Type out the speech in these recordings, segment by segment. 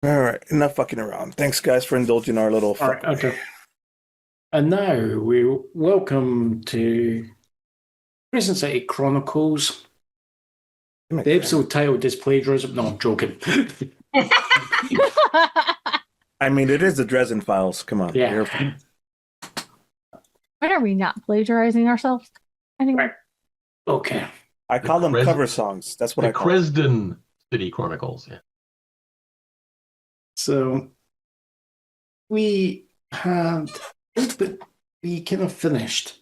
All right, enough fucking around. Thanks, guys, for indulging our little All right, fuckery. okay. And now we welcome to Crescent City Chronicles. The episode titled is Plagiarism. No, I'm joking. I mean, it is the Dresden Files. Come on. Yeah. Why are we not plagiarizing ourselves? Anyway. Okay. I call them cover songs. That's what I call them. Dresden City Chronicles. Yeah. So we kind of finished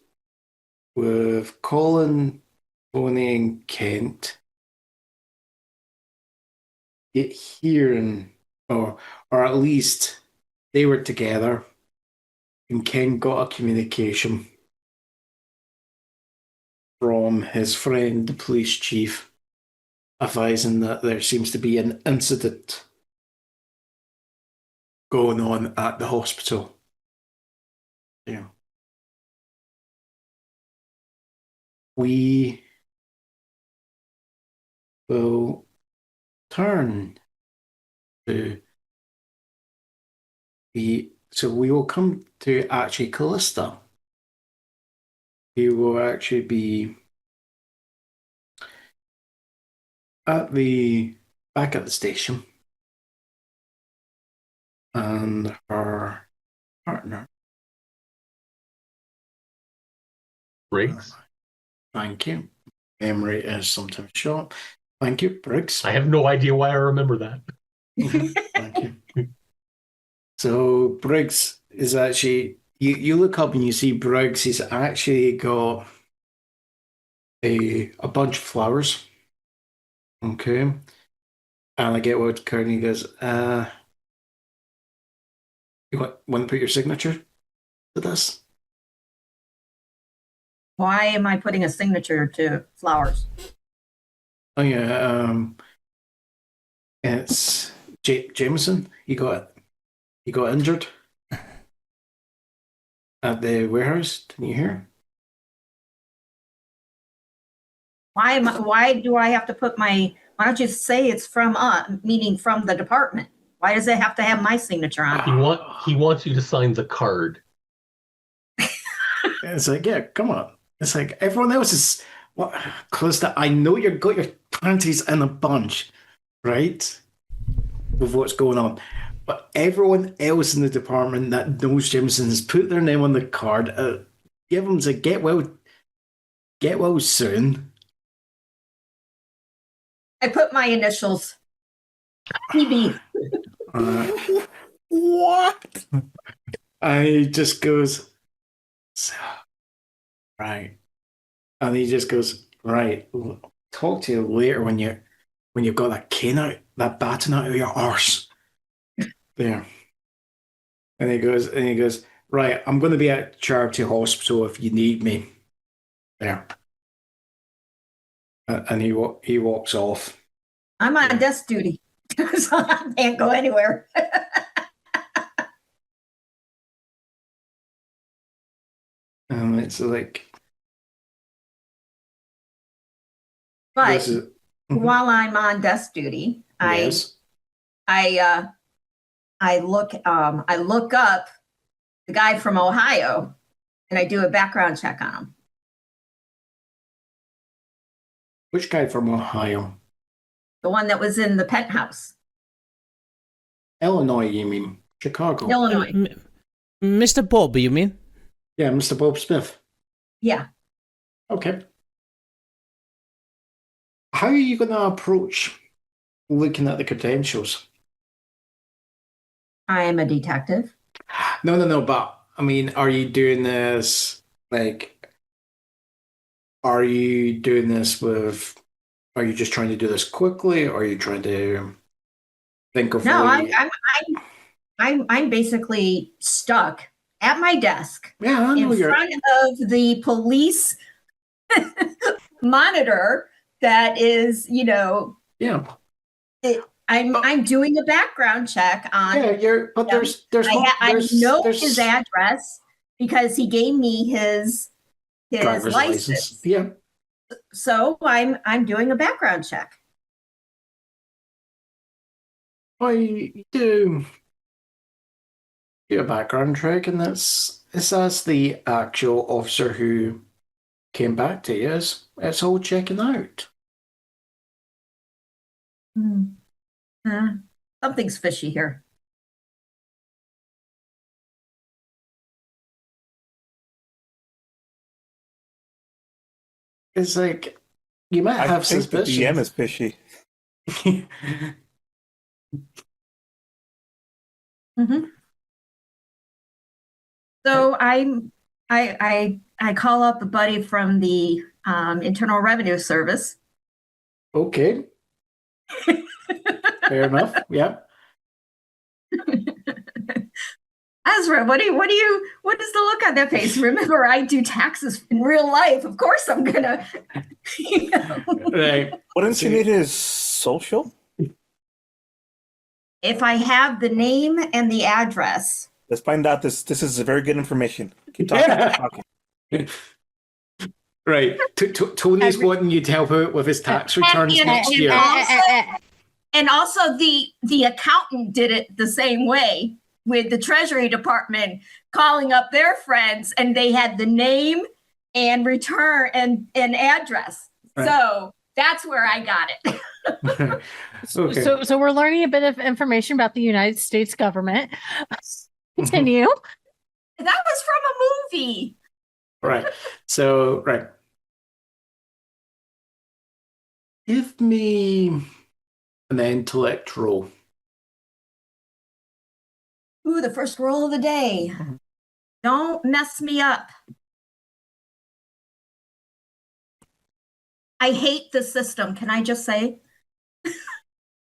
with Colin, Bonnie, and Kent hearing, or at least they were together, and Kent got a communication from his friend, the police chief, advising that there seems to be an incident going on at the hospital. Yeah. We will turn to we will come to actually Calista. He will actually be back at the station, and her partner Briggs. Thank you. Memory is sometimes short. Thank you, Briggs. I have no idea why I remember that. Thank you. So Briggs is actually, you look up and you see Briggs. He's actually got a bunch of flowers. Okay. And I get what Kearney goes, you want to put your signature to this? Why am I putting a signature to flowers? Oh yeah, it's Jameson. He got injured at the warehouse. Didn't you hear? Why do I have to put my? Why don't you say it's from meaning from the department? Why does it have to have my signature on it? He wants you to sign the card. It's like, yeah, come on. It's like everyone else is close to. I know you've got your panties in a bunch, right? With what's going on. But everyone else in the department that knows Jameson has put their name on the card. Give them to get well soon. I put my initials. PB. What? I just goes, so, right. And he just goes, right. Talk to you later when you've got that cane out, that baton out of your arse. There. And he goes, right, I'm going to be at Charity Hospital if you need me. There. And he walks off. I'm on desk duty, so I can't go anywhere. And it's like, but while I'm on desk duty, yes. I look up the guy from Ohio, and I do a background check on him. Which guy from Ohio? The one that was in the penthouse. Illinois, you mean? Chicago. Illinois. Mr. Bob, you mean? Yeah, Mr. Bob Smith. Yeah. Okay. How are you going to approach looking at the credentials? I am a detective. No. But I mean, are you doing this Are you doing this with? Are you just trying to do this quickly, or are you trying to think of? No, I'm basically stuck at my desk in front of the police monitor. That is, yeah. I'm doing a background check on. Yeah, but I know his address because he gave me his license. Yeah. So I'm doing a background check. you do a background check, and that's the actual officer who came back to you. It's all checking out. Something's fishy here. It's like you might I have think the DM suspicions. is fishy. So I call up a buddy from the Internal Revenue Service. Okay. Fair enough. Yep. Asra, what is the look on that face? Remember, I do taxes in real life. Of course I'm gonna. Right. Wouldn't you need his social? If I have the name and the address. Let's find out. This is very good information. Keep talking. Keep talking. Right. Tony's wanting you to help out with his tax returns next year. And also the accountant did it the same way with the Treasury Department calling up their friends, and they had the name and return and address. Right. So that's where I got it. Okay. So we're learning a bit of information about the United States government. Continue. That was from a movie. Right. So, right. Give me an intellect roll. Ooh, the first roll of the day. Don't mess me up. I hate the system. Can I just say?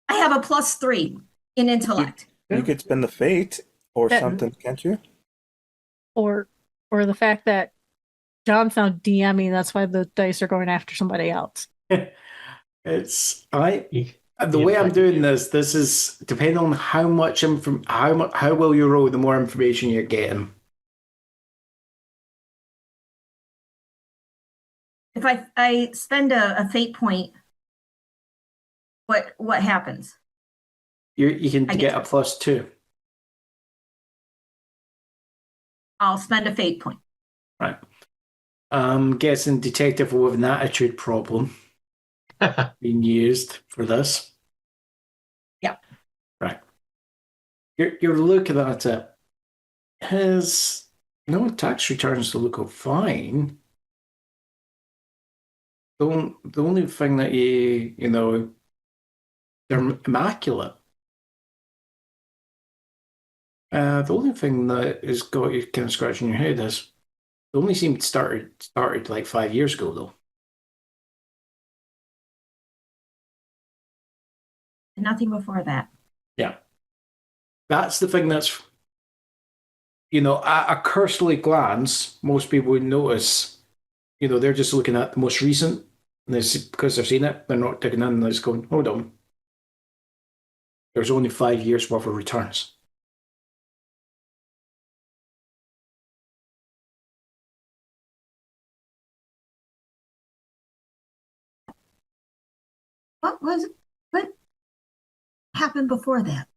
I have a +3 in intellect. You could spend the fate or something, can't you? Or the fact that John's now DMing, that's why the dice are going after somebody else. The way I'm doing this is depending on how well you roll, the more information you're getting. If I spend a fate point, what happens? You can get a +2. I'll spend a fate point. Right. Guessing detective with an attitude problem being used for this. Yeah. Right. You're looking at it. His tax returns to look fine. The only thing that they're immaculate. The only thing that has got you kind of scratching your head is it only seemed started like 5 years ago, though. Nothing before that. Yeah. That's the thing that's, at a cursory glance, most people would notice, they're just looking at the most recent, and because they've seen it, they're not digging in, and they're just going, hold on. There's only 5 years worth of returns. What happened before that?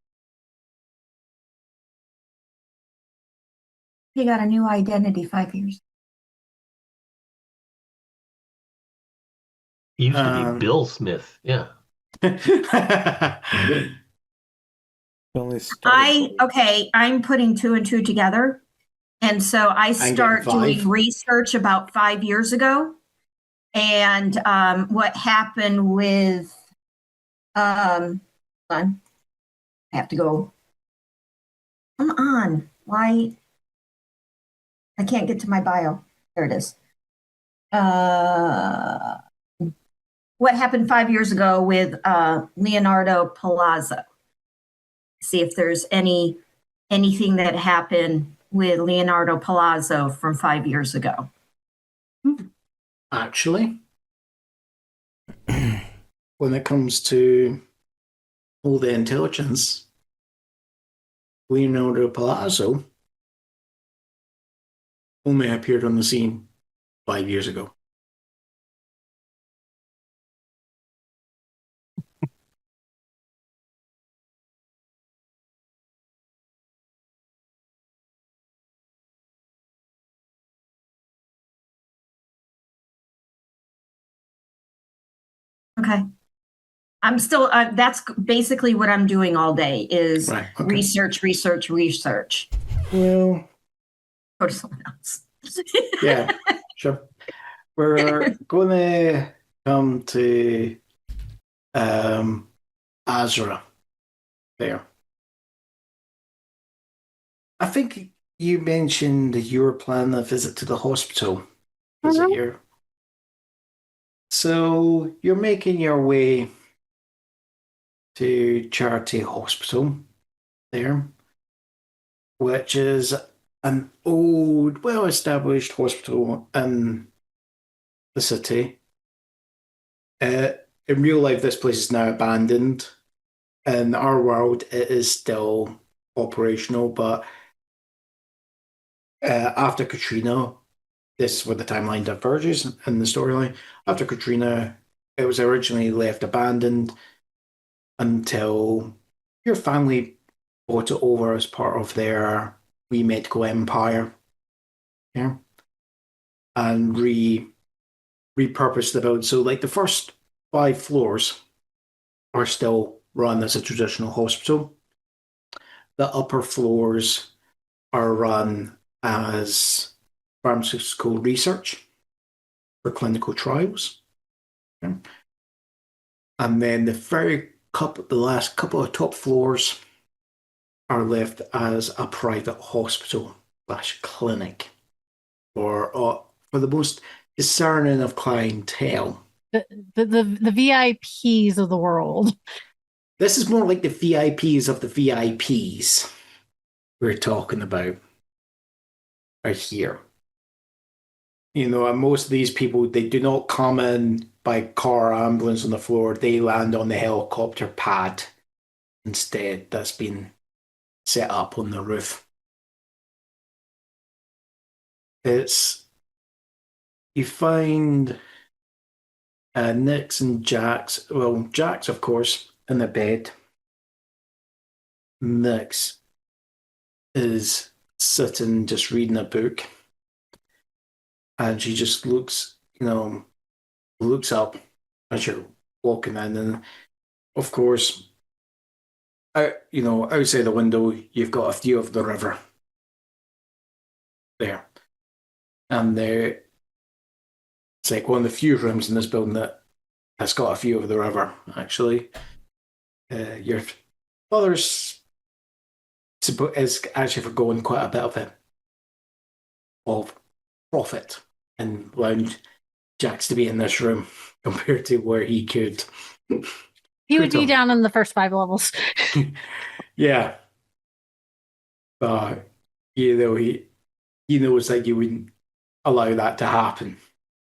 He got a new identity 5 years. He used to be Bill Smith. Yeah. I'm putting 2 and 2 together. And so I start doing research about 5 years ago. And what happened with hold on. I have to go. Come on. Why? I can't get to my bio. There it is. What happened 5 years ago with Leonardo Palazzo? See if there's anything that happened with Leonardo Palazzo from 5 years ago. Actually, when it comes to all the intelligence, Leonardo Palazzo only appeared on the scene 5 years ago. Okay. I'm still, that's basically what I'm doing all day is Right, okay. research. Well, Go to someone else. yeah, sure. We're going to come to Asra there. I think you mentioned that you were planning a visit to the hospital. Is it your? So you're making your way to Charity Hospital there, which is an old, well-established hospital in the city. In real life, this place is now abandoned. In our world, it is still operational, but after Katrina, this is where the timeline diverges in the storyline. After Katrina, it was originally left abandoned until your family bought it over as part of their medical empire. Yeah. And repurposed the building. So like the first 5 floors are still run as a traditional hospital. The upper floors are run as pharmaceutical research for clinical trials. Okay. And then the last couple of top floors are left as a private hospital / clinic for the most discerning of clientele. The VIPs of the world. This is more like the VIPs of the VIPs we're talking about right here. You know, and most of these people, they do not come in by car or ambulance on the floor. They land on the helicopter pad instead that's been set up on the roof. You find Nick's and Jack's, well, Jack's, of course, in the bed. Nick's is sitting just reading a book. And she just looks up as you're walking in. And of course, outside the window, you've got a view of the river there. And it's like one of the few rooms in this building that has got a view of the river, actually. Your father's is actually forgoing quite a bit of profit and allowing Jax to be in this room compared to where he could. He would be down in the first 5 levels. Yeah. He knows that you wouldn't allow that to happen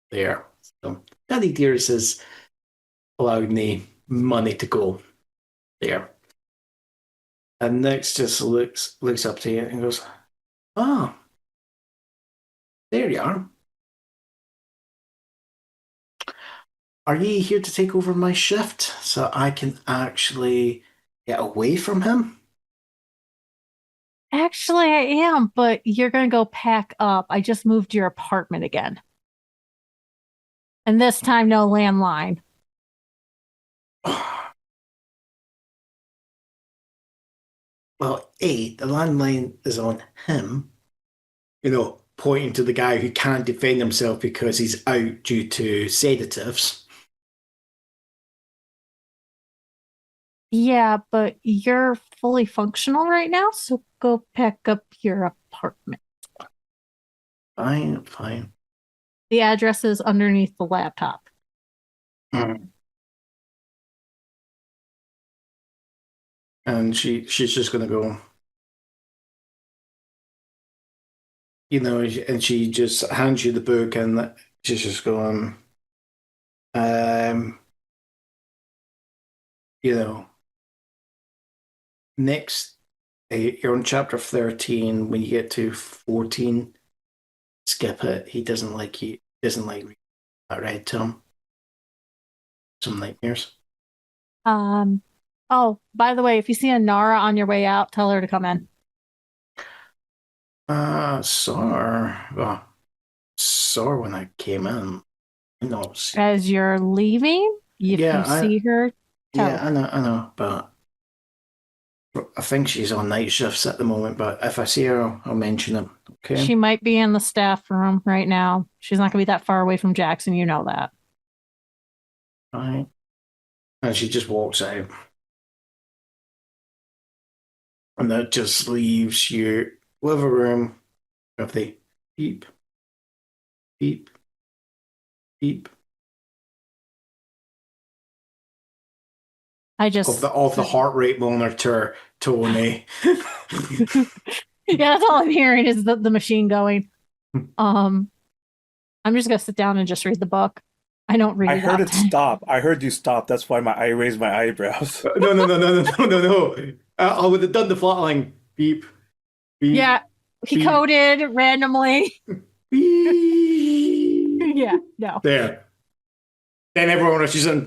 there. So Daddy Dearest is allowing the money to go there. And Nix just looks up to you and goes, "Ah, there you are. Are you here to take over my shift so I can actually get away from him?" Actually, I am, but you're going to go pack up. I just moved your apartment again. And this time, no landline. Well, the landline is on him, pointing to the guy who can't defend himself because he's out due to sedatives. Yeah, but you're fully functional right now, so go pack up your apartment. Fine. The address is underneath the laptop. And she's just going to go, and she just hands you the book and she's just going, next, you're on chapter 13. When you get to 14, skip it. He doesn't like you. Doesn't like that read to him. Some nightmares. Oh, by the way, if you see a Nara on your way out, tell her to come in. Saw when I came in. As you're leaving? if Yeah, you see her, tell Yeah, I know, but I think she's on night shifts at the moment. But if I see her, I'll mention it. Okay. she might be in the staff room right now. She's not going to be that far away from Jackson. You know that. Right. And she just walks out. And that just leaves your living room with the beep, beep, beep I just of the heart rate monitor, Tony. yeah, that's all I'm hearing is the machine going. I'm just gonna sit down and just read the book. I don't read. I it heard it often. stop. I heard you stop. That's why I raised my eyebrows. No. I would have done the flatline. Beep, beep. Yeah, he beep, coded randomly. beep. Yeah, no. There. Then everyone rushes in.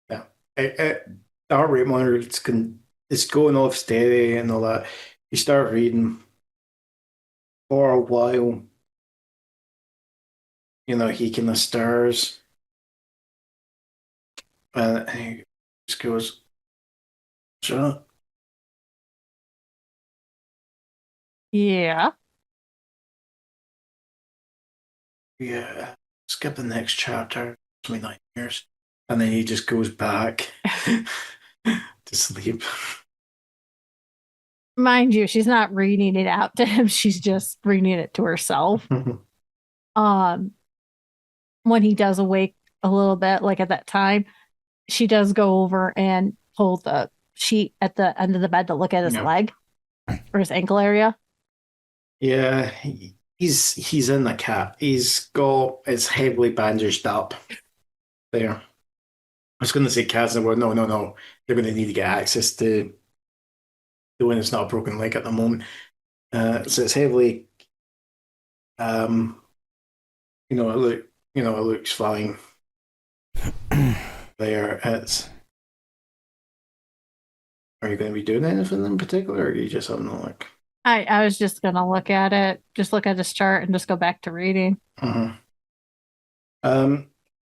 Yeah. The heart rate monitor it's going off steady and all that. You start reading for a while. You know, he kind of stirs. And he just goes, shut. Yeah. Yeah. Skip the next chapter. 29 years. And then he just goes back to sleep. Mind you, she's not reading it out to him. She's just reading it to herself. When he does awake a little bit, like at that time, she does go over and pull the sheet at the end of the bed to look at his leg or his ankle area. Yeah, he's in the cat. He's got it's heavily bandaged up there. I was going to say cats and word. No. They're going to need to get access to the one that's not a broken leg at the moment. So it's heavily. It looks fine. There, it's. Are you going to be doing anything in particular, or are you just having a look? I was just gonna look at it, just look at this chart, and just go back to reading. Uh-huh.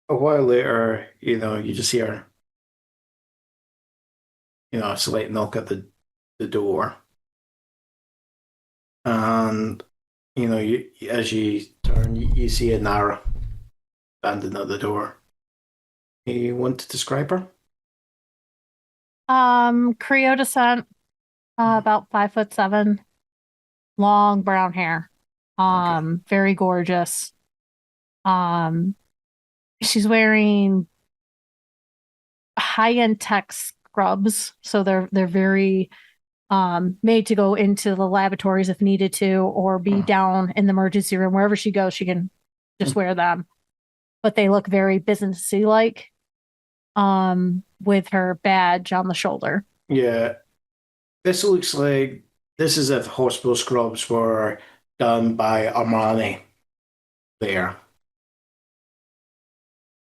A while later, you just hear, a slight knock at the door, and as you turn, you see a Nara standing at the door. You want to describe her? Creo descent, about 5'7", long brown hair, very gorgeous. She's wearing high-end tech scrubs, so they're very made to go into the laboratories if needed to, or be down in the emergency room. Wherever she goes, she can just wear them. But they look very businessy like, with her badge on the shoulder. Yeah. This looks like this is if hospital scrubs were done by Armani there.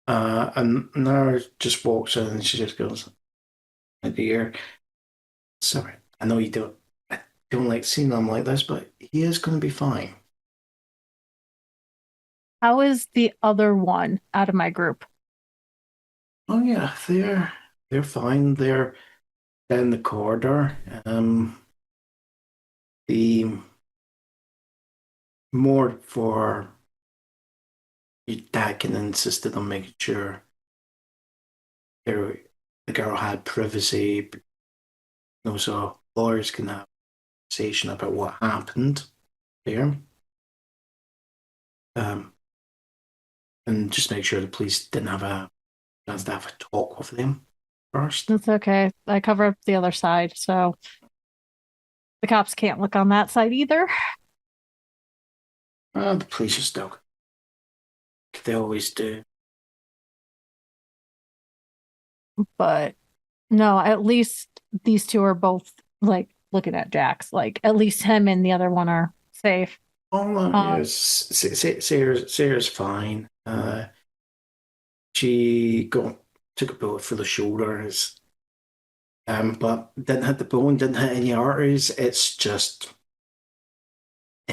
And Nara just walks in and she just goes, "My dear, sorry, I know I don't like seeing him like this, but he is going to be fine." How is the other one out of my group? Oh yeah, they're fine. They're down the corridor. The more for your dad can insisted on making sure the girl had privacy, so lawyers can have a conversation about what happened there. And just make sure the police didn't have a chance to have a talk with them first. That's okay. I cover up the other side, so the cops can't look on that side either. The police are still. They always do. But no, at least these two are both like looking at Jax. Like at least him and the other one are safe. Oh no, yes. Sarah's fine. She took a bullet for the shoulders. But didn't hit the bone, didn't hit any arteries. It's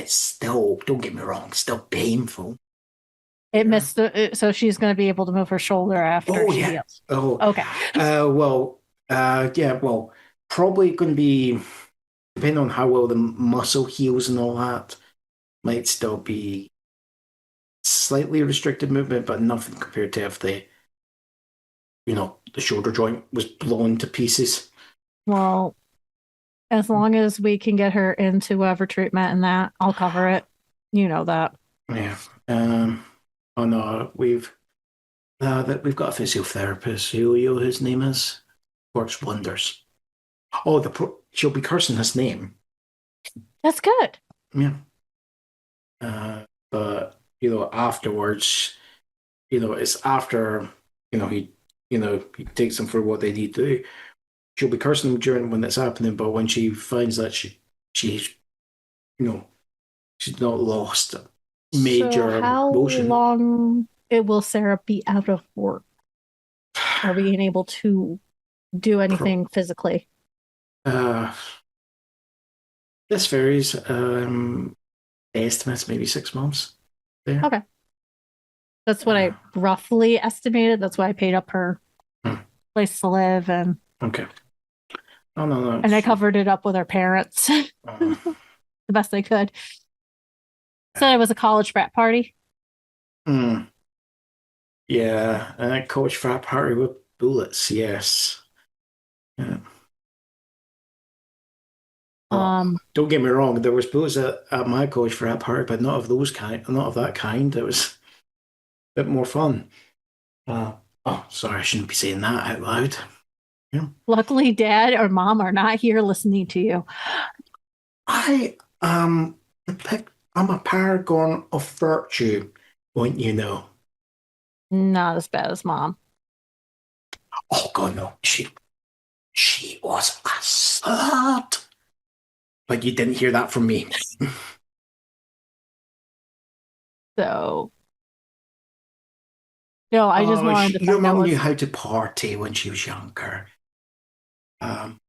still, don't get me wrong, still painful. It missed so she's going to be able to move her shoulder after Oh, she yeah. heals. Oh, Okay. yeah, well, probably going to be, depending on how well the muscle heals and all that, might still be slightly restricted movement, but nothing compared to if the shoulder joint was blown to pieces. Well, as long as we can get her into whatever treatment and that, I'll cover it. You know that. Yeah. Oh no, we've got a physiotherapist. His name is, works wonders. Oh, she'll be cursing his name. That's good. Yeah. But afterwards, it's after he he takes them for what they need to do. She'll be cursing them during when it's happening, but when she finds that she's she's not lost major So how motion. long will Sarah be out of work? Are we able to do anything physically? This varies. Estimates maybe 6 months. There. Okay. That's what I roughly estimated. That's why I paid up her place to live and Okay. Oh no. and I covered it up with her parents the best I could. Said it was a college frat party. Yeah, and a college frat party with bullets. Yes. Yeah. Don't get me wrong. There was bullets at my college frat party, but not of that kind. It was a bit more fun. Sorry, I shouldn't be saying that out loud. Yeah. Luckily, Dad or Mom are not here listening to you. I'm a paragon of virtue, won't you know? Not as bad as Mom. Oh God, no. She was a slut. But you didn't hear that from me. So, no, I just wanted to your find out mum what's knew how to party when she was younger. Don't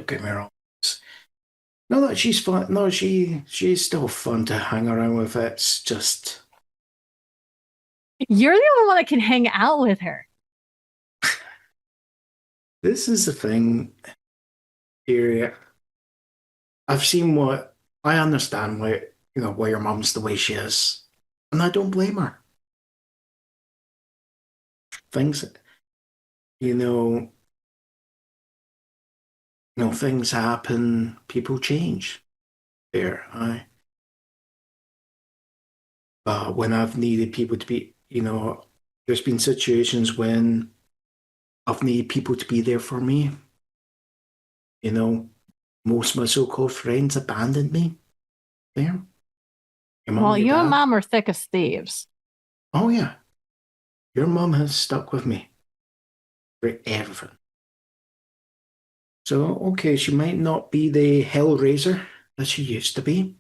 get me wrong. No, that she's fun. No, she's still fun to hang around with. It's just You're the only one that can hang out with her. this is the thing here. I've seen what I understand why why your mum's the way she is, and I don't blame her. Things, things happen. People change. But when I've needed people to be, there's been situations when I've needed people to be there for me. Most of my so-called friends abandoned me. There. Well, you and Mom are thick as thieves. Oh yeah. Your mom has stuck with me for everything. So okay, she might not be the hellraiser that she used to be.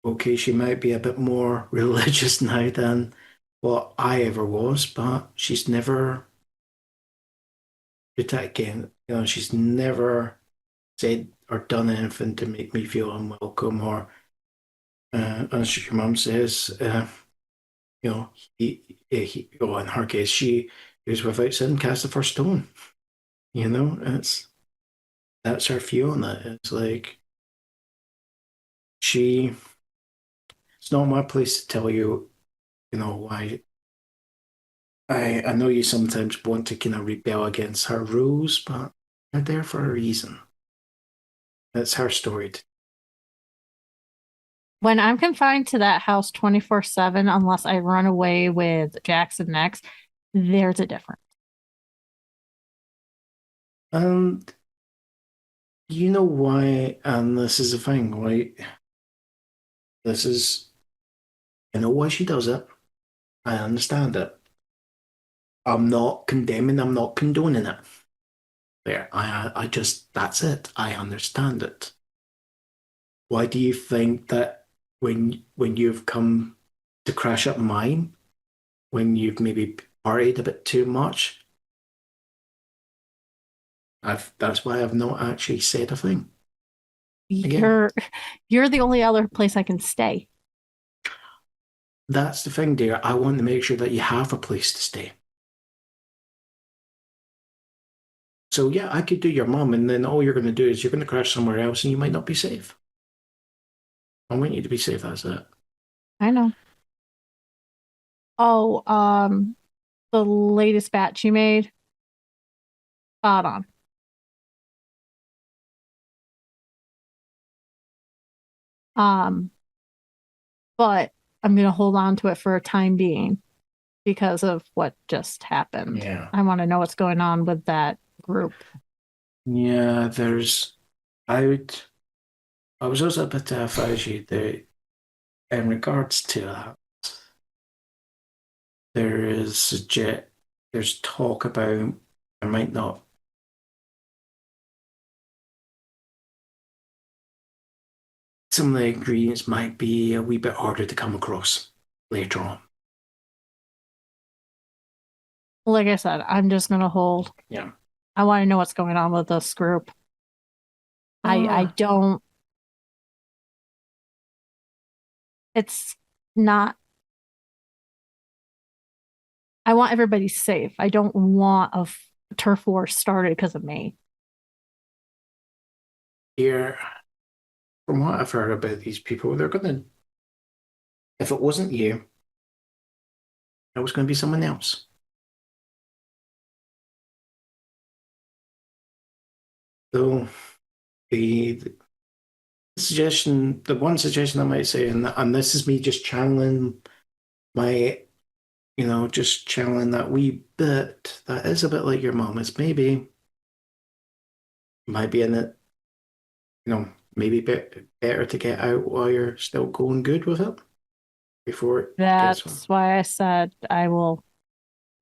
Okay, she might be a bit more religious now than what I ever was, but she's never again, she's never said or done anything to make me feel unwelcome or as your mum says, in her case, she is without sin cast the first stone. That's her view on it. It's like it's not my place to tell you, why. I know you sometimes want to kind of rebel against her rules, but they're there for a reason. That's her story. When I'm confined to that house 24/7, unless I run away with Jackson next, there's a difference. And you know why? And this is the thing, right? I know why she does it. I understand it. I'm not condemning, I'm not condoning it. There, that's it. I understand it. Why do you think that when you've come to crash up mine, when you've maybe partied a bit too much, that's why I've not actually said a thing. You're the only other place I can stay. that's the thing, dear. I want to make sure that you have a place to stay. So yeah, I could do your mum, and then all you're going to do is you're going to crash somewhere else, and you might not be safe. I want you to be safe. That's it. I know. Oh, the latest batch you made. Spot on. But I'm gonna hold on to it for a time being because of what just happened. Yeah. I want to know what's going on with that group. Yeah, I was also a bit Fauci there in regards to that. There's talk about there might not. Some of the ingredients might be a wee bit harder to come across later on. Like I said, I'm just gonna hold. Yeah. I want to know what's going on with this group. I don't. It's not. I want everybody safe. I don't want a turf war started because of me. Here, from what I've heard about these people, they're gonna. If it wasn't you, it was going to be someone else. So the one suggestion I might say, and this is me just channeling my, just channeling that wee bit that is a bit like your mom, is maybe might be in it, maybe better to get out while you're still going good with it before it gets That's why I said I will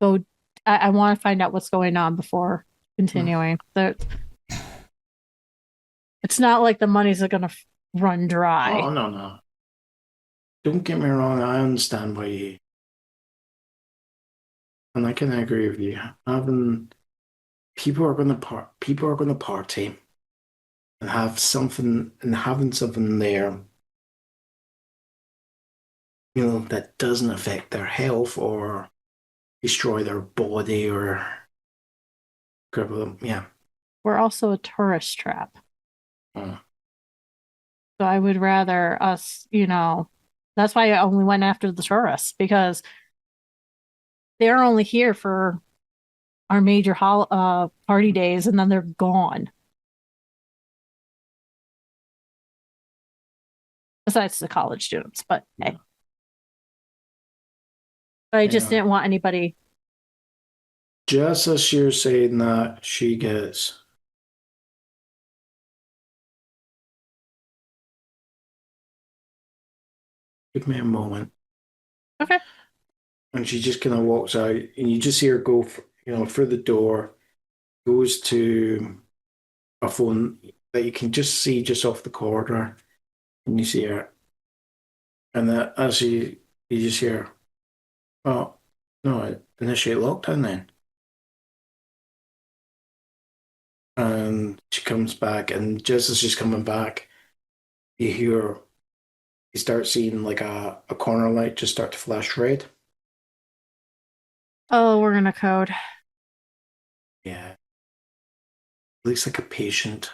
go. I want to find out what's going on before continuing. It's not like the money's going to run dry. Oh, no. Don't get me wrong. I understand why you, and I can agree with you. People are going to party and have something, and having something there, that doesn't affect their health or destroy their body or cripple them. Yeah. We're also a tourist trap. Oh. So I would rather us, that's why I only went after the tourists, because they're only here for our major party days and then they're gone. Besides the college students, but hey. But I just didn't want anybody. Just as you're saying that, she gets. Give me a moment. Okay. And she just kind of walks out, and you just see her go, through the door, goes to a phone that you can just see just off the corridor, and you see her. And that as you just hear, oh, no, initiate lockdown then. And she comes back, and just as she's coming back, you start seeing like a corner light just start to flash red. Oh, we're gonna code. Yeah. Looks like a patient.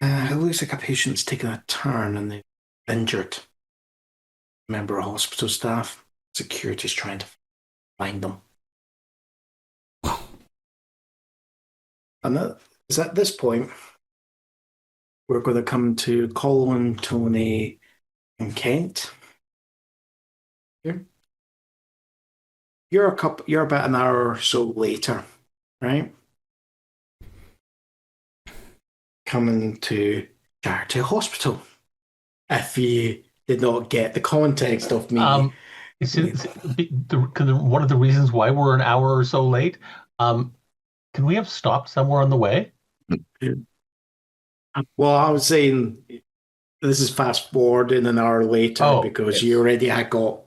It looks like a patient's taking a turn and they're injured. Member of hospital staff. Security's trying to find them. And that is at this point, we're going to come to Colin, Tony, and Kent. You're about an hour or so later, right? Coming to Charity Hospital. If you did not get the context of me. One of the reasons why we're an hour or so late? Can we have stopped somewhere on the way? Well, I was saying this is fast forwarding an hour later because you already had got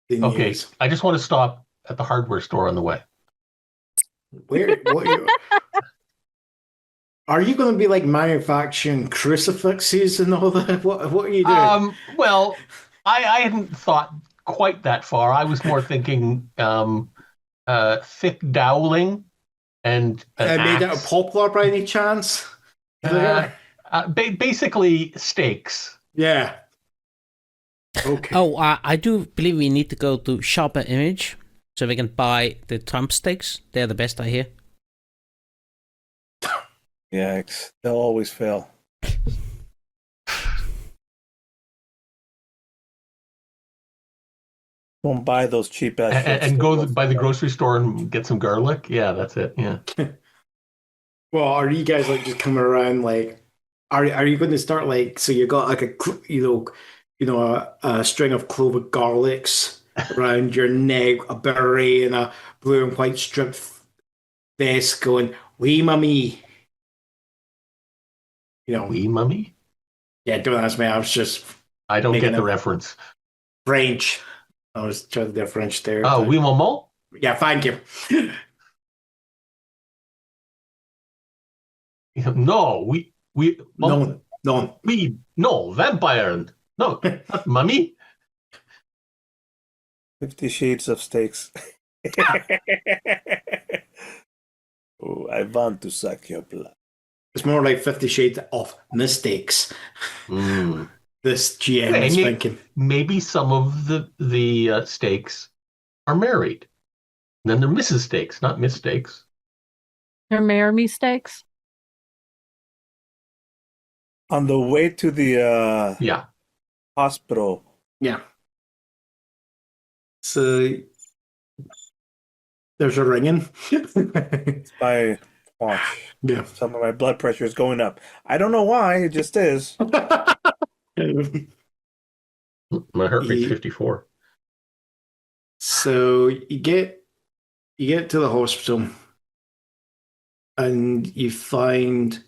the news. Okay, I just want to stop at the hardware store on the way. Where? Are you going to be like manufacturing crucifixes and all that? What are you doing? Well, I hadn't thought quite that far. I was more thinking thick doweling and an Made out of axe. poplar by any chance? Uh, basically stakes. Yeah. Okay. Oh, I do believe we need to go to Sharper Image so we can buy the Trump stakes. They're the best, I hear. Yikes. They'll always fail. Don't buy those cheap ass shits. And go by the grocery store and get some garlic. Yeah, that's it. Yeah. Well, are you guys like just coming around like? Are you going to start like so? You got like a string of clove garlics around your neck, a beret, and a blue and white striped vest, going "Wee mummy." Wee mummy? Yeah, don't ask me. I was just I don't Making get the a- reference. French. I was trying to do French there. Oh, but- wee maman? Yeah, thank you. No, No, no, vampire. No, not mummy. 50 Shades of Steaks. Oh, I want to suck your blood. it's more like 50 Shades of Mistakes. Mm. This GM Okay, is thinking. Maybe some of the stakes are married. And then they're Mrs. Stakes, not mistakes. They're mayor mistakes. On the way to the Yeah. hospital, Yeah. So there's a ringing. my watch. Yeah. Some of my blood pressure is going up. I don't know why, it just is. My heart rate's Ye- 54. So you get to the hospital and you find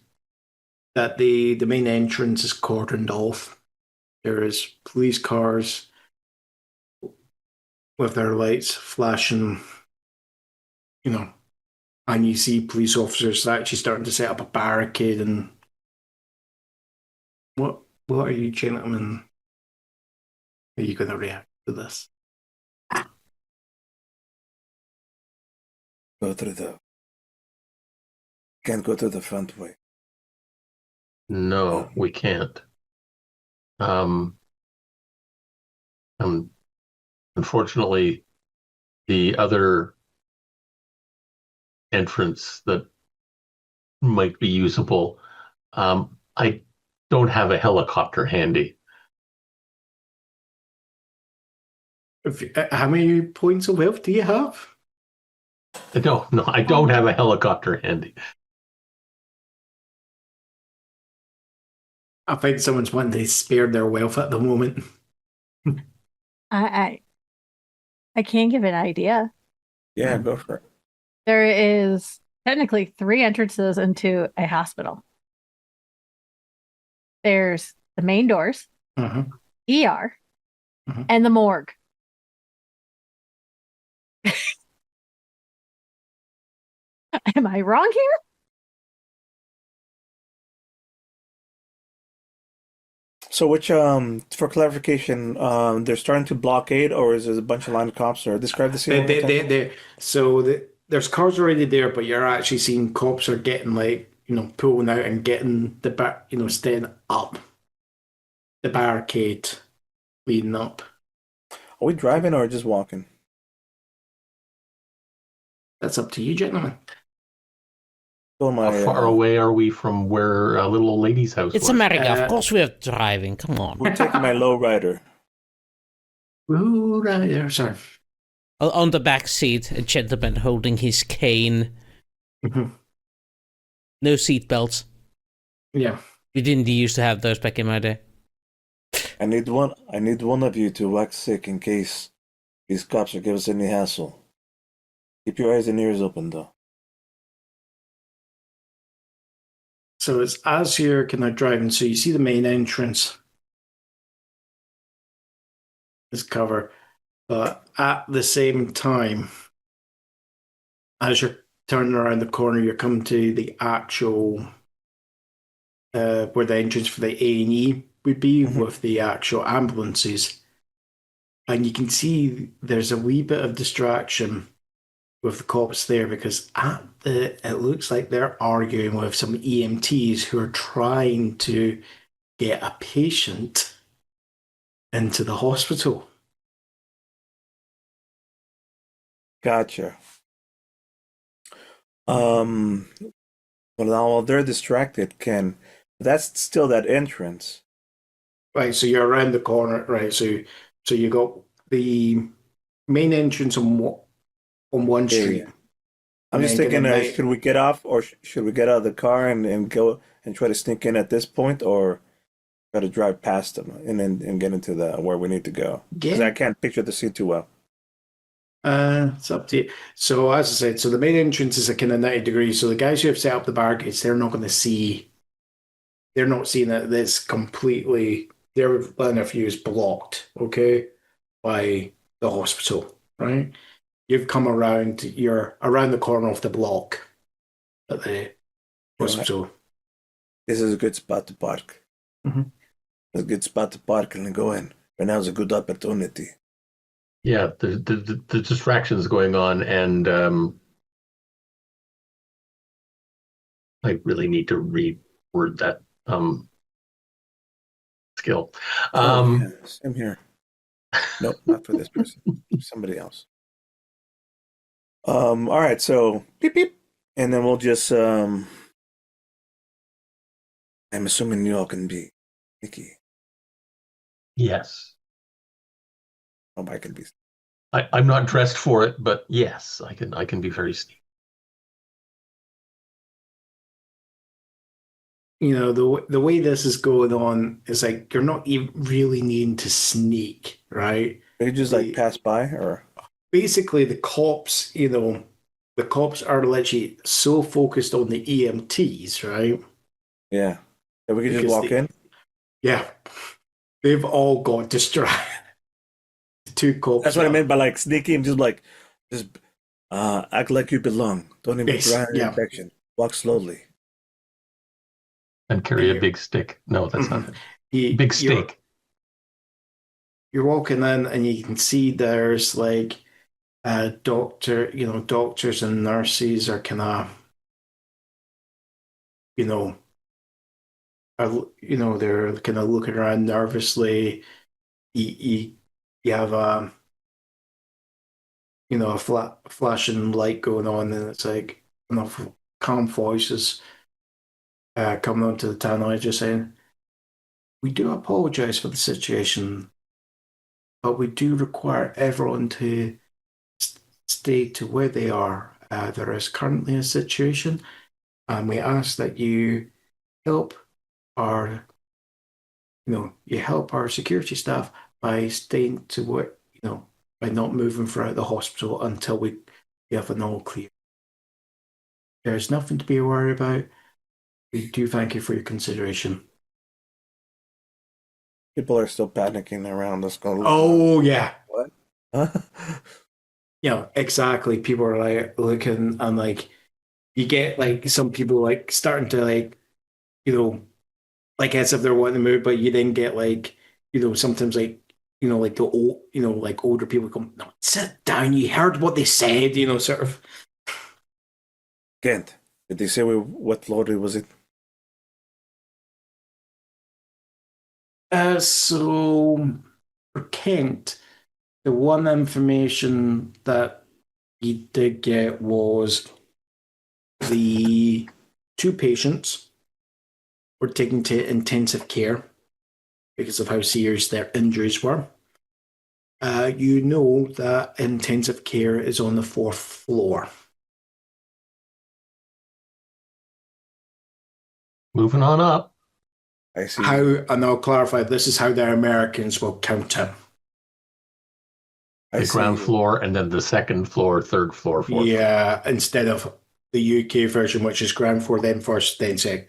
that the main entrance is cordoned off. There is police cars with their lights flashing, and you see police officers actually starting to set up a barricade. And what are you gentlemen? Are you going to react to this? Go through the. Can't go to the front way. No, we can't. Unfortunately, the other entrance that might be usable, I don't have a helicopter handy. How many points of health do you have? No, I don't have a helicopter handy. I think someone's wanting to spare their wealth at the moment. I can give an idea. Yeah, go for it. There is technically 3 entrances into a hospital. There's the main doors, Uh-huh. ER, Mhm. and the morgue. Am I wrong here? So, which for clarification, they're starting to blockade, or is it a bunch of line cops? Or describe the scene. There's cars already there, but you're actually seeing cops are getting pulling out and getting the back, staying up the barricade, leading up. Are we driving or just walking? That's up to you, gentlemen. Go my, How far away are we from where little old lady's house It's was? America. Of course we're driving. Come on. We're taking my low rider. Ooh, right there, sorry. On the back seat, a gentleman holding his cane. Mhm. No seat belts. Yeah. We didn't used to have those back in my day. I need one of you to wax sick in case these cops will give us any hassle. Keep your eyes and ears open, though. So it's as you're kind of driving, so you see the main entrance is covered, but at the same time, as you're turning around the corner, you're coming to the actual where the entrance for the A&E would be Mhm. with the actual ambulances. And you can see there's a wee bit of distraction with the cops there because it looks like they're arguing with some EMTs who are trying to get a patient into the hospital. Gotcha. Well, now while they're distracted, that's still that entrance. Right, so you're around the corner, right? So you got the main entrance on one Yeah, street. yeah. I'm just And then thinking, get should we get off or should we get out of the car and go and try to sneak in at this point, or try to drive past them and get into the where we need to go? Because I can't picture the scene too well. It's up to you. So as I said, so the main entrance is a kind of 90 degrees. So the guys who have set up the barricades, they're not going to see. They're not seeing that this completely. Their line of view is blocked, okay, by the hospital, right? You've come around. You're around the corner of the block at the hospital. This is a good spot to park. Mhm. It's a good spot to park and go in. Right now is a good opportunity. Yeah, the distractions going on, and I really need to reword that skill. Yeah, same here. Nope, not for this person. Somebody else. All right, so beep beep, and then we'll just I'm assuming you all can be sneaky. Yes, Oh, I can be. I'm not dressed for it, but yes, I can be very sneaky. You know, the way this is going on is like you're not even really needing to sneak, right? They just like pass by, or Basically the cops, the cops are literally so focused on the EMTs, right? yeah, that we can just Because walk in. Yeah, they've all got distracted. Two cops. That's what I meant by like sneaky and just act like you belong. Don't even try an infection. Walk slowly. And carry a big stick. No, that's not it. Big steak. You're walking in and you can see there's like doctors and nurses are kind of, they're kind of looking around nervously. You have a flashing light going on, and it's like enough calm voices coming onto the tannoy just saying, "We do apologize for the situation, but we do require everyone to stay to where they are. There is currently a situation, and we ask that you help our, you help our security staff by staying to where, by not moving throughout the hospital until we have an all clear. There's nothing to be worried about. We do thank you for your consideration." People are still panicking around us. Going, oh yeah, what? Huh? Exactly. People are like looking, and like you get like some people like starting to like, like as if they're wanting to move, but you then get like, sometimes like, like the old, like older people come, "No, sit down. You heard what they said," sort of. Kent, did they say what lottery was it? So for Kent, the one information that he did get was the two patients were taken to intensive care because of how serious their injuries were. You know that intensive care is on the 4th floor. Moving on up. I see. And I'll clarify, this is how the Americans will count it. The ground floor, and then the 2nd floor, 3rd floor, 4th. Yeah, instead of the UK version, which is ground floor, then first, then second.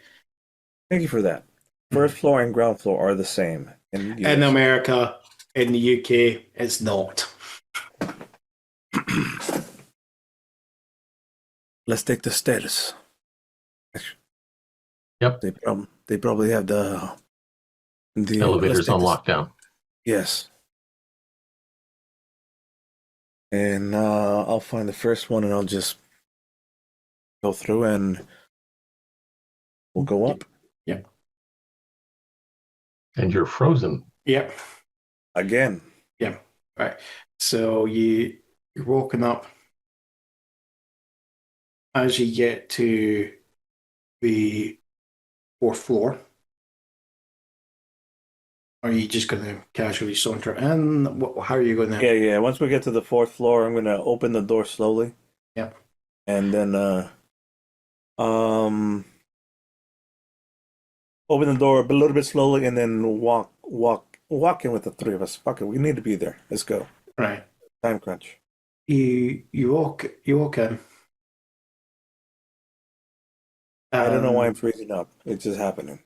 Thank you for that. First floor and ground floor are the same. In America, in the UK, it's not. Let's take the stairs. Yep. They probably have the Elevators on lockdown. Yes. And I'll find the first one and I'll just go through and we'll go up. Yep. And you're frozen. Yep. Again. Yep. Right. So you're walking up. As you get to the 4th floor, are you just going to casually saunter in? How are you going to? Yeah. Once we get to the 4th floor, I'm gonna open the door slowly. Yep. And then open the door a little bit slowly and then walk in with the three of us. Fuck it, we need to be there. Let's go. Right. Time crunch. You walk in. I don't know why I'm freezing up. It's just happening.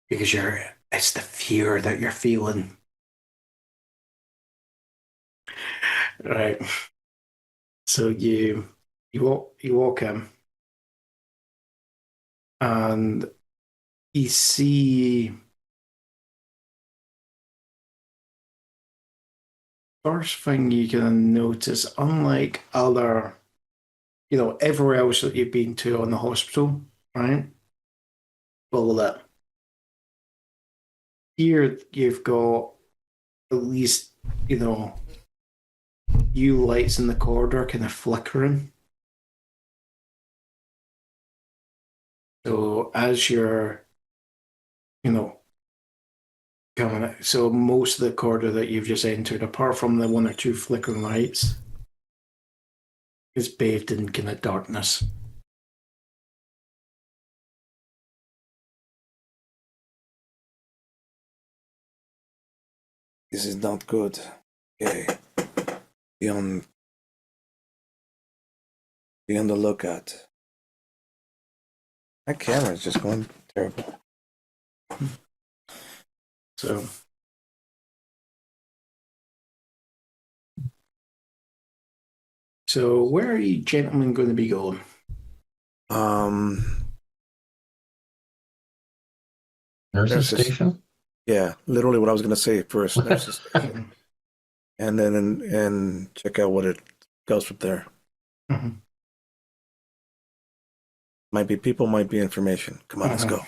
Because it's the fear that you're feeling. Right. So you walk in and you see first thing you can notice, unlike other, everywhere else that you've been to on the hospital, right? Follow that. Here you've got at least, few lights in the corridor kind of flickering. So as you're, coming out, so most of the corridor that you've just entered, apart from the 1 or 2 flickering lights, is bathed in kind of darkness. This is not good. Okay. Be on the lookout. My camera is just going terrible. So where are you gentlemen going to be going? Nurse's station? Yeah, literally what I was gonna say first. Nurse's station. And then and check out what it goes from there. Mm-hmm. Might be people, might be information. Come on, let's go.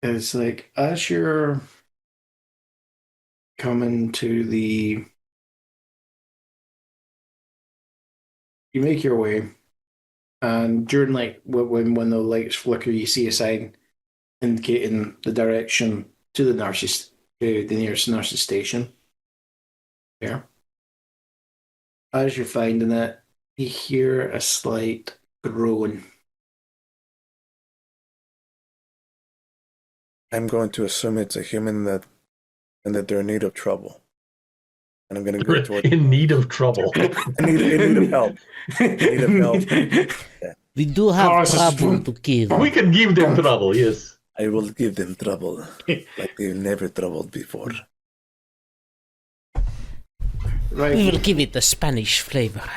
It's like as you're coming to you make your way, and during when the lights flicker, you see a sign indicating the direction to the nearest nurse's station. Yeah. As you're finding it, you hear a slight groan. I'm going to assume it's a human and that they're in need of trouble. And I'm going to go toward in need of trouble. in need of help. In need of help. Yeah. We do have trouble to give. We can give them trouble, yes. I will give them trouble like they've never troubled before. Right. We will give it the Spanish flavor.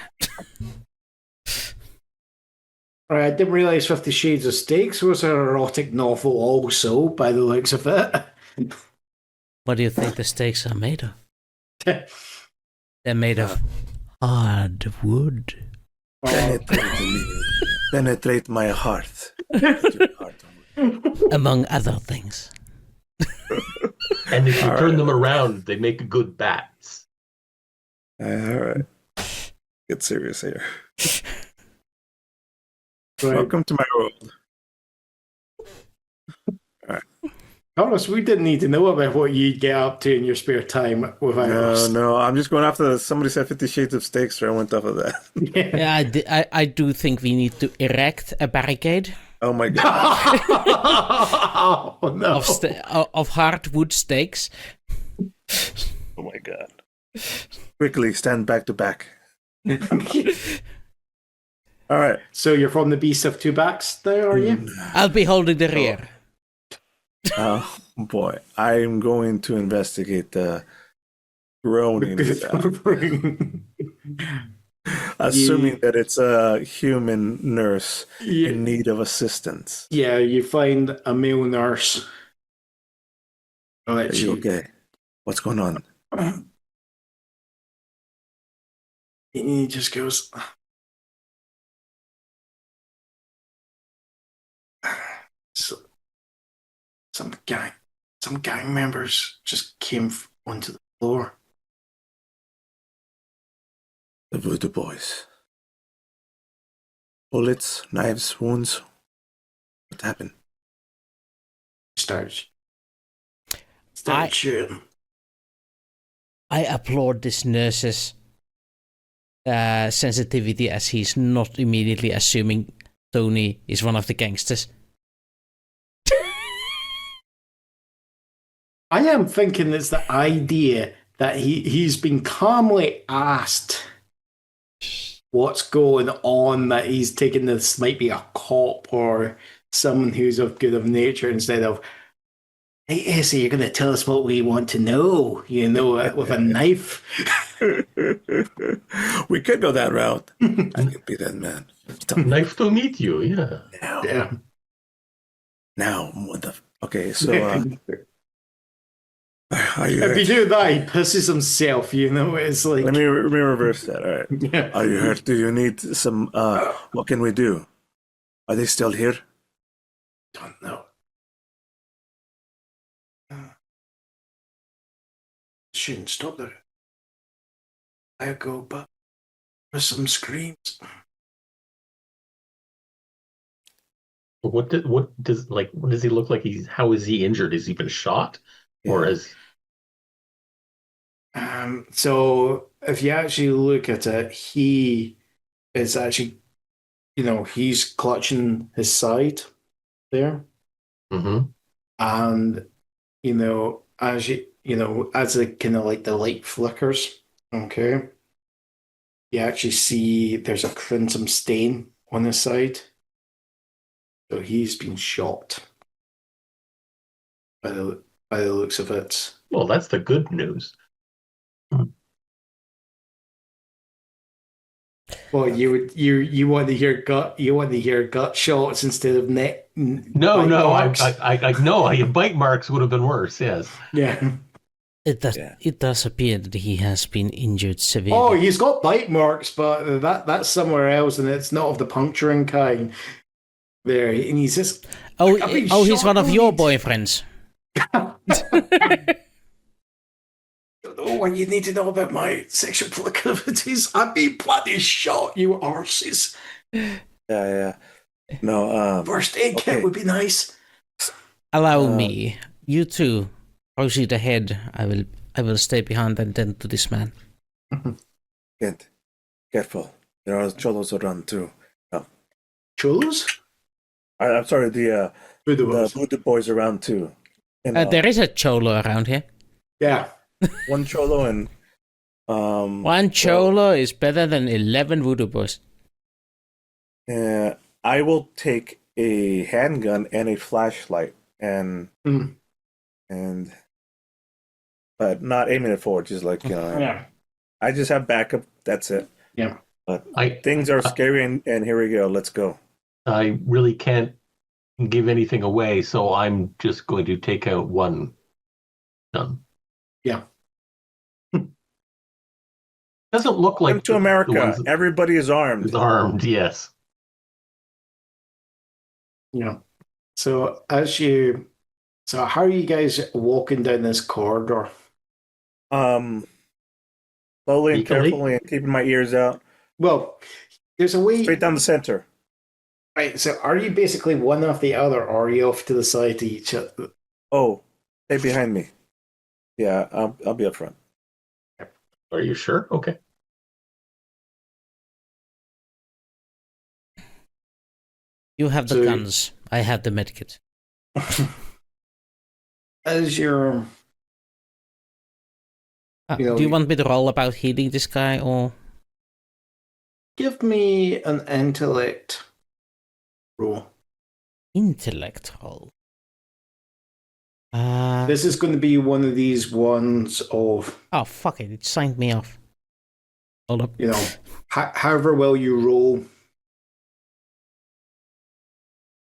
Right, I didn't realise 50 Shades of Steaks was an erotic novel also, by the looks of it. What do you think the steaks are made of? They're made of hard wood. Penetrate my heart. Among other things. And if you turn them around, they make good bats. All right. Get serious here. Right. Welcome to my world. Honest, we didn't need to know about what you get up to in your spare time with us. No, I'm just going after somebody said 50 Shades of Steaks, so I went off of that. Yeah, I do think we need to erect a barricade. Oh my god. Oh, no. Of hardwood stakes. Oh my god. Quickly, stand back to back. All right. So you're from the Beast of Two Backs there, are you? I'll be holding the rear. Oh boy. I'm going to investigate the groaning. Assuming that it's a human nurse Yeah, in need of assistance. yeah, you find a male nurse. I'll Are let you you. okay? What's going on? And he just goes, so, some gang members just came onto the floor. The Voodoo Boys. Bullets, knives, wounds. What happened? Starts I- shooting. I applaud this nurse's sensitivity as he's not immediately assuming Tony is one of the gangsters. I am thinking it's the idea that he's been calmly asked what's going on, that he's taking this might be a cop or someone who's of good of nature, instead of, hey, so you're going to tell us what we want to know, with a knife. We could go that route. I could be that man. Nice to meet you. Yeah. Now, Yeah. now, what the? Okay, so are you? If you Hurt? do that, he pisses himself, it's like... Let me reverse that. All right. Yeah. Are you hurt? Do you need some? What can we do? Are they still here? Don't know. Shouldn't stop there. I go, but with some screams. What does he look like? How is he injured? Has he been shot, or is? So if you actually look at it, he is actually, he's clutching his side there, Mm-hmm. and as as the kind of like the light flickers, okay, you actually see there's a crimson stain on his side. So he's been shot by the looks of it. Well, that's the good news. Well, you want to hear gut shots instead of neck. No, marks. I know. Bite marks would have been worse. Yes. Yeah. It does appear that he has been injured severely. Oh, he's got bite marks, but that's somewhere else, and it's not of the puncturing kind. There, and he's just. He's one of your boyfriends. Don't know what you need to know about my sexual proclivities. I'd be bloody shot, you arses. Yeah. No. First aid kit would be nice. Allow me. You two proceed ahead. I will stay behind and tend to this man. Kent, careful. There are cholos around too. Cholos? I'm sorry. The Voodoo Boys around too. And, There is a cholo around here. Yeah. one cholo and one cholo is better than 11 voodoo boys. I will take a handgun and a flashlight and but not aiming it forward, just like Yeah. I just have backup. That's it. Yeah. But things are scary, and here we go. Let's go. I really can't give anything away, so I'm just going to take out one gun. Yeah. Doesn't look like Welcome to America. the ones Everybody is armed. is armed. Yes. Yeah. So how are you guys walking down this corridor? Slowly and Legally? carefully, and keeping my ears out. Well, there's a way. Straight down the center. Right. So are you basically one off the other, or are you off to the side to each other? Oh, stay behind me. Yeah, I'll be up front. Are you sure? Okay. You have the So- guns. I have the medkit. As you're. Do you want me to roll about healing this guy, or Give me an intellect roll. intellect roll? This is going to be one of these ones of. Oh, fuck it. It signed me off. Hold up. You know, however well you roll,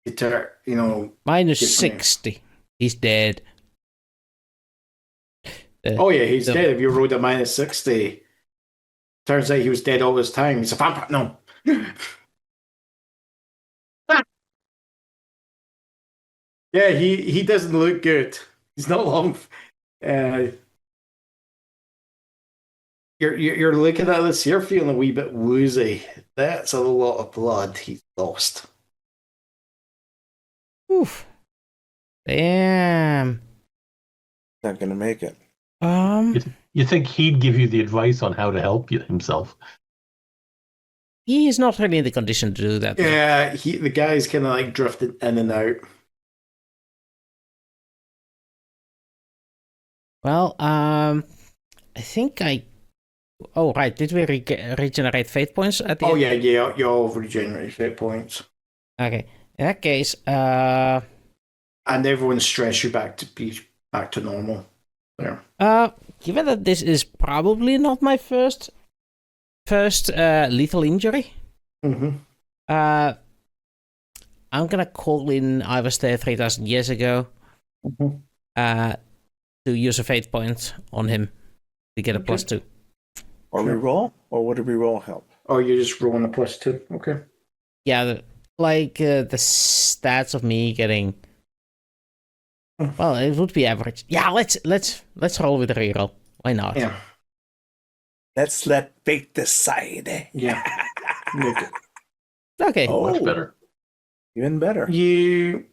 you know. Minus Give me- 60. He's dead. Oh yeah, he's dead. If you rolled a minus 60, turns out he was dead all this time. He's a vampire. No. Yeah, he doesn't look good. He's not long. You're looking at this. You're feeling a wee bit woozy. That's a lot of blood he's lost. Oof. Damn. Not gonna make it. You think he'd give you the advice on how to help himself? He is not really in the condition to do that. Yeah, the guy's kind of like drifting in and out. Well, I think I. Oh right, did we regenerate fate points at the end? Yeah, you all regenerate fate points, Okay, in that case, and everyone's stress you back to normal. There. given that this is probably not my first lethal injury, Mm-hmm. I'm gonna call in I was there 3,000 years ago. Mm-hmm. To use a fate point on him to get a +2. Or reroll? Or would a reroll help? Oh, you're just rolling a +2. Okay. Yeah, the stats of me getting. Well, it would be average. Yeah, let's roll with a reroll. Why not? Yeah. Let's let fate decide. Yeah. Okay. Oh, Much better. even better. You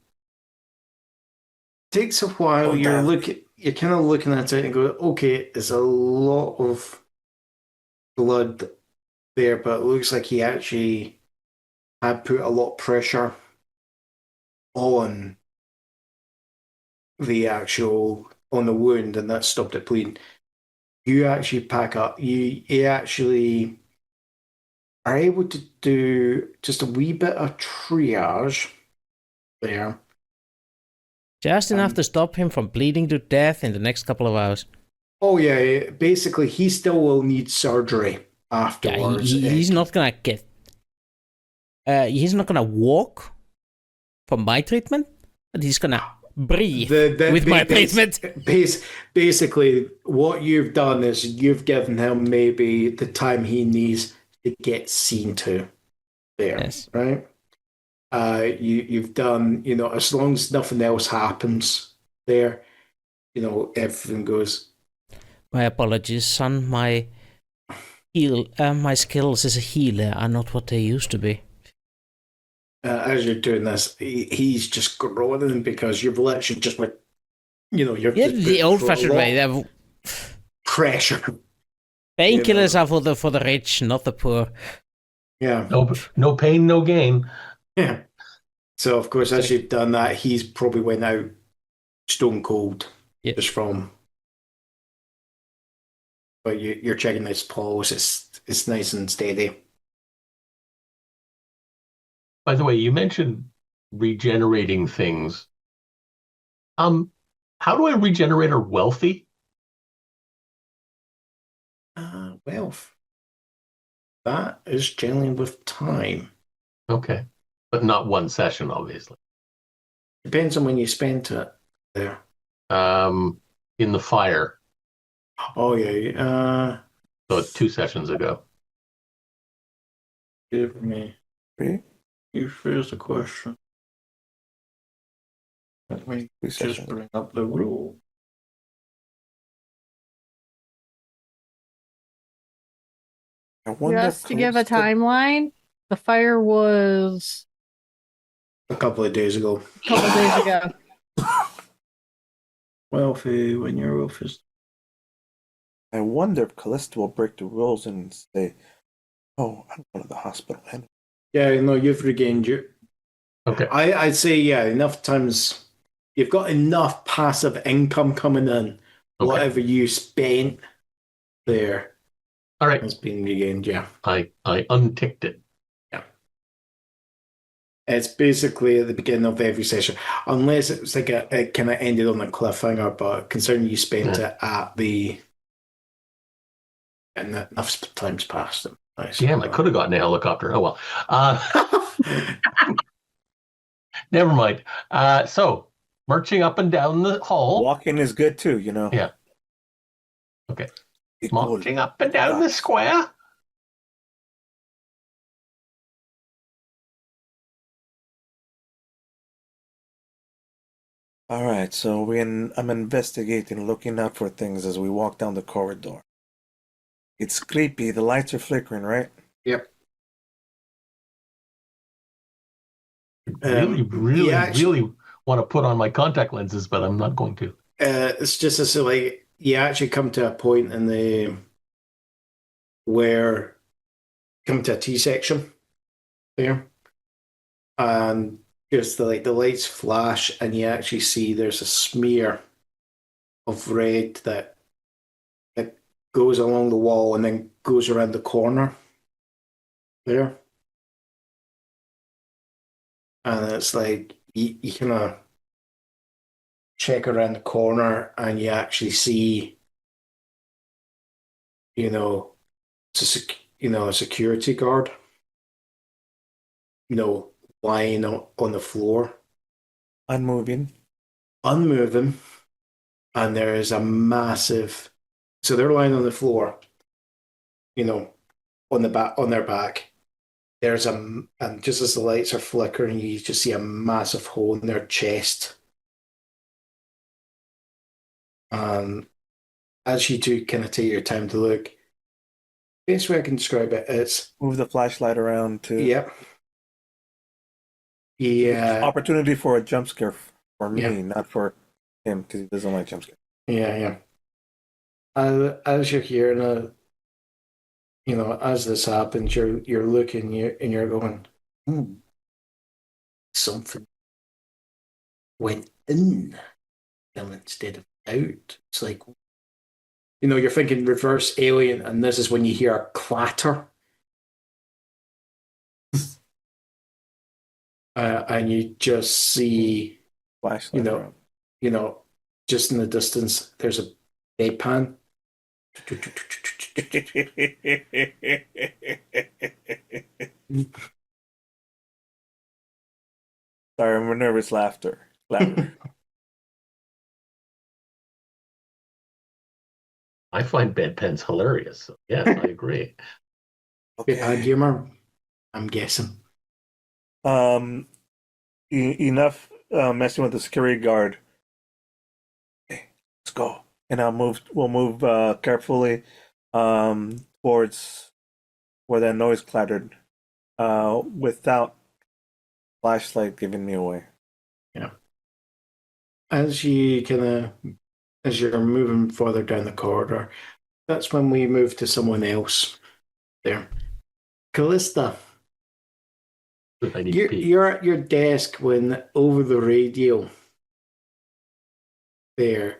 takes a while. Oh, You're damn. You're kind of looking at it and go, okay, there's a lot of blood there, but it looks like he actually had put a lot of pressure on on the wound, and that stopped it bleeding. You actually pack up. You actually are able to do just a wee bit of triage there. Just enough to stop him from bleeding to death in the next couple of hours. Oh yeah, basically he still will need surgery Yeah, afterwards. he's not gonna get. He's not gonna walk from my treatment, but he's gonna breathe with my treatment. Basically, what you've done is you've given him maybe the time he needs to get seen to. There, Yes. right? You've done, you know, as long as nothing else happens there, you know, everything goes. My apologies, son. My skills as a healer are not what they used to be. As you're doing this, he's just groaning because you've literally just like, you know, you're Yeah, the old-fashioned way. Pressure. Painkillers are for the rich, not the poor. Yeah. No pain, no gain. Yeah. So of course, as you've done that, he's probably went out stone cold just from. But you're checking his pulse. It's nice and steady. By the way, you mentioned regenerating things. How do I regenerate her wealthy? Wealth. That is generally with time. Okay. But not one session, obviously. Depends on when you spent it there. In the fire. Oh yeah. So 2 sessions ago. Give me. You first a question. Let me just bring up the rule. Just to give a timeline, the fire was A couple of days ago. a couple days ago. Wealthy, when your wealth is. I wonder if Calista will break the rules and say, "Oh, I'm going to the hospital." And Yeah, no, you've regained your. Okay. I'd say, yeah, enough times. You've got enough passive income coming in. Okay. Whatever you spent there All right. has been regained, yeah. I unticked it. It's basically at the beginning of every session, unless it was like it kind of ended on a cliffhanger. But considering you spent it at the And enough time's passed them. Nice. Damn, I could have gotten a helicopter. Oh well. Never mind. So marching up and down the hall. Walking is good too, you know. Yeah. Okay. Marching up and down the square. All right, so I'm investigating, looking out for things as we walk down the corridor. It's creepy. The lights are flickering, right? Yep. Really want to put on my contact lenses, but I'm not going to. It's just as like you actually come to a point in the where come to a T section there, and just the lights flash, and you actually see there's a smear of red that goes along the wall and then goes around the corner there. And it's like you kind of check around the corner and you actually see, a security guard, lying on the floor. Unmoving. Unmoving. And there is a massive, so they're lying on the floor, on their back. And just as the lights are flickering, you just see a massive hole in their chest. As you do kind of take your time to look, best way I can describe it is move the flashlight around to. Yep. Yeah. Opportunity for a jump scare for me, not for him, because he doesn't like jump scares. Yeah. As you're hearing as this happens, you're looking and you're going, something went in them instead of out. It's like, you're thinking reverse alien, and this is when you hear a clatter. And you just see, flashlight around. Just in the distance, there's a bedpan. Sorry, I'm nervous laughter. I find bedpans hilarious. So yes, I agree. Bedpan humor, I'm guessing. Enough messing with the security guard. Okay, let's go. And we'll move carefully towards where that noise clattered without flashlight giving me away. Yeah. As you're moving further down the corridor, that's when we move to someone else there. Calista. You're at your desk when over the radio there,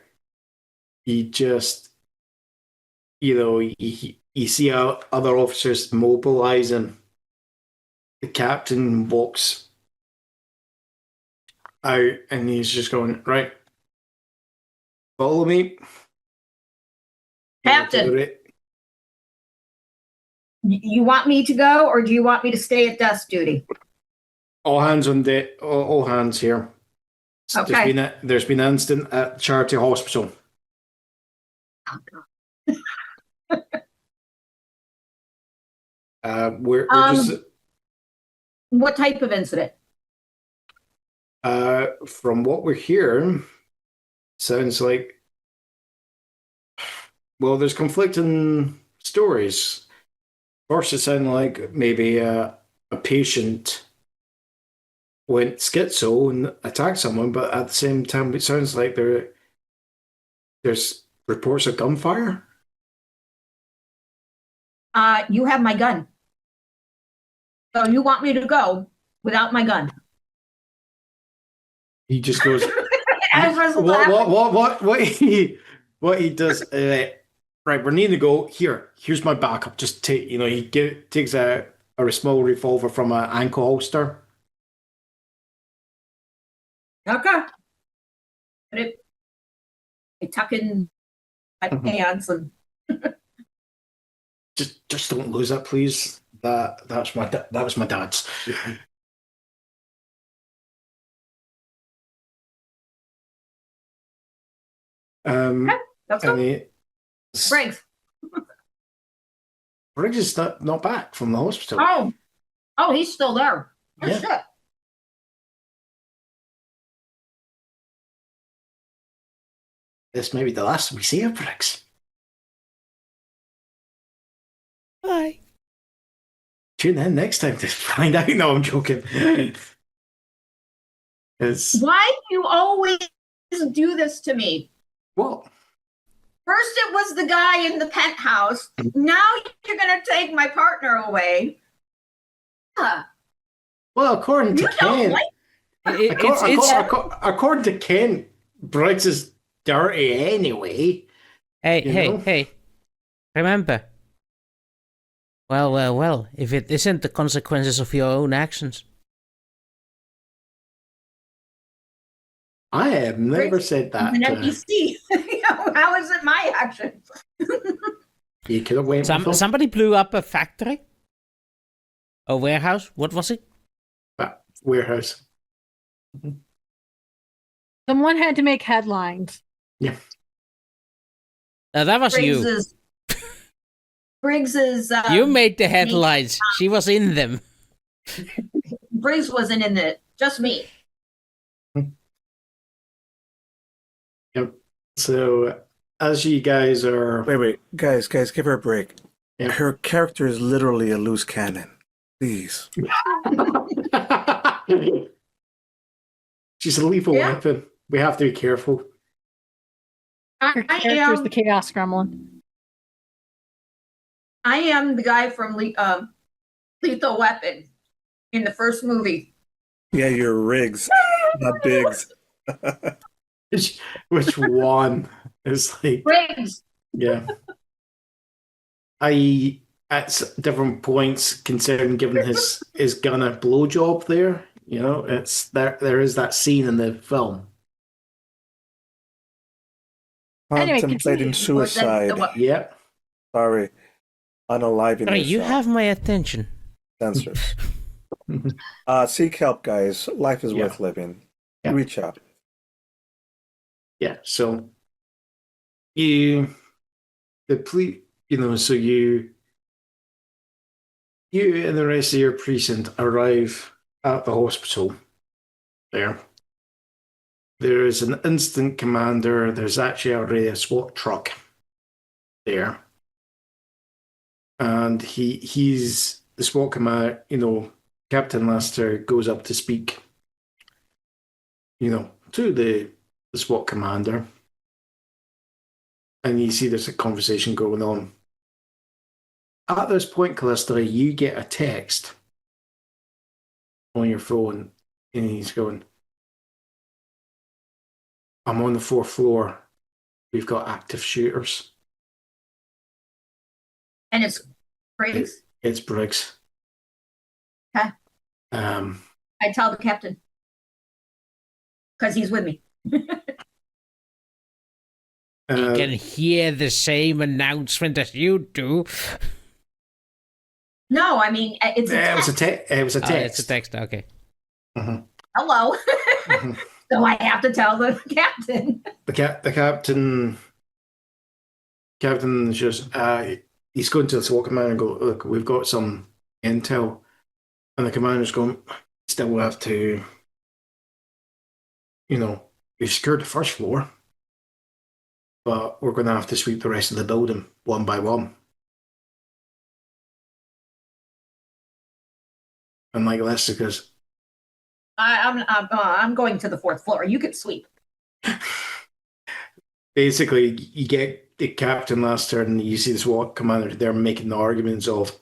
you just, you see other officers mobilizing. The captain walks out and he's just going, right, follow me. Captain, you want me to go or do you want me to stay at desk duty? All hands on deck. All hands here. Okay. There's been an incident at Charity Hospital. We're just. What type of incident? From what we're hearing, sounds like. Well, there's conflicting stories. First, it sounded like maybe a patient went schizo and attacked someone, but at the same time, it sounds like there's reports of gunfire. You have my gun. So you want me to go without my gun? He just goes. What he does? Right, we need to go. Here's my backup. Just take. He takes a small revolver from an ankle holster. Okay. I tuck in my pants and Just don't lose that, please. That was my dad's. Let's go. Briggs. Briggs is not back from the hospital. Oh, he's still there. Oh, Yeah. shit. This may be the last we see of Briggs. Bye. Tune in next time to find out. No, I'm joking. Why do you always do this to me? What? First it was the guy in the penthouse. Now you're going to take my partner away. Well, according to Ken, according to Ken, Briggs is dirty anyway. Hey. Remember. Well. If it isn't the consequences of your own actions. I have never said that. An NPC. How is it my action? You could have went. Somebody blew up a factory? A warehouse? What was it? Warehouse. Someone had to make headlines. Yeah. That was Briggs's, you. Briggs's. You made the headlines. She was in them. Briggs wasn't in it. Just me. Yep. So, as you guys are... Wait. Guys, give her a break. Yeah. Her character is literally a loose cannon. Please. She's a lethal weapon. We have to be careful. Her character's the Chaos Gremlin. I am the guy from Lethal Weapon in the first movie. Yeah, you're Riggs, not Biggs. Which one is like... Briggs. Yeah. At different points, considering giving his gun a blowjob there, it's there is that scene in the film. Contemplating suicide. Yeah. Sorry. Unaliving Sorry, you yourself. have my attention. Censors. Seek help, guys. Life is worth living. Yeah. Reach out. Yeah, so you and the rest of your precinct arrive at the hospital there. There is an instant commander. There's actually already a SWAT truck there. And he's the SWAT commander, Captain Lester goes up to speak, to the SWAT commander. And you see there's a conversation going on. At this point, Calista, you get a text on your phone, and he's going, I'm on the 4th floor. We've got active shooters. And it's Briggs. It's Briggs. Okay. I tell the captain. Because he's with me. You can hear the same announcement as you do. No, I mean, it's a text. It was a text. It's a text, okay. Mm-hmm. Hello. Mm-hmm. So I have to tell the captain. The captain just, he's going to the SWAT commander and go, look, we've got some intel. And the commander's going, still have to, we've secured the 1st floor, but we're going to have to sweep the rest of the building one by one. And Mike Lester goes, I'm going to the 4th floor. You can sweep. Basically, you get the Captain Lester and you see the SWAT commander there making the arguments of,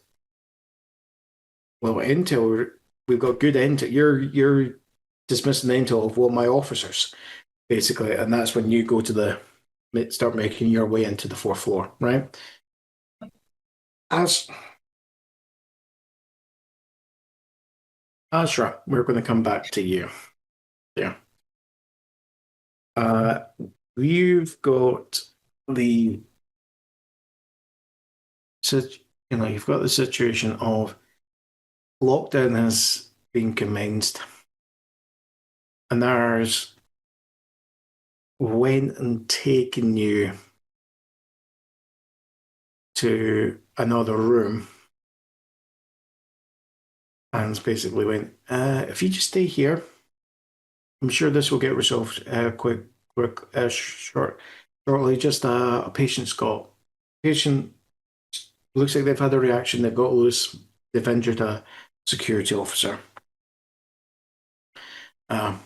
well, intel, we've got good intel. You're dismissing the intel of my officers, basically, and that's when you go to start making your way into the 4th floor, right? Asra, we're going to come back to you. Yeah. We've got the you've got the situation of lockdown has been commenced, and there's went and taken you to another room and basically went, if you just stay here, I'm sure this will get resolved shortly. Just a patient's got patient looks like they've had a reaction. They've got loose. They've injured a security officer. But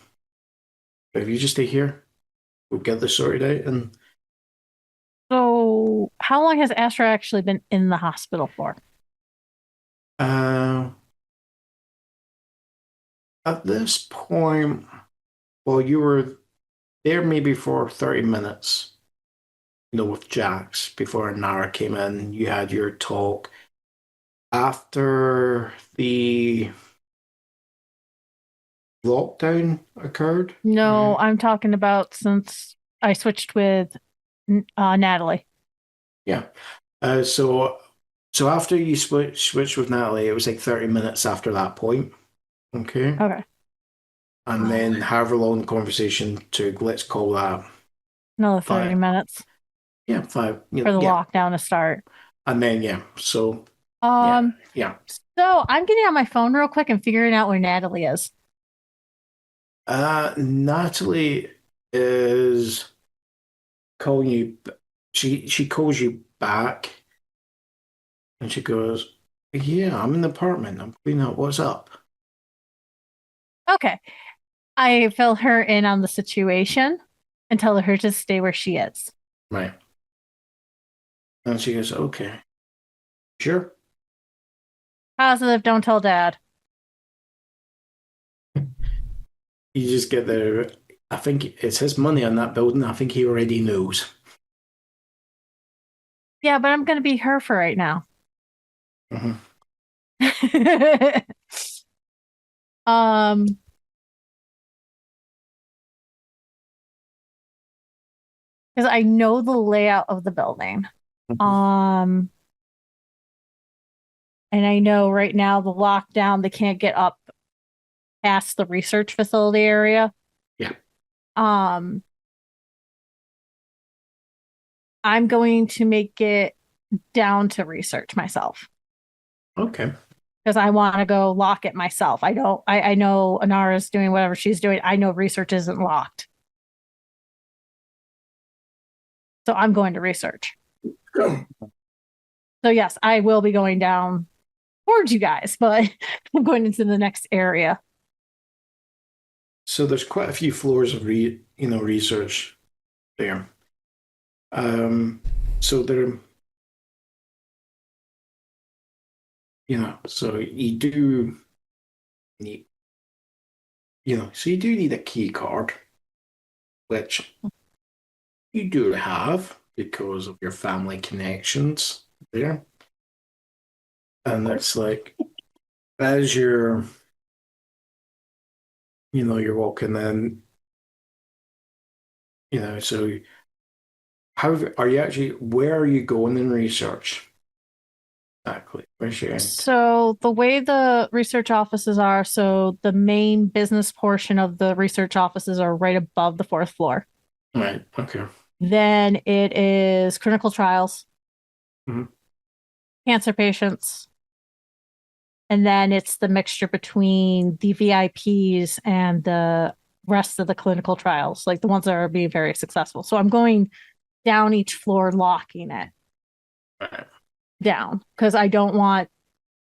if you just stay here, we'll get this sorted out. And So, how long has Asra actually been in the hospital for? At this point, well, you were there maybe for 30 minutes, with Jax before Nara came in. You had your talk. After the lockdown occurred? No, I'm talking about since I switched with Natalie. Yeah. So after you switched with Natalie, it was like 30 minutes after that point. Okay. Okay. And then however long the conversation took, let's call that Another 30 minutes. Yeah, 5. For the lockdown to start. And then so yeah. So I'm getting on my phone real quick and figuring out where Natalie is. Natalie is calling you. She calls you back, and she goes, "Yeah, I'm in the apartment. I'm cleaning up. What's up?" Okay. I fill her in on the situation and tell her to stay where she is. Right. And she goes, "Okay, sure." Positive. Don't tell Dad. You just get there. I think it's his money on that building. I think he already knows. Yeah, but I'm going to be her for right now. Mm-hmm. Because I know the layout of the building. Mm-hmm. And I know right now the lockdown, they can't get up past the research facility area. Yeah. I'm going to make it down to research myself. Okay. Because I want to go lock it myself. I know Anara's doing whatever she's doing. I know research isn't locked. So I'm going to research. So yes, I will be going down towards you guys, but I'm going into the next area. So there's quite a few floors of research there. So there, so you do need, so you do need a key card, which you do have because of your family connections there. And it's like, as you're walking in, so how are you actually, where are you going in research? Exactly. So the way the research offices are, so the main business portion of the research offices are right above the 4th floor. Right. Okay. Then it is clinical trials, mm-hmm. cancer patients, and then it's the mixture between the VIPs and the rest of the clinical trials, like the ones that are being very successful. So I'm going down each floor, locking it down because I don't want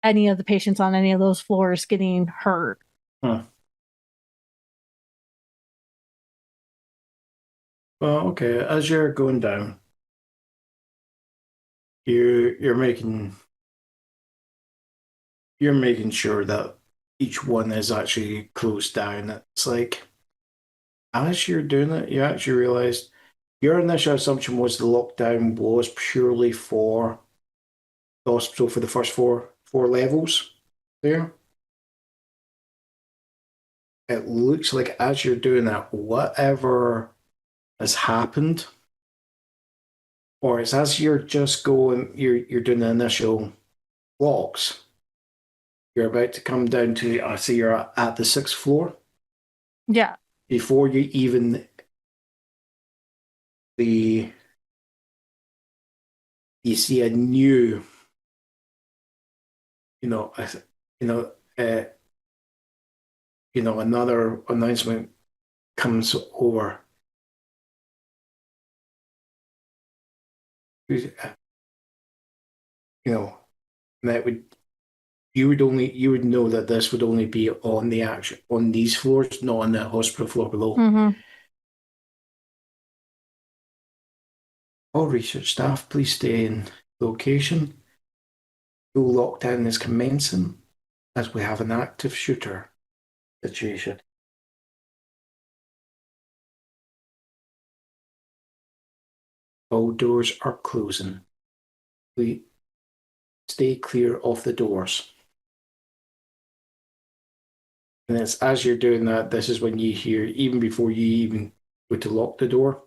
any of the patients on any of those floors getting hurt. Huh. Well, okay. As you're going down, you're making sure that each one is actually closed down. It's like, as you're doing it, you actually realize your initial assumption was the lockdown was purely for the hospital for the first four levels there. It looks like as you're doing that, whatever has happened, or it's as you're just going, you're doing the initial locks. You're about to come down to, I see you're at the 6th floor. Yeah. Before you even you see a new, another announcement comes over. That you would know that this would only be on these floors, not on the hospital floor below. Mm-hmm. All research staff, please stay in location. Full lockdown is commencing as we have an active shooter situation. All doors are closing. Please stay clear of the doors. And it's as you're doing that, this is when you hear, even before you even go to lock the door,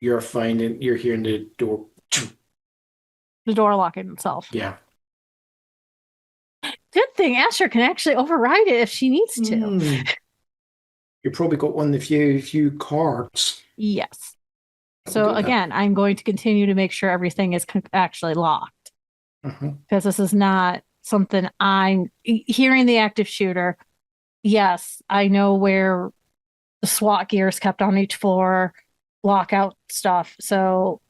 you're hearing the door. The door locking itself. Yeah. Good thing Asra can actually override it if she needs to. You probably got one of the few cards. Yes. So again, I'm going to continue to make sure everything is actually locked. Because this is not something I'm hearing the active shooter. Yes, I know where the SWAT gear is kept on each floor, lockout stuff. So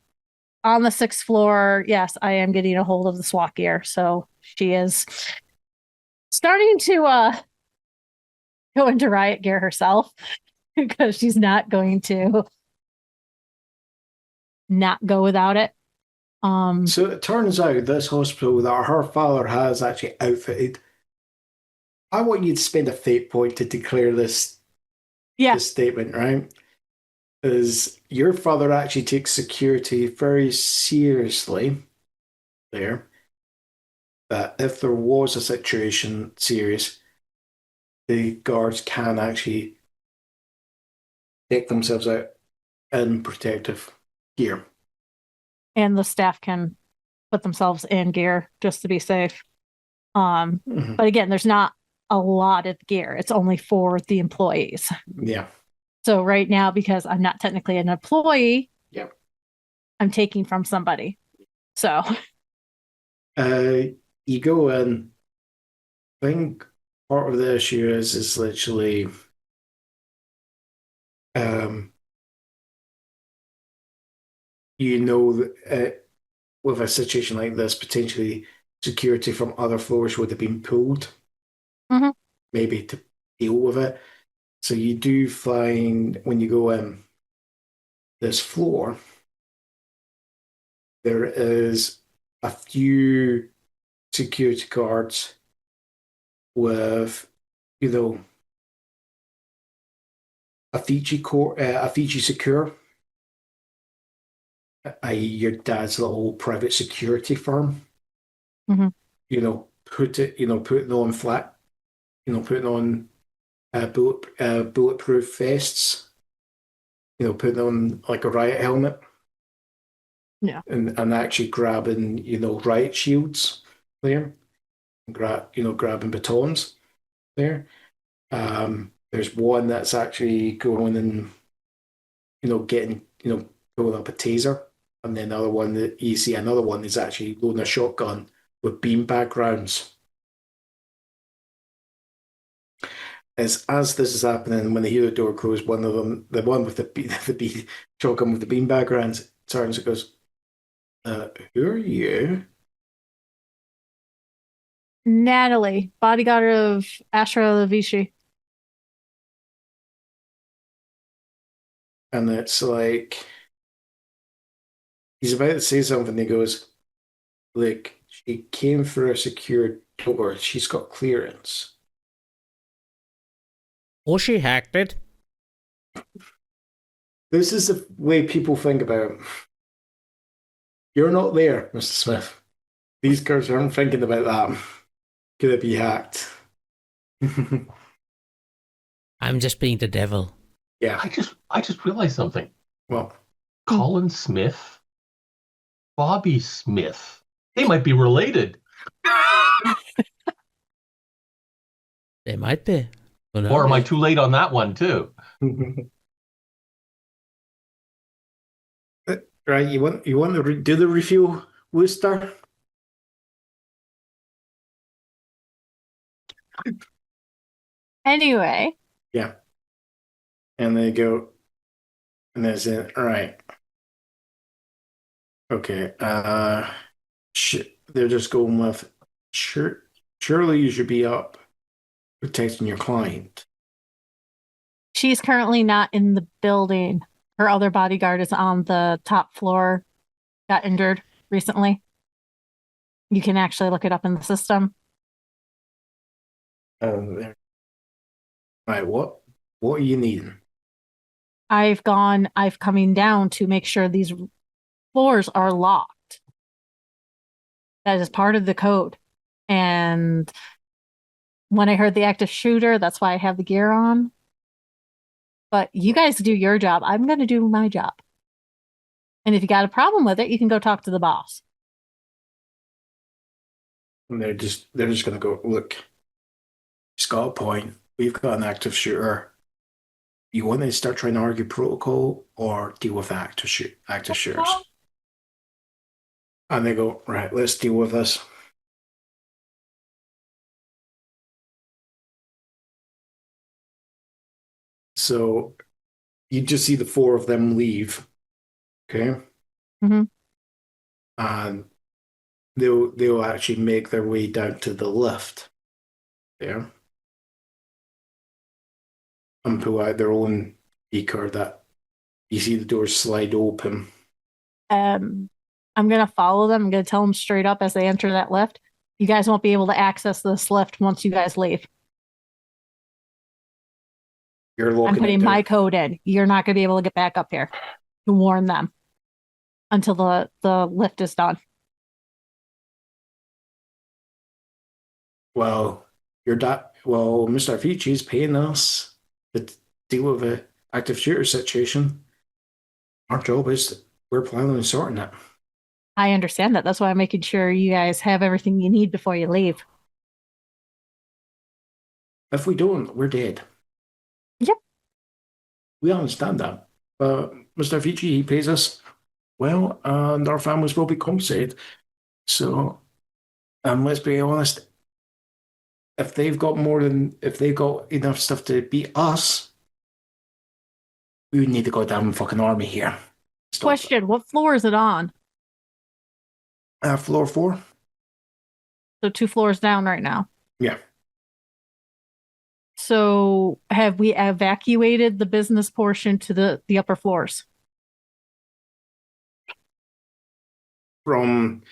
on the 6th floor, yes, I am getting a hold of the SWAT gear. So she is starting to go into riot gear herself because she's not going to not go without it. So it turns out this hospital that her father has actually outfitted. I want you to spend a fate point to declare this statement, right? Is your father actually takes security very seriously there. That if there was a situation serious, the guards can actually take themselves out in protective gear. And the staff can put themselves in gear just to be safe. But again, there's not a lot of gear. It's only for the employees. Yeah. So right now, because I'm not technically an employee, I'm taking from somebody. So you go in. I think part of the issue is literally with a situation like this, potentially security from other floors would have been pulled, maybe to deal with it. So you do find when you go in this floor, there is a few security guards with, a Fiji Secure, i.e. your dad's little private security firm. Putting on flat, putting on bulletproof vests, putting on like a riot helmet. Yeah. And actually grabbing, riot shields there. Grabbing batons there. There's one that's actually going and, getting, pulling up a taser. And then another one that you see another one is actually loading a shotgun with beanbag rounds. As this is happening, when they hear the door close, one of them, the one with the shotgun with the beanbag rounds, turns and goes, who are you? Natalie, bodyguard of Asra Vichy. And it's like, he's about to say something. He goes, like, she came for a secure door. She's got clearance. Or she hacked it. This is the way people think about it. You're not there, Mr. Smith. These guys aren't thinking about that. Could it be hacked? I'm just being the devil. Yeah. I just realized something. Well, Colin Smith, Bobby Smith. They might be related. They might be. Who Or am I knows? too late on that one too? Right, you want to do the refuel, Wooster? Anyway, Yeah. And they go, and that's it. All right. Okay. They're just going with, sure. Surely you should be up protecting your client. she's currently not in the building. Her other bodyguard is on the top floor, got injured recently. You can actually look it up in the system. All right. What are you needing? I've coming down to make sure these floors are locked. That is part of the code. And when I heard the active shooter, that's why I have the gear on. But you guys do your job. I'm going to do my job. And if you got a problem with it, you can go talk to the boss. And they're just going to go, look, he's got a point. We've got an active shooter. You want to start trying to argue protocol or deal with active shooters? And they go, right, let's deal with this. So you just see the four of them leave. Okay. Mm-hmm. And they'll actually make their way down to the lift there and pull out their own beaker that you see the doors slide open. I'm going to follow them. I'm going to tell them straight up as they enter that lift. You guys won't be able to access this lift once you guys leave. I'm putting my code in. You're not going to be able to get back up here to warn them until the lift is done. Well, Mr. Avicii's paying us to deal with the active shooter situation. Our job is we're planning on sorting it. I understand that. That's why I'm making sure you guys have everything you need before you leave. If we don't, we're dead. Yep. We understand that. But Mr. Avicii, he pays us well, and our families will be compensated. So, let's be honest, if they've got enough stuff to beat us, we would need to go down fucking army here. Question, what floor is it on? Floor 4. So 2 floors down right now. Yeah. So have we evacuated the business portion to the upper floors? From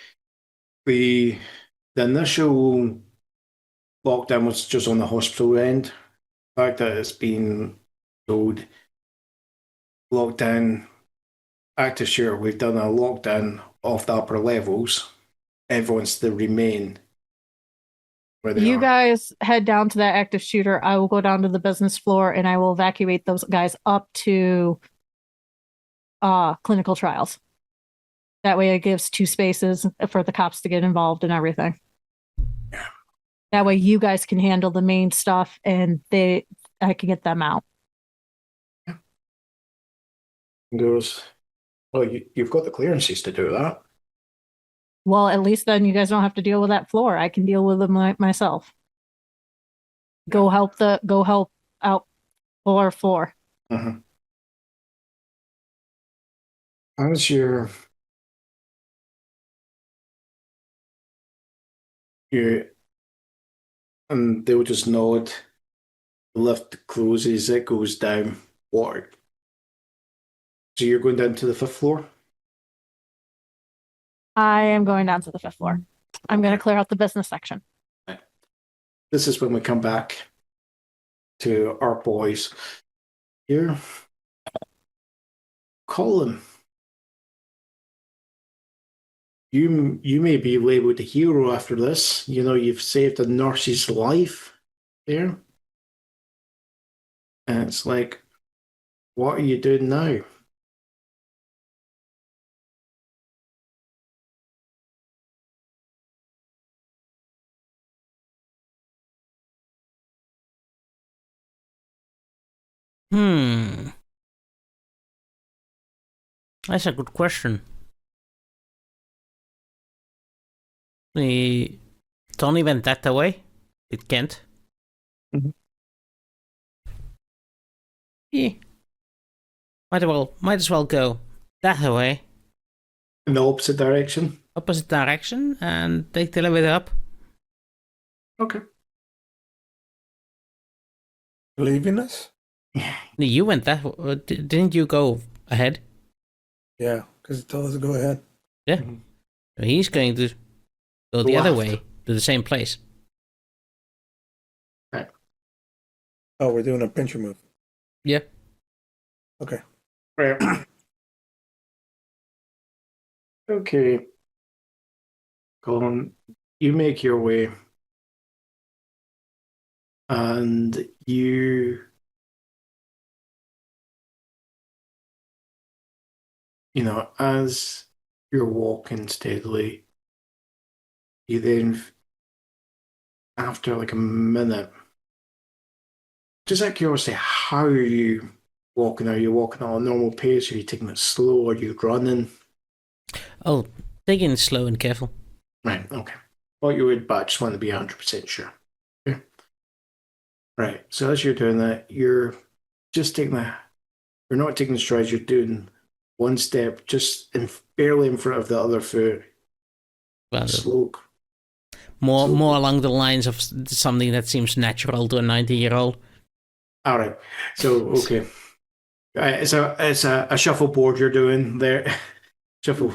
the initial lockdown was just on the hospital end. The fact that it's been told lockdown active shooter, we've done a lockdown of the upper levels. Everyone's to remain where they are. You guys head down to that active shooter. I will go down to the business floor and I will evacuate those guys up to clinical trials. That way it gives 2 spaces for the cops to get involved and everything. Yeah. That way you guys can handle the main stuff and I can get them out. Yeah. Goes, well, you've got the clearances to do that. Well, at least then you guys don't have to deal with that floor. I can deal with them myself. Go help out floor 4. Mm-hmm. How's your and they'll just nod. The lift closes, it goes down. Water. So you're going down to the 5th floor? I am going down to the 5th floor. I'm going to clear out the business section. This is when we come back to our boys here. Colin, you may be labeled a hero after this. You know, you've saved a nurse's life there. And it's like, what are you doing now? That's a good question. Tony went that way. It can't. Mhm. Yeah. Might as well go that way. In the opposite direction? Opposite direction and take the elevator up. Okay. Leaving us? You went that didn't you go ahead? Yeah, because he told us to go ahead. Yeah. Mhm. So he's going to go the other Left. way to the same place. Oh, we're doing a pincher move. Yeah. Okay. Right. Okay. Colin, you make your way. And as you're walking steadily, you then, after like a minute, just out of curiosity, how are you walking? Are you walking at a normal pace? Are you taking it slow? Are you running? Oh, taking it slow and careful. Right, okay. Thought you would, but I just want to be 100% sure. Okay. Right, so as you're doing that, you're just taking you're not taking strides, you're doing one step just barely in front of the other foot. Well, Slow. more along the lines of something that seems natural to a 90-year-old. All right. So okay, it's a shuffleboard you're doing there. Shuffle.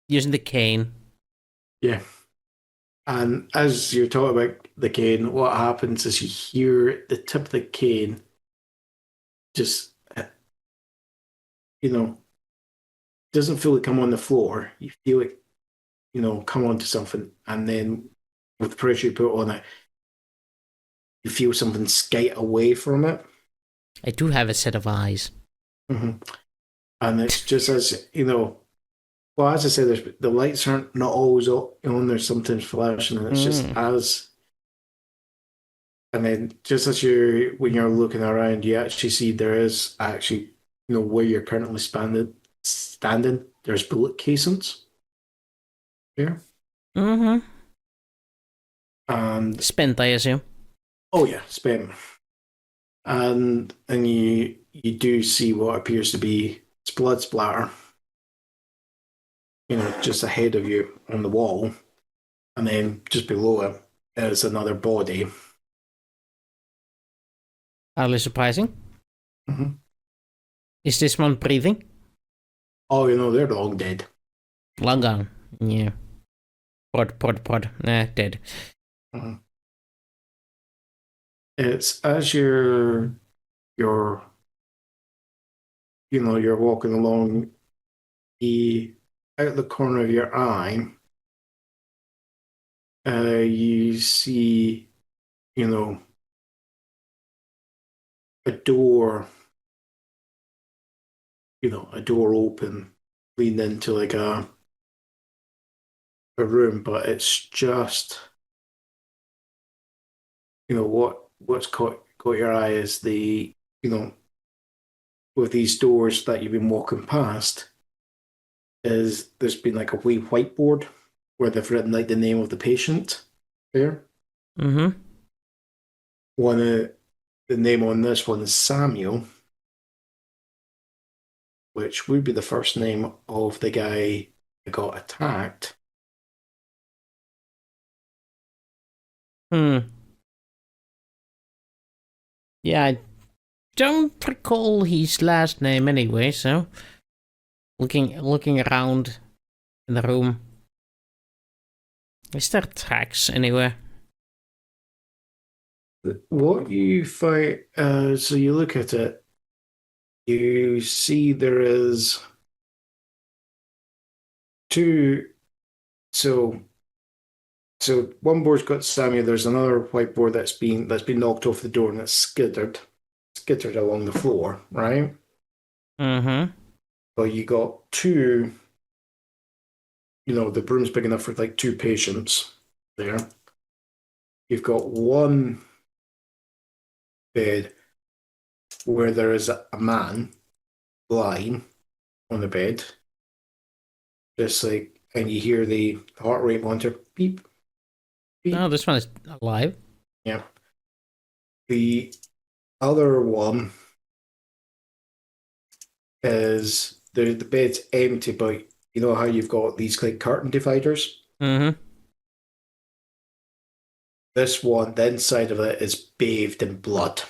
Using the cane. Yeah. And as you're talking about the cane, what happens is you hear the tip of the cane just, doesn't feel it come on the floor. You feel it, come onto something, and then with the pressure you put on it, you feel something skate away from it. I do have a set of eyes. Mm-hmm. And it's just as, well, as I said, the lights aren't not always on, they're sometimes flashing, and it's just and then just as when you're looking around, you actually see there is actually, where you're currently standing, there's bullet casings here. Mm-hmm. And spent, I assume. Oh yeah, spent. And you do see what appears to be blood splatter, just ahead of you on the wall, and then just below it is another body. Hardly surprising. Mm-hmm. Is this one breathing? Oh, they're long dead. Long gone. Yeah. Pod. Nah, dead. Mm-hmm. It's as you're walking along, out the corner of your eye, you see, a door, a door open, leading into like a room, but it's just, what's caught your eye is with these doors that you've been walking past, is there's been like a wee whiteboard where they've written like the name of the patient there. Mm-hmm. The name on this one is Samuel, which would be the first name of the guy that got attacked. Yeah, I don't recall his last name anyway, so looking around in the room. Is there tracks anywhere? What you find, so you look at it, you see there is two. So one board's got Samuel. There's another whiteboard that's been knocked off the door and it's skittered along the floor, right? Mm-hmm. But you got two. The room's big enough for like two patients there. You've got one bed where there is a man lying on the bed, just like, and you hear the heart rate monitor beep, beep. No, this one is alive. Yeah. The other one is the bed's empty, but you know how you've got these like curtain dividers? Mm-hmm. This one, the inside of it is bathed in blood.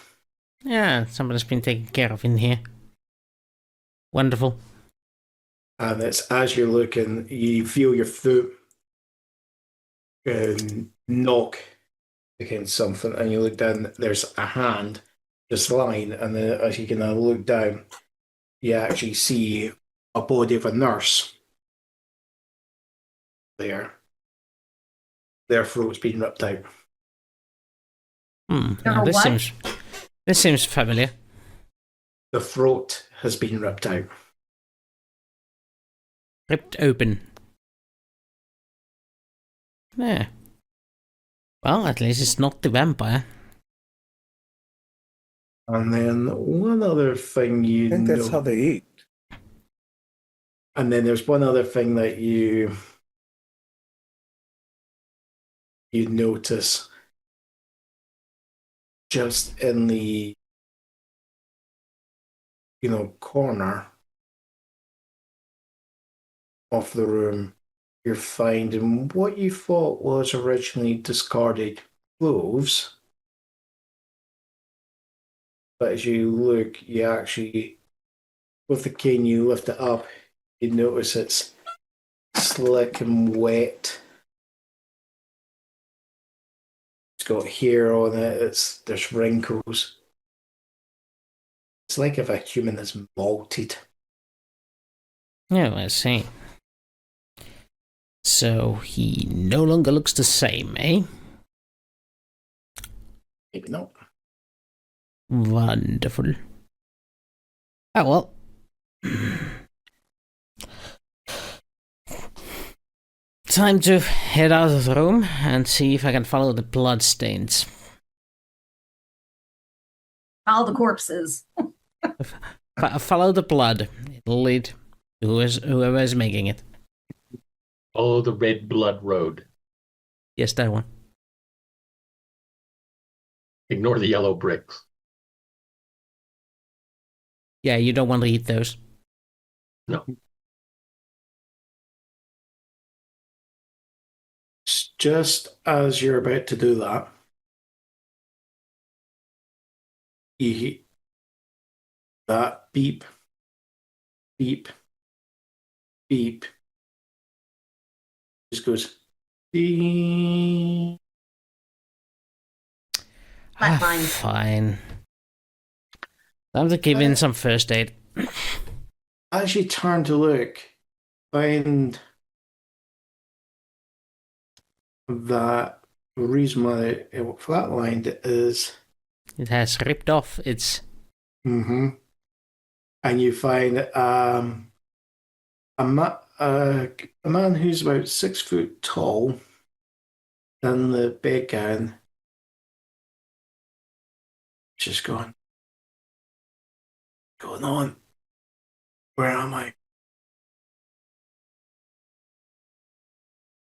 Yeah, somebody's been taken care of in here. Wonderful. And it's as you're looking, you feel your foot knock against something, and you look down, there's a hand just lying, and then as you can look down, you actually see a body of a nurse there. Their throat's been ripped out. Now this seems familiar. The throat has been ripped out. Ripped open. Yeah. Well, at least it's not the vampire. And then one other thing I think that's how they eat. And then there's one other thing that you notice just in the corner of the room. You're finding what you thought was originally discarded clothes, but as you look, you actually, with the cane, you lift it up, you notice it's slick and wet. It's got hair on it. There's wrinkles. It's like if a human has molted. Yeah, I see. So he no longer looks the same, eh? Maybe not. Wonderful. Oh well. Time to head out of the room and see if I can follow the bloodstains. All the corpses. Follow the blood. It'll lead to whoever is making it. Follow the red blood road. Yes, that one. Ignore the yellow bricks. Yeah, you don't want to eat those. No. Just as you're about to do that, you hear that beep, beep, beep. Just goes beep. Fine. Time to give in some first aid. As you turn to look, find that the reason why it flatlined is It has ripped off its... and you find a man who's about 6 foot tall in the bedgown, just going on. Where am I?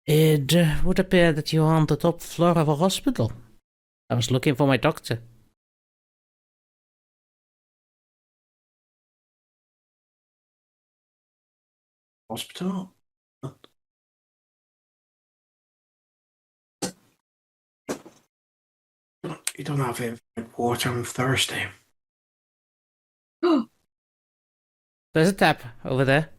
It would appear that you are on the top floor of a hospital. I was looking for my doctor. Hospital? You don't have any water. I'm thirsty. There's a tap over there.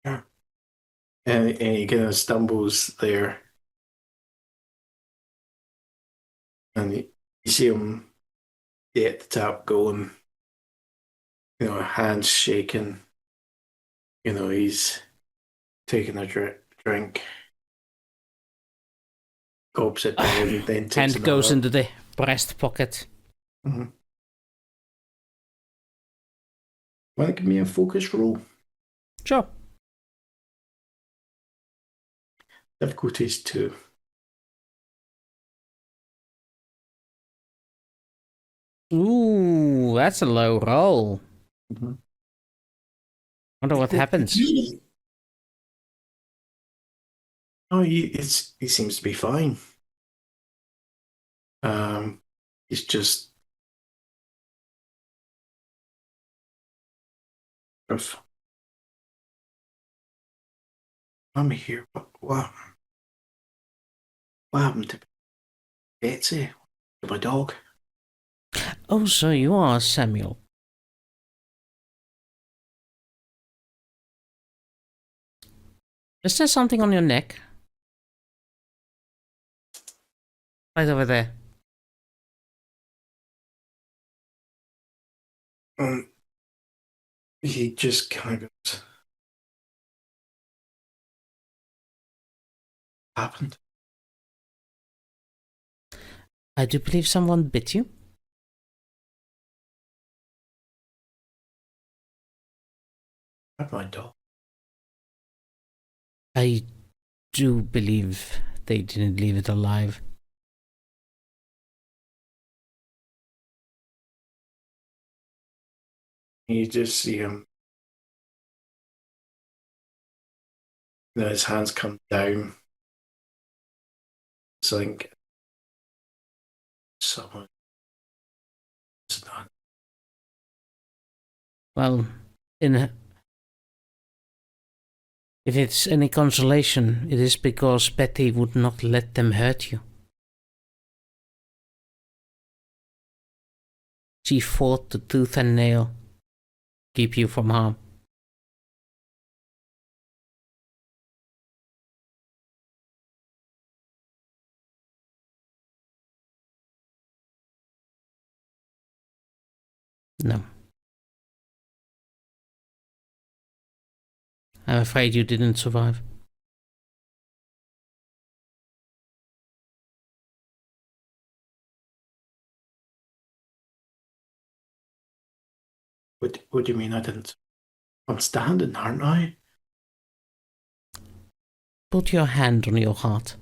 Yeah. And he kind of stumbles there. And you see him at the tap going, hands shaking. He's taking a drink. Gulps it down, and then takes Hand goes into the breast pocket. Want to give me a focus roll? Sure. Difficulties 2. Ooh, that's a low roll. Mhm. Wonder what happens. Oh, he seems to be fine. He's just rough. Let me hear what happened to Betsy, to my dog. Oh, so you are Samuel. Is there something on your neck? Right over there. He just kind of goes, happened. I do believe someone bit you. My dog. I do believe they didn't leave it alive. You just see him. Then his hands come down. It's like someone is done. Well, if it's any consolation, it is because Betty would not let them hurt you. She fought the tooth and nail, keep you from harm. No. I'm afraid you didn't survive. What do you mean I didn't? I'm standing, aren't I? Put your hand on your heart.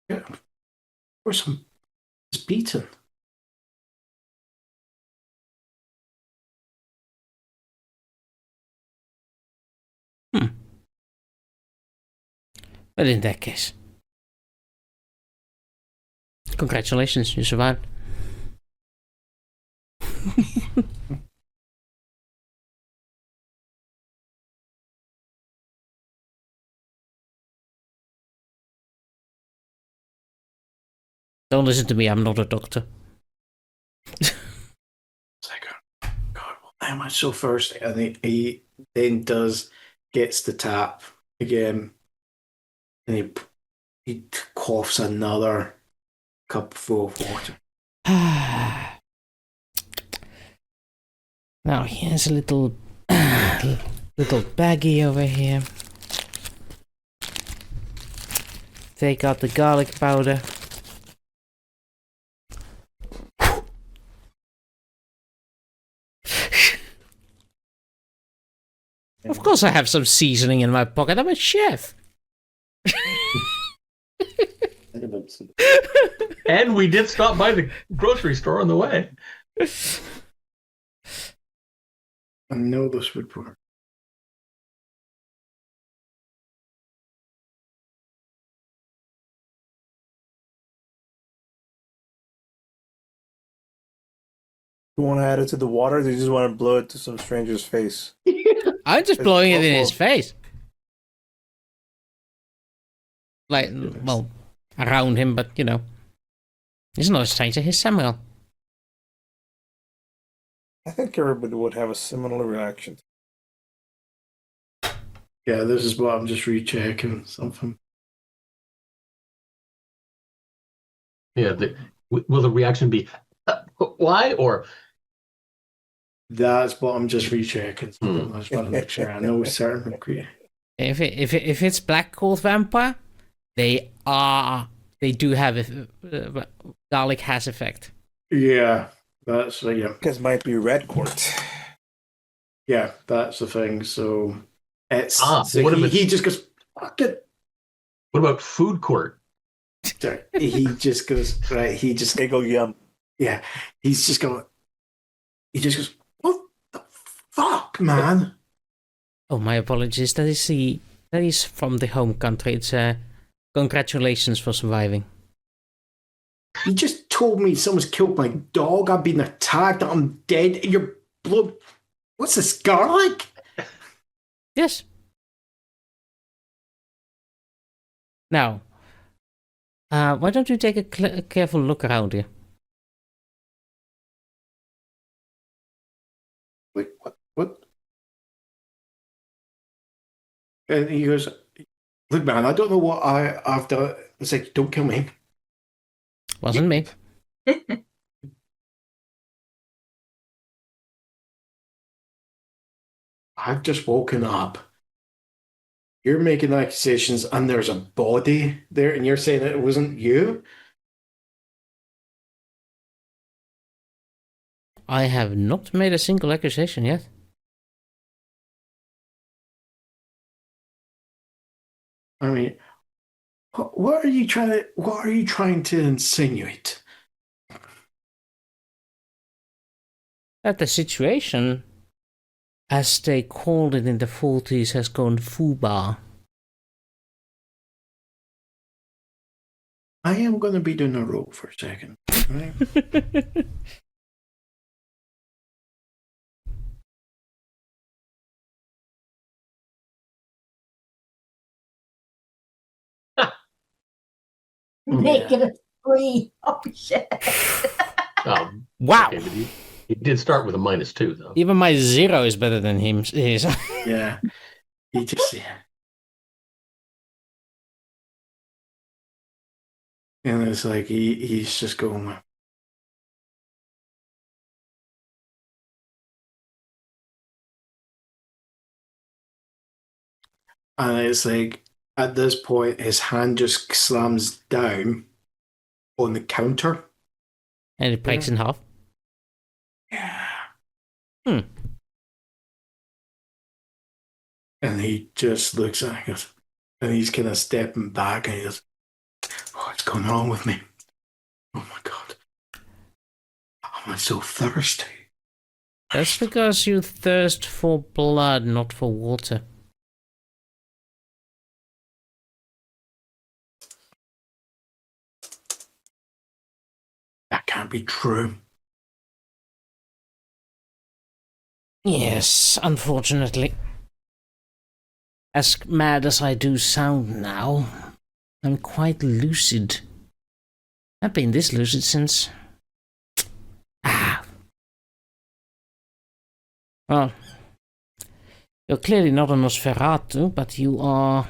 Yeah. Of course I'm just beaten. But in that case, congratulations, you survived. Don't listen to me, I'm not a doctor. It's like, oh, God, why am I so thirsty? And he then gets the tap again, and he coughs another cup full of water. Now here's a little baggie over here. Take out the garlic powder. Of course I have some seasoning in my pocket. I'm a chef. And we did stop by the grocery store on the way. I know this would work. You want to add it to the water? Or do you just want to blow it to some stranger's face? I'm just blowing it in his face. Like, well, around him, but you know. He's not a stranger, he's Samuel. I think everybody would have a similar reaction. Yeah, this is what I'm just rechecking something. Yeah, will the reaction be why or That's what I'm just rechecking. I just want to make sure I know certain. If it's black cold vampire, they do have a garlic has effect. Yeah, that's yeah. Because might be red court. Yeah, that's the thing. So it's what if he just goes fucking. What about food court? Sorry. He just goes, right, he just, Giggle yum. yeah, he's just going, he just goes, what the fuck, man? Oh, my apologies. That is from the home country. It's congratulations for surviving. You just told me someone's killed my dog, I've been attacked, I'm dead, and you're blood. What's this, garlic? Yes. Now, why don't you take a careful look around here? Wait, what? And he goes, look, man, I don't know what I've done. It's like, don't kill me. Wasn't me. I've just woken up. You're making accusations, and there's a body there, and you're saying it wasn't you? I have not made a single accusation yet. I mean, what are you trying to insinuate? That the situation, as they called it in the 40s, has gone foobar. I am going to be doing a roll for a second. Right? Make it a 3. Oh, shit. Wow. Okay, but he did start with a -2, though. Even my 0 is better than his. Yeah. He just, and it's like he's just going. And it's like, at this point, his hand just slams down on the counter. And it breaks in half. Yeah. Hmm. And he just looks at it, and he's kind of stepping back, and he goes, what's going on with me? Oh my God. I'm so thirsty. That's because you thirst for blood, not for water. That can't be true. Yes, unfortunately. As mad as I do sound now, I'm quite lucid. I've been this lucid since... Well, you're clearly not a Nosferatu, but you are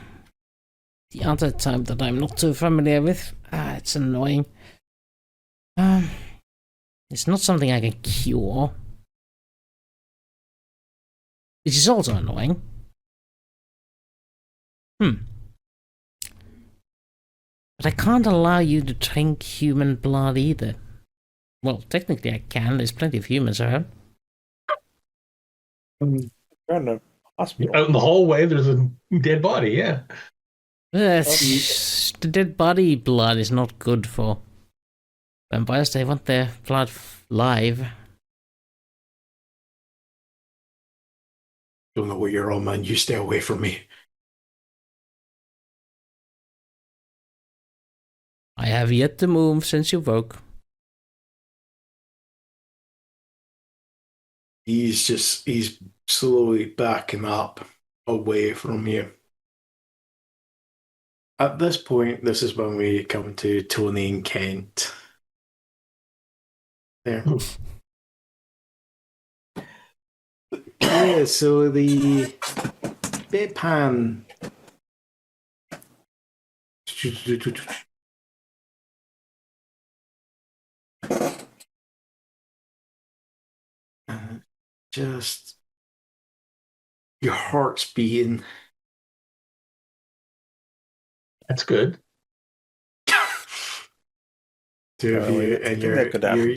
the other type that I'm not too familiar with. It's annoying. It's not something I can cure. Which is also annoying. But I can't allow you to drink human blood either. Well, technically I can. There's plenty of humans around. You're in the hospital. Out in the hallway, there's a dead body, yeah. The dead body blood is not good for vampires. They want their blood live. Don't know what you're on, man. You stay away from me. I have yet to move since you woke. He's slowly backing up away from you. At this point, this is when we come to Tony and Kent. There. Yeah, so the bedpan. Just your heart's beating. That's good. Two of you, and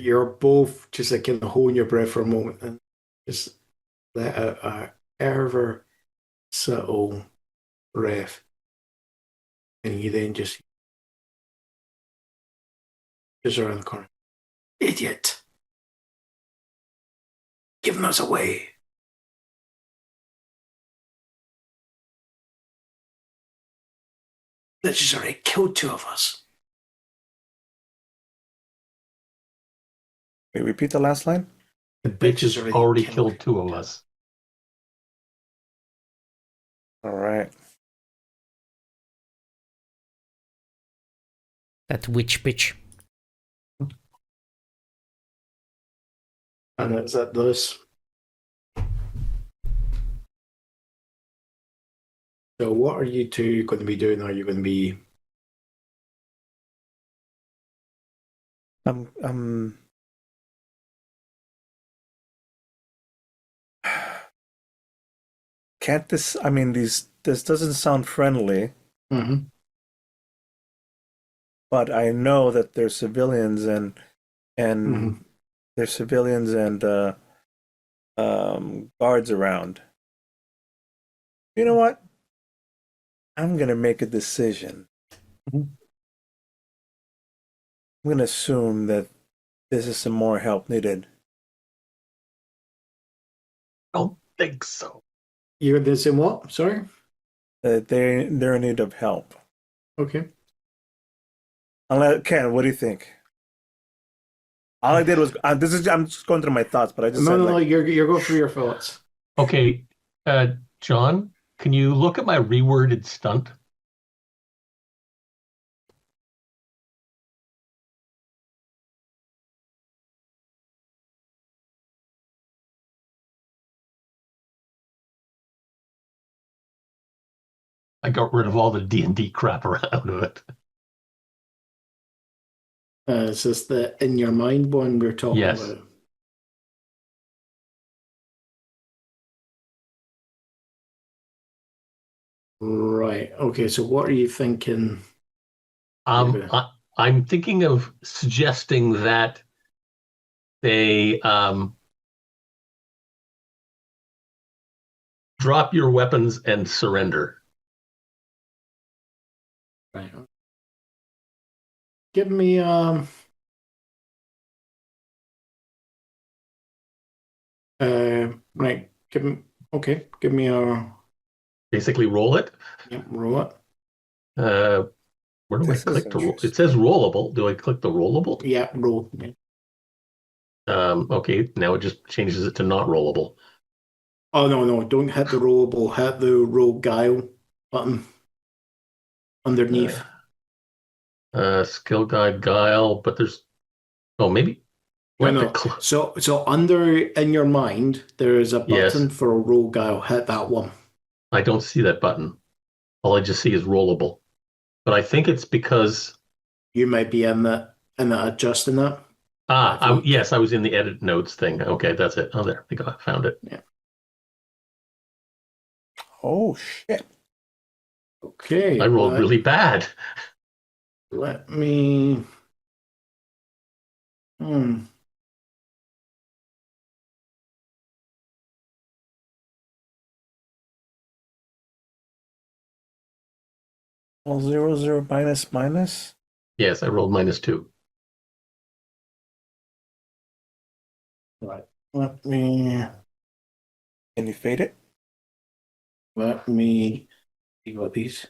you're both just like kind of holding your breath for a moment and just let out a ever subtle breath. And you then just around the corner. Idiot! Giving us away. That just already killed 2 of us. Wait, repeat the last line? The Bitch has already killed 2 of us. All right. That witch bitch. And it's at this. So what are you 2 going to be doing? Are you going to be... Can't this? I mean, this doesn't sound friendly, Mm-hmm. but I know that there's civilians and Mhm. there's civilians and guards around. You know what? I'm gonna make a decision. Mhm. I'm gonna assume that this is some more help needed. I don't think so. You're this in what? Sorry? That they're in need of help. Okay. Ken, what do you think? All I did was I'm just going through my thoughts, but I just No, said no, like, you're going through your thoughts. Okay, John, can you look at my reworded stunt? I got rid of all the D&D crap out of it. Is this the in your mind one we're talking Yes. about? Right. Okay. So what are you thinking? I'm thinking of suggesting that they drop your weapons and surrender. Right. Give me right. Give me a Basically, roll it. roll it. Where do I This click is to roll? It interesting. says rollable. Do I click the rollable? Yeah, roll. Yeah. Okay, now it just changes it to not rollable. Oh no, don't hit the rollable, hit the roll guile button underneath. Skill guide guile, but there's maybe. Well, no. So under in your mind there is a button Yes. for a roll guile. Hit that one. I don't see that button. All I just see is rollable. But I think it's because You might be in that adjusting that. yes, I was in the edit notes thing. Okay, that's it. Oh, there we go. I found it. Yeah. Oh shit! Okay. I rolled really bad. Let me. Well, 0 minus. Yes, I rolled -2. Right. Let me. Can you fade it? Let me see what these.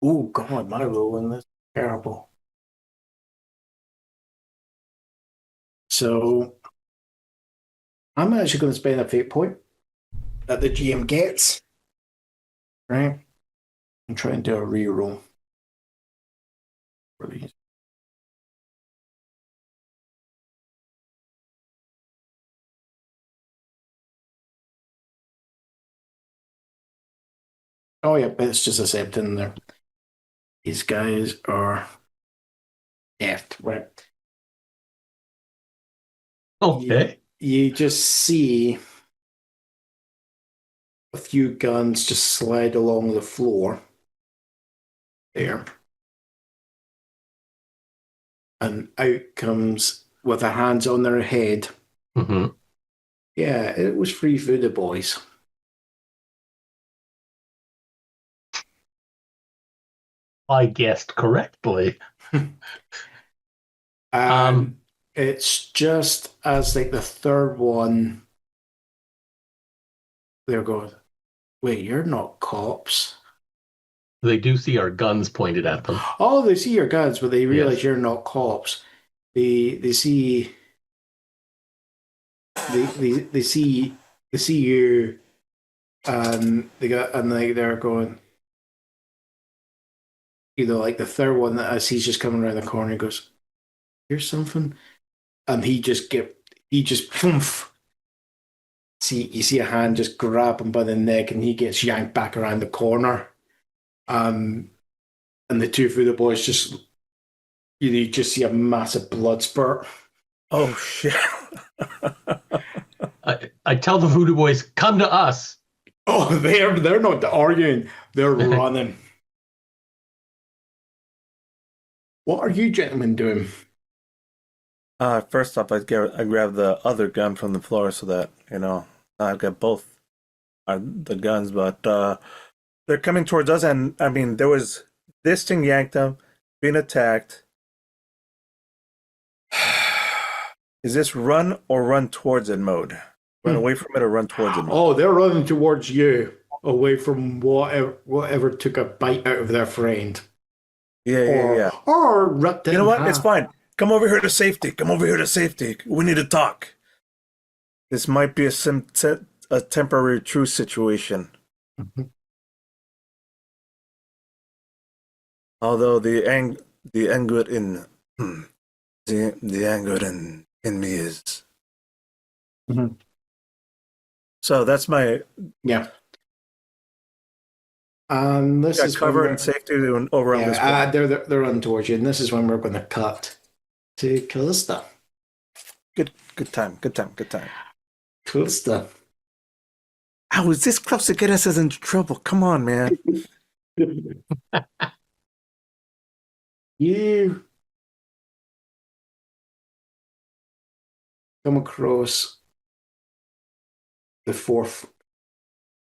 Oh God, my rolling this is terrible. So I'm actually going to spend a fate point that the GM gets. Right. And try and do a reroll for these. Oh yeah, but it's just accepting there. These guys are effed, right? Okay. You just see a few guns just slide along the floor there. And out comes with their hands on their head. Mm-hmm. Yeah, it was free for the boys. I guessed correctly. And it's just as like the third one, they're going, wait, you're not cops. They do see our guns pointed at them. Oh, they see your guns, but they realize Yes. you're not cops. They see they see you, and they're going. Like the third one, that as he's just coming around the corner, he goes, "Here's something," and he just poof. You see a hand just grab him by the neck, and he gets yanked back around the corner. And the two Voodoo boys just, you just see a massive blood spurt. Oh shit! I tell the Voodoo boys, come to us. Oh, they're not arguing. They're running. What are you gentlemen doing? First off, I grab the other gun from the floor so that I've got both the guns, but they're coming towards us, and I mean there was this thing yanked them, being attacked. Is this run or run towards it mode? Run away from it or run towards it mode? Oh, they're running towards you, away from whatever took a bite out of their friend. Yeah. Or ripped it. You know what? It's fine. Come over here to safety. We need to talk. This might be a temporary truce situation. Mm-hmm. Although the anger in me is. Mm-hmm. So that's my this is cover and safety over on this one. They're running towards you, and this is when we're going to cut to Calista. Good time. Calista. I was this close to getting us into trouble. Come on, man. You come across the fourth.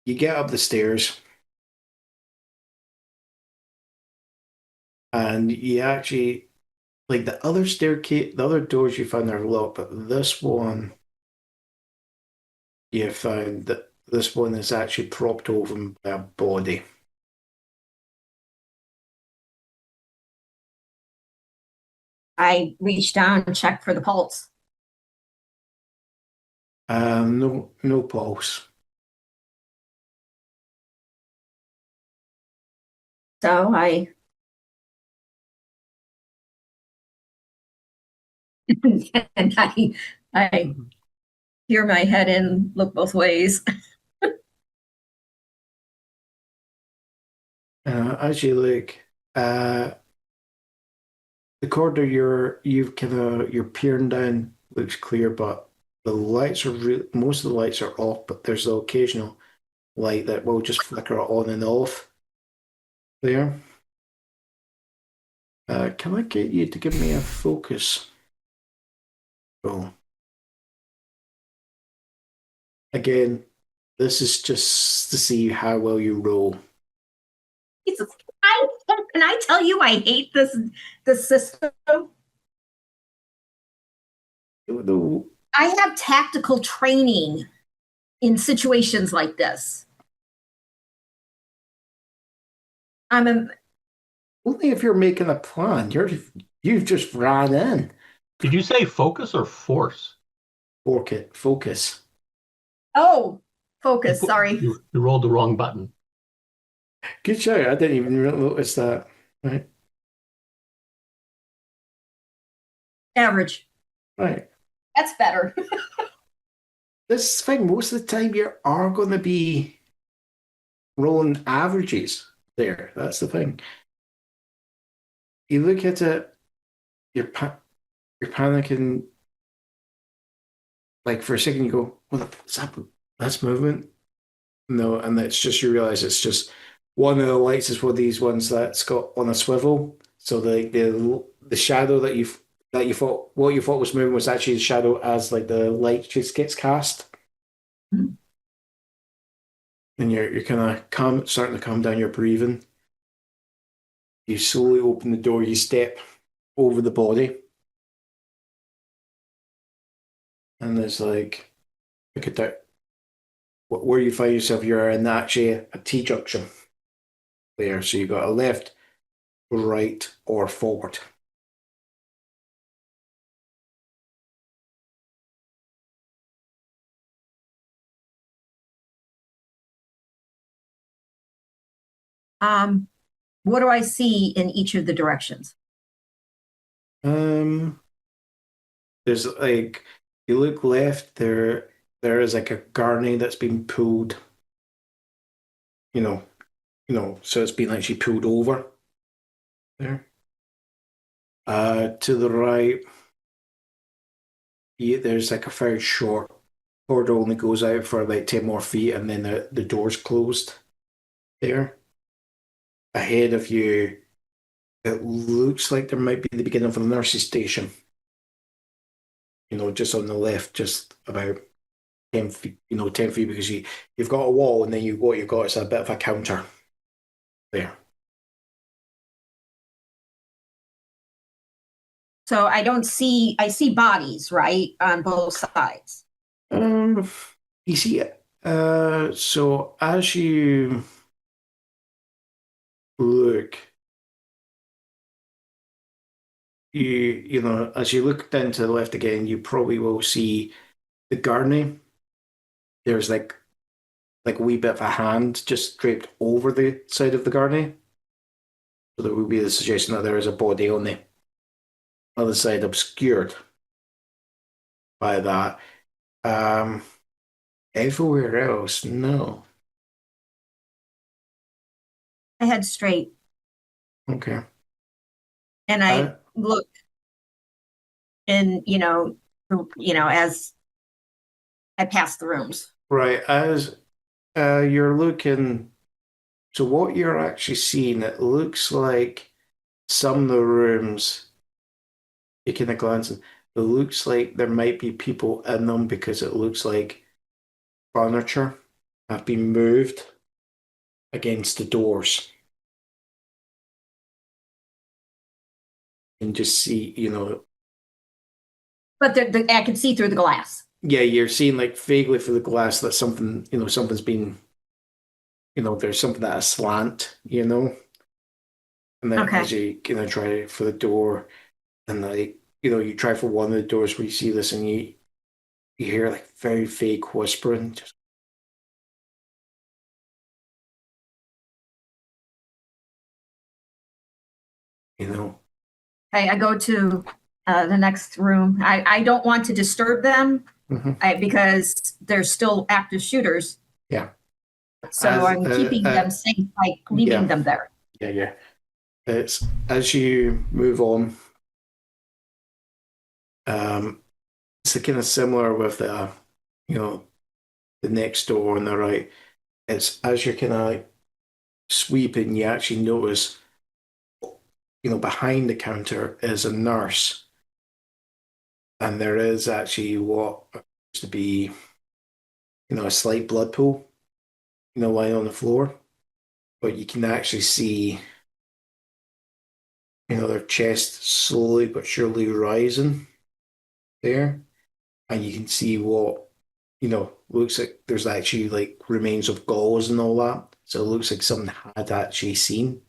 You get up the stairs, and you actually, like the other staircase, the other doors you found are locked, but this one, you found that this one is actually propped open by a body. I reached down and checked for the pulse. No pulse. So I and I peer my head in, look both ways. As you look, the corridor you're peering down looks clear, but the lights are most of the lights are off, but there's the occasional light that will just flicker on and off there. Can I get you to give me a focus roll? Again, this is just to see how well you roll. Can I tell you I hate this system? I have tactical training in situations like this. Only if you're making a plan. You've just ran in. Did you say focus or force? Focus. Oh, focus. Sorry. You rolled the wrong button. Good show. I didn't even notice that. Right. Average. Right. That's better. This thing, most of the time you are going to be rolling averages there. That's the thing. You look at it, you're panicking. Like for a second, you go, "What's that? That's movement." No, and it's just you realize it's just one of the lights is one of these ones that's got on a swivel. So the shadow that you thought what you thought was moving was actually the shadow as like the light just gets cast. Mm-hmm. And you're kind of starting to calm down your breathing. You slowly open the door, you step over the body. And there's like, look at that. Where you find yourself, you're in actually a T-junction there. So you've got a left, right, or forward. What do I see in each of the directions? There's like, you look left, there is like a gurney that's been pulled, so it's been actually pulled over there. To the right, there's like a very short corridor, only goes out for like 10 more feet, and then the door's closed there. Ahead of you, it looks like there might be the beginning of a nurse's station. Just on the left, just about 10 feet, 10 feet, because you've got a wall, and then what you've got is a bit of a counter there. So I see bodies, right, on both sides. You see, so as you look, as you look down to the left again, you probably will see the gurney. There's like a wee bit of a hand just draped over the side of the gurney. So there would be the suggestion that there is a body on the other side obscured by that. Everywhere else, no. I head straight Okay. and I look and as I pass the rooms. Right, as you're looking, so what you're actually seeing, it looks like some of the rooms, taking a glance, it looks like there might be people in them, because it looks like furniture have been moved against the doors. And just see, But I can see through the glass. yeah, you're seeing like vaguely through the glass that something's been, there's something that is slant, and then Okay. as you try for the door, and like you try for one of the doors where you see this, and you hear like very fake whispering, just I go to the next room. I don't want to disturb them because they're still active shooters. Yeah. So I'm keeping them safe by leaving them there. Yeah. It's as you move on. It's kind of similar with the next door on the right. It's as you're kind of like sweeping, you actually notice, behind the counter is a nurse, and there is actually what appears to be, a slight blood pool, lying on the floor, but you can actually see, their chest slowly but surely rising there, and you can see what looks like there's actually like remains of gauze and all that, so it looks like something had actually seen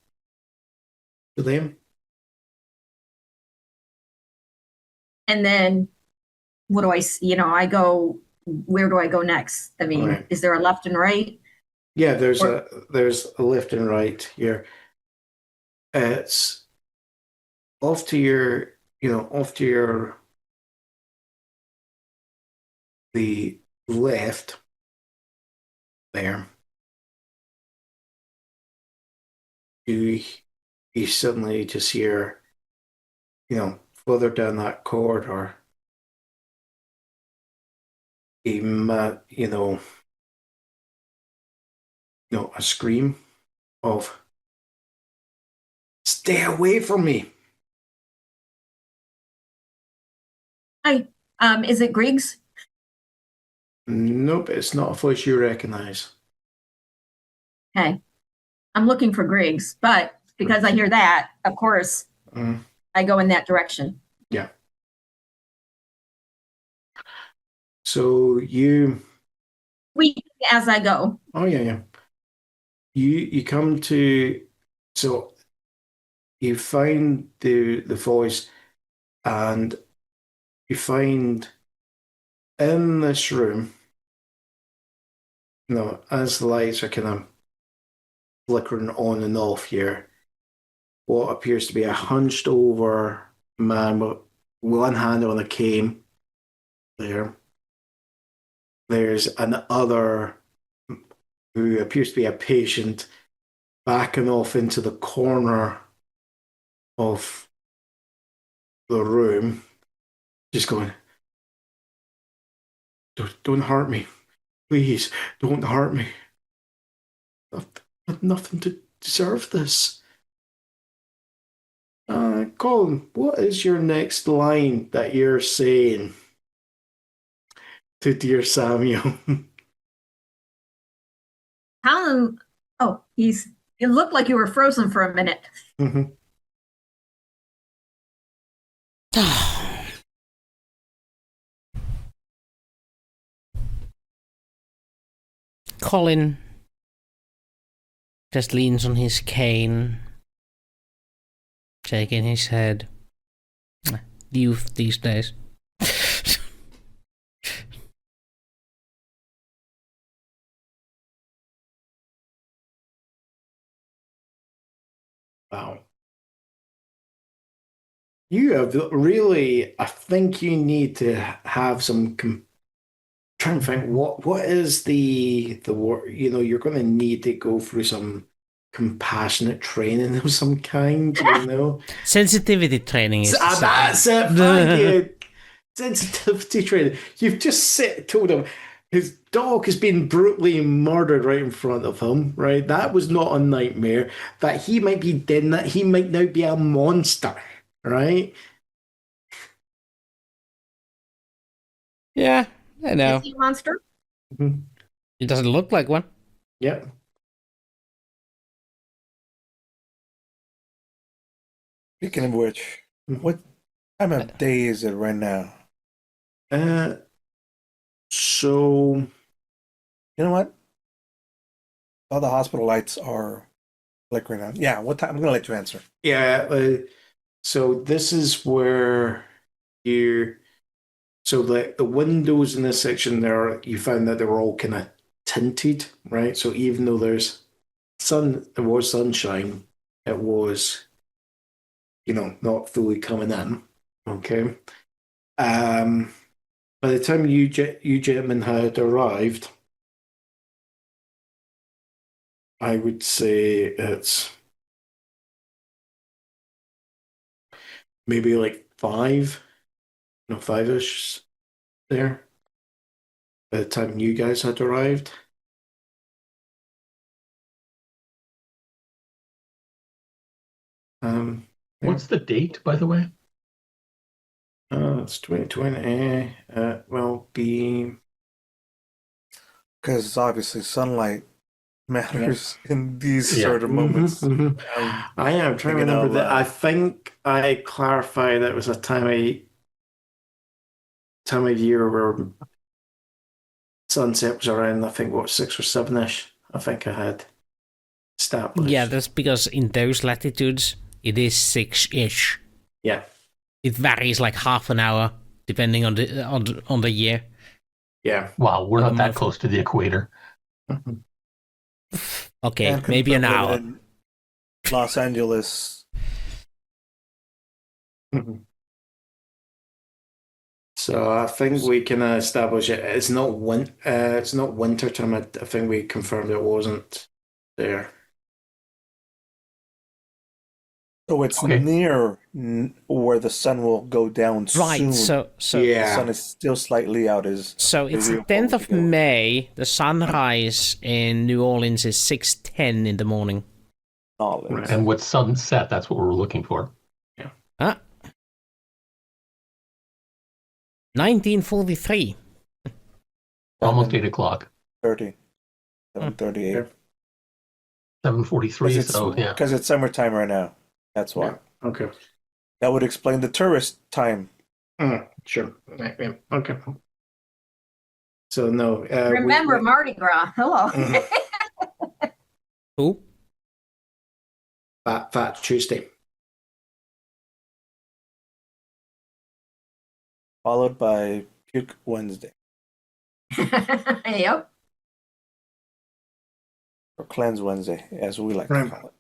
to them. And then what do I see? I go, where do I go next? I mean, Right. Is there a left and right? Yeah, there's a left and right here. It's off to your the left there. You suddenly just hear, further down that corridor, a scream of "Stay away from me!" Hi, is it Griggs? Nope, it's not a voice you recognize. Okay. I'm looking for Griggs, but because I hear that, of course, Mm. I go in that direction. So you, We as I go. oh yeah. You come to, so you find the voice, and you find in this room, as the lights are kind of flickering on and off here, what appears to be a hunched over man with one hand on a cane there. There's another who appears to be a patient backing off into the corner of the room, just going, don't hurt me. Please, don't hurt me. I've done nothing to deserve this. Colin, what is your next line that you're saying to dear Samuel? Colin, oh, it looked like you were frozen for a minute. Mhm. Colin just leans on his cane, shaking his head. Youth these days. Wow. You have really, I think you need to have some, trying to think what is the word, you're going to need to go through some compassionate training of some kind, Sensitivity training is. That's it, thank you. Sensitivity training. You've just told him his dog has been brutally murdered right in front of him, right? That was not a nightmare. That he might be dead, that he might now be a monster, right? Yeah, I know. Is he a monster? Mm-hmm. It doesn't look like one. Yeah. Speaking of which, what time of day is it right now? So You know what? All the hospital lights are flickering on. Yeah, what time? I'm gonna let you answer. yeah, so this is where so the windows in this section there, you found that they were all kind of tinted, right? So even though there was sunshine, it was, not fully coming in. Okay. By the time you gentlemen had arrived, I would say it's maybe like 5-ish there. By the time you guys had arrived. What's the date, by the way? It's 2020. Will be Because obviously sunlight matters in these sort of moments. I am trying to remember that. I think I clarified that it was a time of year where sunset was around, I think, 6 or 7-ish. I think I had established. Yeah, that's because in those latitudes it is 6-ish. Yeah. It varies like half an hour depending on the year. Yeah. Wow, we're not that close to the equator. Okay, And maybe an hour. in Los Angeles. So I think we can establish it. It's not winter time. I think we confirmed it wasn't there. So it's near where the sun will go down Right, soon. so yeah. The sun is still slightly out. So it's the 10th of May. The sunrise in New Orleans is 6:10 in the morning. Right. And with sunset, that's what we're looking for. Yeah. 1943. Almost 8 o'clock. 7:38. 7:43. So yeah. Because it's summertime right now. That's why. Yeah. Okay. That would explain the tourist time. Sure. Right, yeah. Okay. So no. Remember Mardi Gras. Hello. Who? Fat Tuesday. Followed by Puke Wednesday. Yep. Or Cleanse Wednesday, as we like to call it.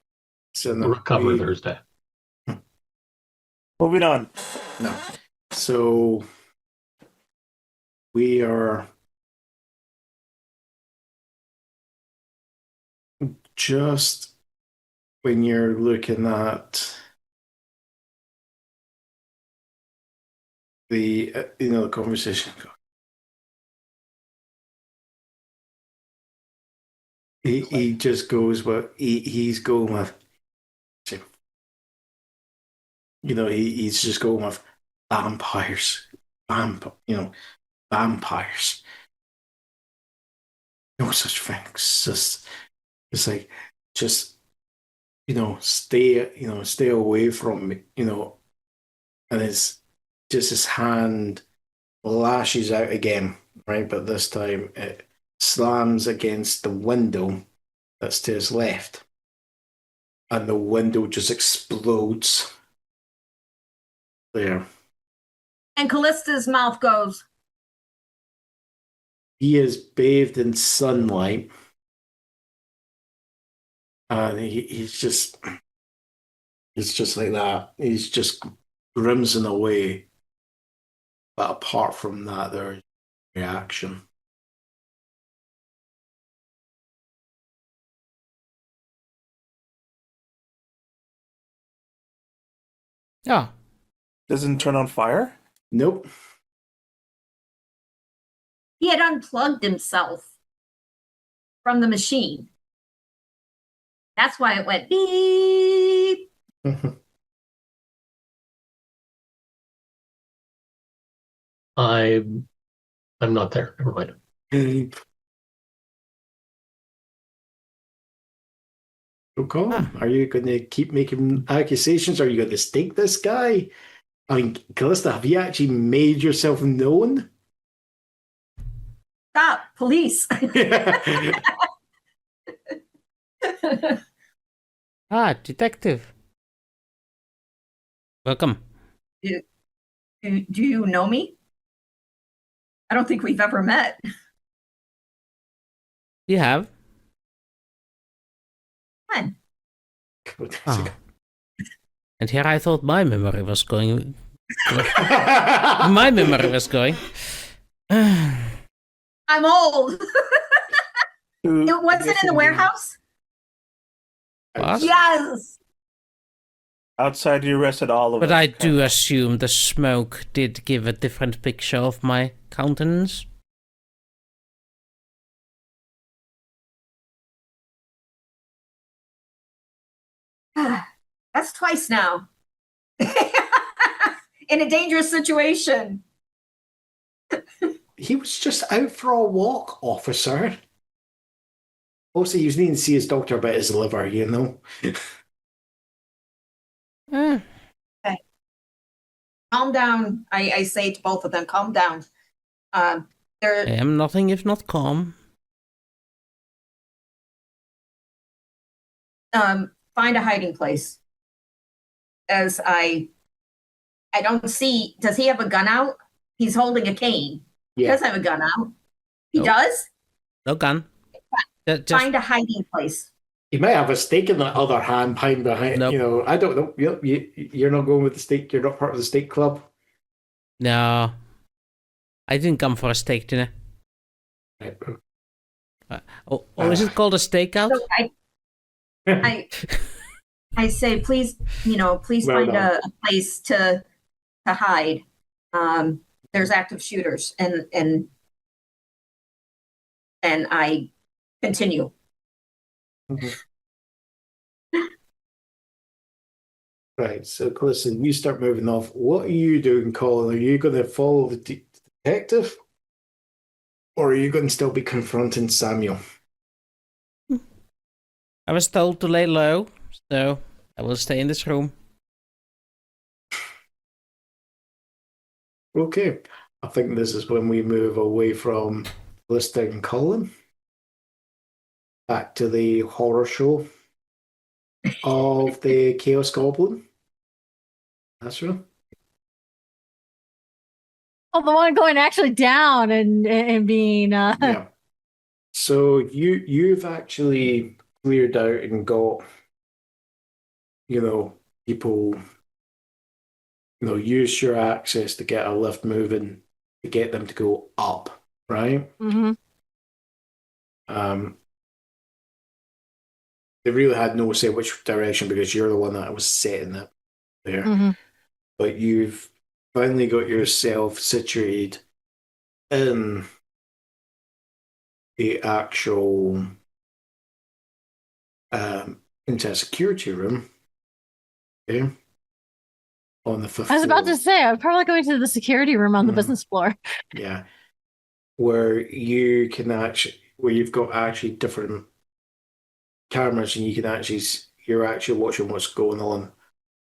So no, Recover Thursday. Moving on. No. So we are just when you're looking at the the conversation. He just goes what he's going with. He's just going with vampires. Vampires. No such thing. It's like just stay away from me, and it's just his hand lashes out again, right? But this time it slams against the window that's to his left, and the window just explodes there. And Callista's mouth goes. He is bathed in sunlight, and he's just like that. He's just grimacing away. But apart from that, there's reaction. Yeah. Doesn't turn on fire? Nope. He had unplugged himself from the machine. That's why it went beep. I'm not there. Never mind. So, Colin, are you going to keep making accusations? Are you going to stake this guy? I mean, Calista, have you actually made yourself known? Stop, police. Detective. Welcome. Do you know me? I don't think we've ever met. You have? When? Oh. And here I thought my memory was going. My memory was going. I'm old. It wasn't in the warehouse? What? Yes. Outside, you arrested all of us. But I do assume the smoke did give a different picture of my countenance. That's twice now. In a dangerous situation. He was just out for a walk, officer. Also, he was needing to see his doctor about his liver, Okay. Calm down. I say to both of them, calm down. I am nothing if not calm. Find a hiding place. As I don't see. Does he have a gun out? He's holding a cane. He does have a gun out. He does? No gun. Just find a hiding place. He might have a stake in the other hand behind. Nope. I don't know. You're not going with the stake. You're not part of the stake club. No. I didn't come for a steak dinner. Right. Is it called a stakeout? So I say, please, please find a place to hide. There's active shooters, and I continue. Mm-hmm. Right. So, listen, you start moving off. What are you doing, Colin? Are you going to follow the detective, or are you going to still be confronting Samuel? I was told to lay low, so I will stay in this room. Okay. I think this is when we move away from Calista and Colin back to the horror show of the Chaos Goblin. Asra? Oh, the one going actually down and being Yeah. So you've actually cleared out and got, people, use your access to get a lift moving to get them to go up, right? Mhm. They really had no say which direction because you're the one that was setting it there. Mhm. But you've finally got yourself situated in the actual into a security room. Okay. On the fifth I was about floor. to say, I'm probably going to the security room on the business floor. Yeah. Where you've got actually different cameras and you're actually watching what's going on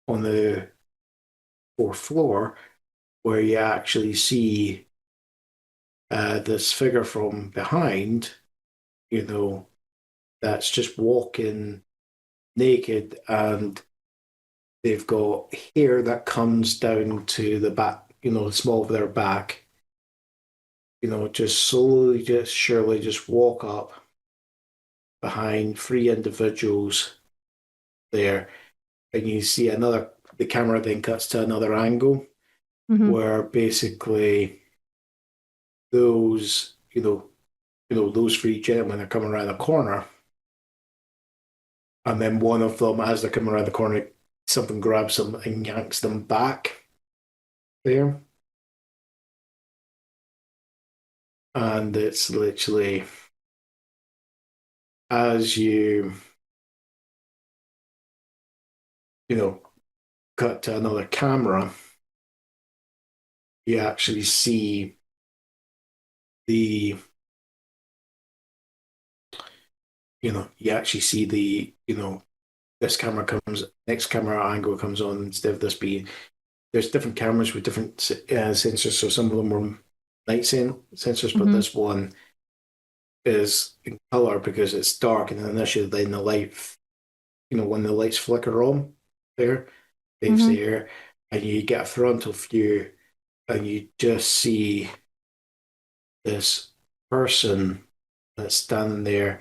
the fourth floor, where you actually see this figure from behind, that's just walking naked, and they've got hair that comes down to the back, the small of their back. Just slowly, just surely, just walk up behind three individuals there, and you see the camera then cuts to another angle where basically those, those three gentlemen are coming around the corner, and then one of them, as they're coming around the corner, something grabs them and yanks them back there. And it's literally as you cut to another camera, you actually see the this next camera angle comes on instead of this being, there's different cameras with different sensors, so some of them were night sensors, but this one is in color because it's dark, and then initially then the light, when the lights flicker on there, leaves the air, and you get a frontal view, and you just see this person that's standing there.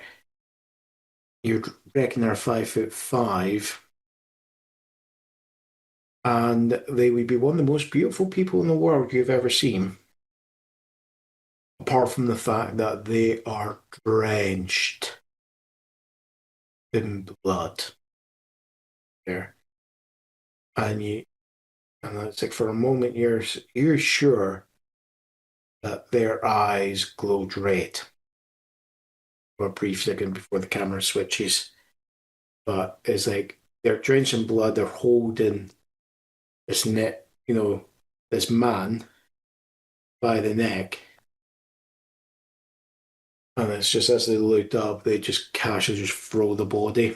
You reckon they're 5'5", and they would be one of the most beautiful people in the world you've ever seen. Apart from the fact that they are drenched in blood. There, and it's like for a moment you're sure that their eyes glowed red for a brief second before the camera switches, but it's like they're drenched in blood. They're holding this this man by the neck. And it's just as they looked up, they just casually just throw the body.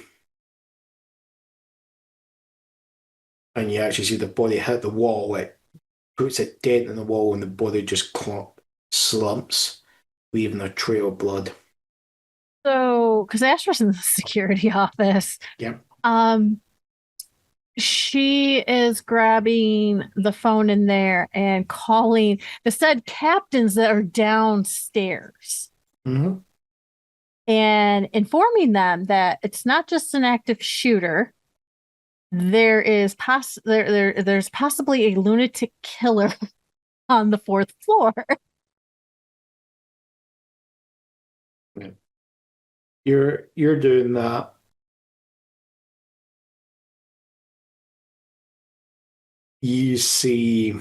And you actually see the body hit the wall. It puts a dent in the wall, and the body just slumps, leaving a trail of blood. So, because Astra's in the security office. Yeah. She is grabbing the phone in there and calling the said captains that are downstairs. Mm-hmm. And informing them that it's not just an active shooter. There is there's possibly a lunatic killer on the fourth floor. Yeah. You're doing that. You see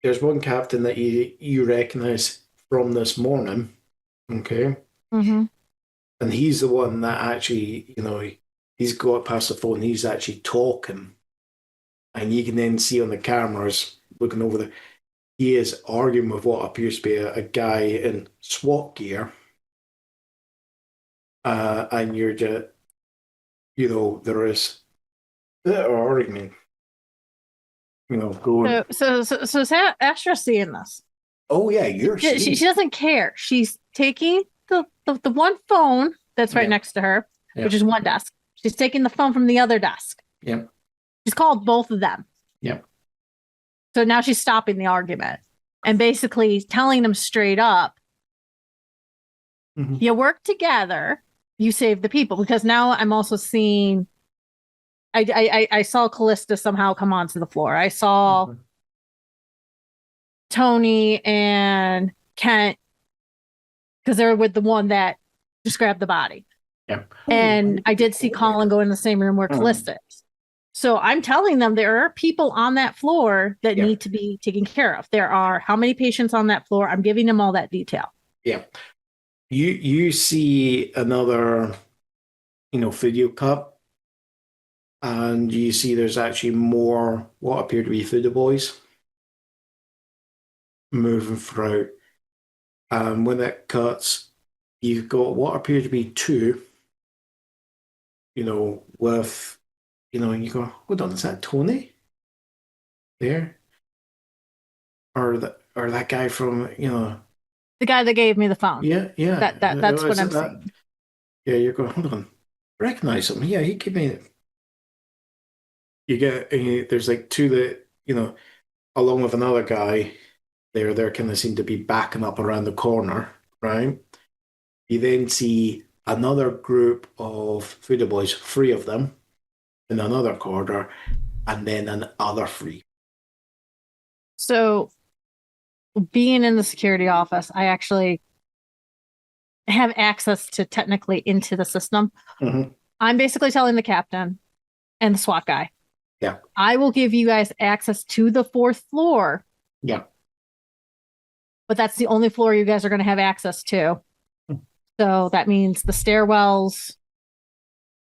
there's one captain that you recognize from this morning, okay? Mm-hmm. And he's the one that actually, he's got past the phone, he's actually talking. And you can then see on the cameras looking over he is arguing with what appears to be a guy in SWAT gear. And you're just, there is argument. Going. So is Astra seeing this? Oh yeah, you're She seeing. doesn't care. She's taking the one phone that's right Yeah. next to her, Yeah. which is one desk. She's taking the phone from the other desk. Yep. She's called both of them. Yep. So now she's stopping the argument and basically telling them straight up, Mhm. you work together, you save the people. Because now I'm also seeing, I saw Calista somehow come onto the floor. I saw Mhm. Tony and Kent, because they're with the one that just grabbed the body. Yep. And I did see Colin go in the same room where Calista is. So I'm telling them there are people on that floor that Yeah. need to be taken care of. There are how many patients on that floor? I'm giving them all that detail. Yeah. You see another, video cup, and you see there's actually more what appear to be Foodie Boys moving through. And when it cuts, you've got what appear to be two, with, and you go, hold on, is that Tony? There? Or that guy from, The guy that gave me the phone. yeah. That's what I'm that? saying. Yeah, you're going, hold on, recognize him. Yeah, he gave me. You get, there's like two that, along with another guy, they're kind of seem to be backing up around the corner, right? You then see another group of Foodie Boys, three of them, in another corner, and then another three. So being in the security office, I actually have access to technically into the system. Mm-hmm. I'm basically telling the captain and the SWAT guy, Yeah. I will give you guys access to the 4th floor. Yeah. But that's the only floor you guys are going to have access to. So that means the stairwells,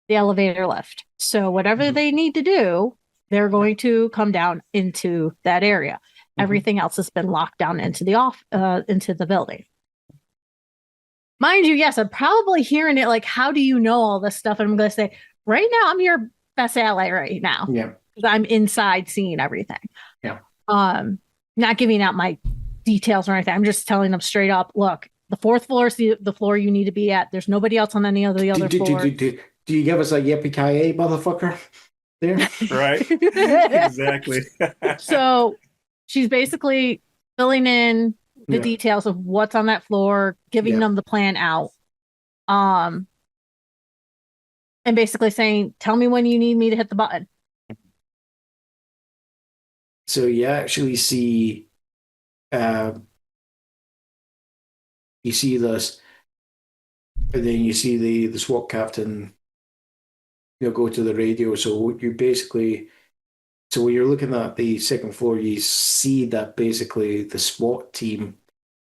the elevator lift. So whatever they need to do, they're going to come down into that area. Everything else has been locked down into the building. Mind you, yes, I'm probably hearing it like, how do you know all this stuff? And I'm going to say, right now, I'm your best ally right now. Yeah. Because I'm inside seeing everything. Yeah. Not giving out my details or anything. I'm just telling them straight up, look, the 4th floor is the floor you need to be at. There's nobody else on any of the other floors. Do you give us a yippee-ki-yay, motherfucker? There? Right. Exactly. So she's basically filling in the Yeah. details of what's on that floor, giving Yeah. them the plan out. And basically saying, tell me when you need me to hit the button. So you actually see this, and then you see the SWAT captain, go to the radio. So you basically, so when you're looking at the 2nd floor, you see that basically the SWAT team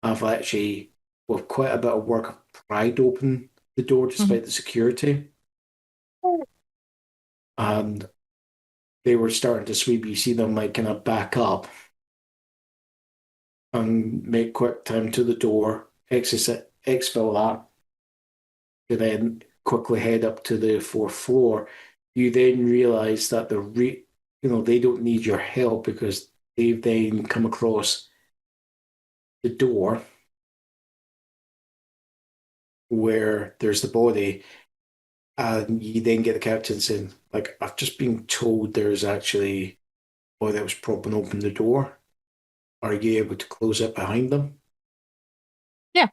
have actually, with quite a bit of work, pried open the door despite the security. And they were starting to sweep. You see them like kind of back up and make quick time to the door, exfil that, to then quickly head up to the 4th floor. You then realize that they don't need your help because they've then come across the door where there's the body, and you then get the captain saying, like, I've just been told there's actually a boy that was propping open the door. Are you able to close it behind them? Yeah.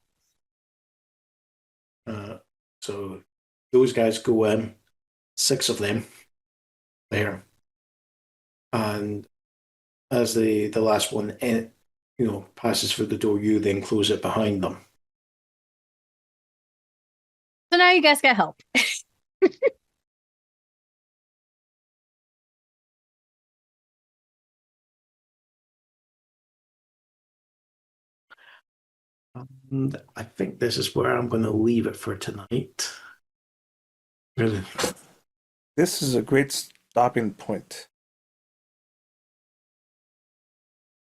So those guys go in, 6 of them there. And as the last one passes through the door, you then close it behind them. So now you guys got help. And I think this is where I'm going to leave it for tonight. Really. This is a great stopping point.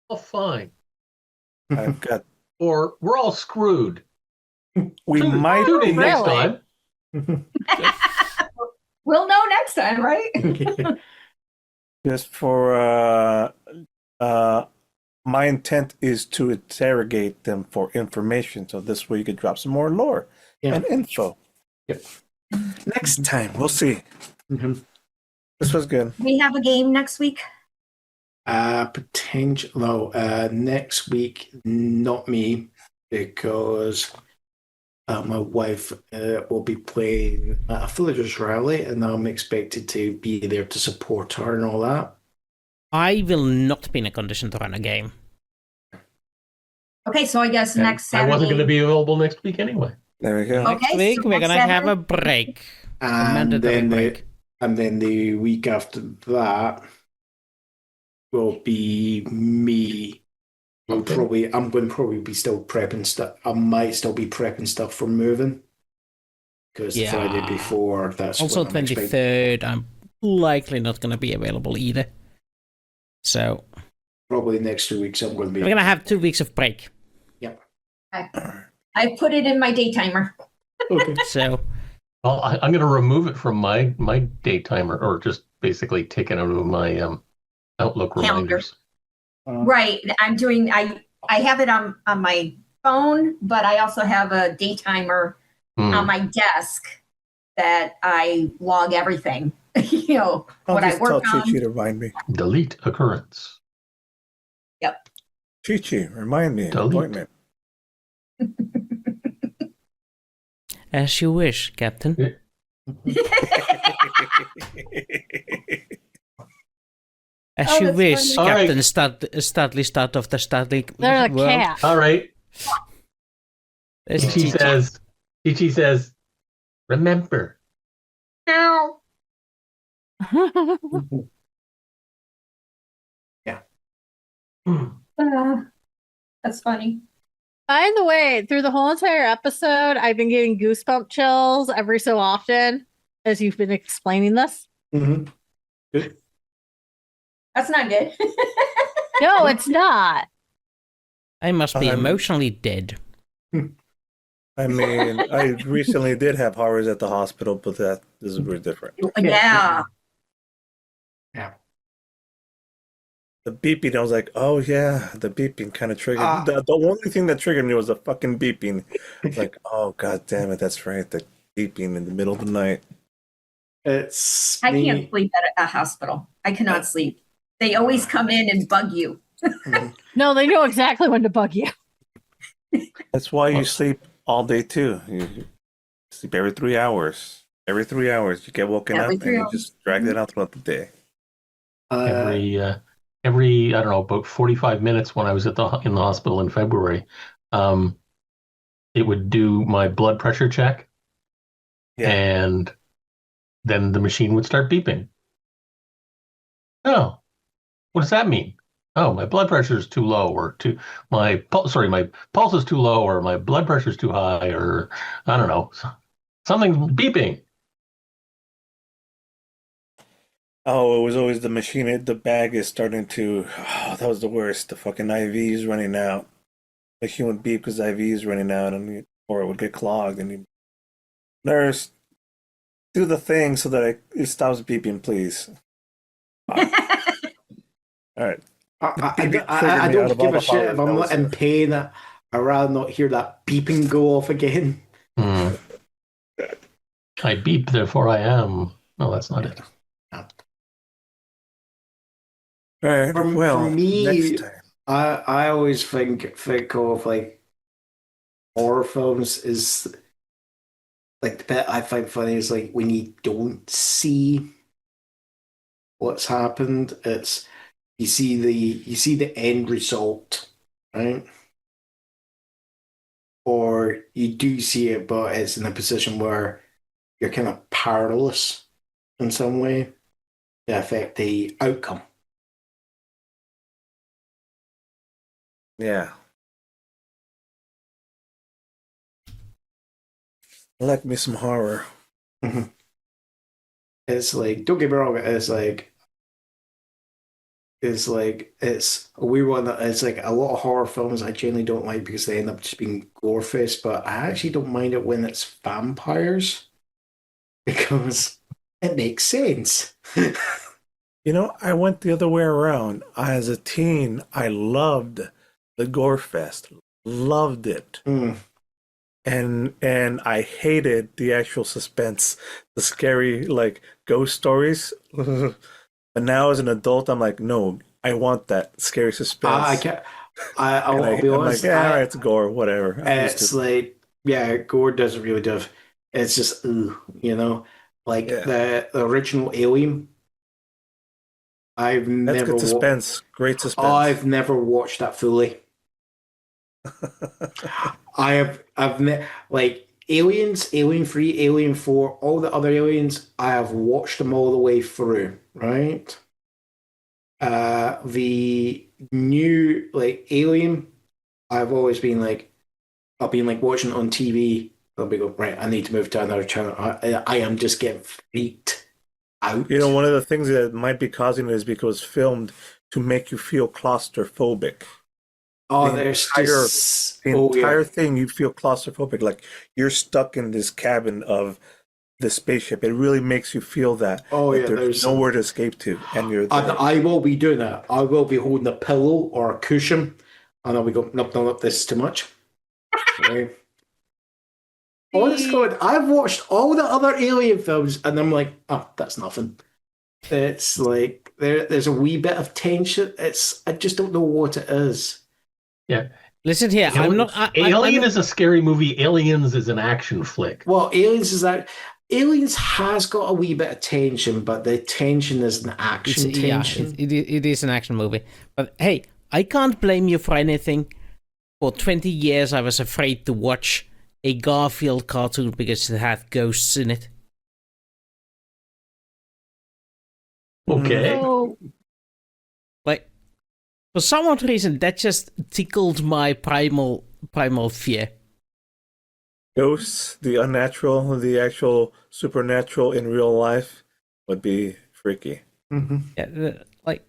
Oh, fine. I've got. Or we're all screwed. We might Tune in be. next Really? time. We'll know next time, right? Just for my intent is to interrogate them for information, so this way you could drop some more lore and info. Yep. Next time, we'll see. Mhm. This was good. We have a game next week. Potential. No, next week, not me, because my wife will be playing at a villagers rally, and I'm expected to be there to support her and all that. I will not be in a condition to run a game. Okay, so I guess And next I Saturday. wasn't going to be available next week anyway. There we go. Okay, Next week, so we're next going to have a Saturday. break. A And mandatory then break. the week after that will be me. Okay. I'm going to probably be still prepping stuff. I might still be prepping stuff for moving, because the Yeah. Friday before, that's Also, when I'm expecting. 23rd, I'm likely not going to be available either. So, Probably next 2 weeks I'm going to be. we're going to have 2 weeks of break. I put it in my day timer. Okay. So, Well, I'm going to remove it from my day timer, or just basically take it out of my Outlook Calendar. reminders. Right. I'm doing. I have it on my phone, but I also have a day timer on my desk that I log everything. You know I'll what I just tell work on. Chi-Chi to remind me. Delete occurrence. Chi-Chi, remind me. Delete. Appointment. as you wish, Captain. As Oh, you that's wish, funny. All right. Captain Studley Start of the Studley They're a world. cat. All right. There's Chi says, remember. Meow. That's funny. By the way, through the whole entire episode, I've been getting goosebump chills every so often as you've been explaining this. Mm-hmm. Good. That's not good. No, it's not. I must be I'm- emotionally dead. I mean, I recently did have horrors at the hospital, but this is very different. Yeah. The beeping, I was like, oh yeah, the beeping kind of triggered. Ah. The only thing that triggered me was the fucking beeping. Like, oh god damn it, that's right, the beeping in the middle of the night. It's I me. can't sleep at a hospital. I cannot sleep. They always come in and bug you. No, they know exactly when to bug you. That's why you sleep all day too. You sleep every 3 hours. Every 3 hours, you get woken Every up 3 and you hours. just drag that out throughout the day. Every I don't know, about 45 minutes when I was in the hospital in February, it would do my blood pressure check, and then the machine would start beeping. Oh, what does that mean? Oh, my blood pressure is too low, or my pulse is too low, or my blood pressure is too high, or I don't know, something's beeping. Oh, it was always the machine. The bag is starting to. Oh, that was the worst. The fucking IV is running out. The machine would beep because IV is running out, or it would get clogged. And nurse, do the thing so that it stops beeping, please. All right. I don't give a shit if I'm not in pain. I'd rather not hear that beeping go off again. I beep, therefore I am. No, that's not it. All right. For Well, me, next time. I always think of like horror films is like the bit I find funny is like when you don't see what's happened. It's you see the end result, right? Or you do see it, but it's in a position where you're kind of powerless in some way to affect the outcome. Yeah. I like me some horror. It's like, don't get me wrong, it's like is like it's a weird one. That it's like a lot of horror films I generally don't like because they end up just being gore fest. But I actually don't mind it when it's vampires because it makes sense. You know, I went the other way around. As a teen, I loved the Gore Fest. Loved it. Mm. And I hated the actual suspense, the scary like ghost stories. But now as an adult, I'm like, no, I want that scary suspense. I can't. I'll And be I'm honest. like, yeah, it's gore, whatever. I'm used It's to it. like, yeah, gore doesn't really do. It's just, ooh, you know, like Yeah. the original Alien. I've That's never good suspense. Great suspense. I've never watched that fully. Like Aliens, Alien 3, Alien 4, all the other Aliens, I have watched them all the way through, right? The new like Alien, I've always been like, I've been like watching it on TV. I'll be going, right, I need to move to another channel. I am just getting freaked out. You know, one of the things that might be causing it is because it's filmed to make you feel claustrophobic. Oh, the there's entire- just The entire thing, you feel claustrophobic, like you're stuck in this cabin of the spaceship. It really makes you feel that. Oh like yeah, there's nowhere to escape to, and you're And there. I will be doing that. I will be holding a pillow or a cushion, and I'll be going, nope, nope, this is too much. Okay. Honest God, I've watched all the other Alien films, and I'm like, oh, that's nothing. It's like there's a wee bit of tension. I just don't know what it is. Listen here, I'm not. Alien is a scary movie. Aliens is an action flick. Well, Aliens has got a wee bit of tension, but the tension is an action tension. It is an action movie. But hey, I can't blame you for anything. For 20 years, I was afraid to watch a Garfield cartoon because it had ghosts in it. Okay. So, Like, for some odd reason, that just tickled my primal fear. Ghosts, the unnatural, the actual supernatural in real life would be freaky. Mm-hmm. Yeah, like,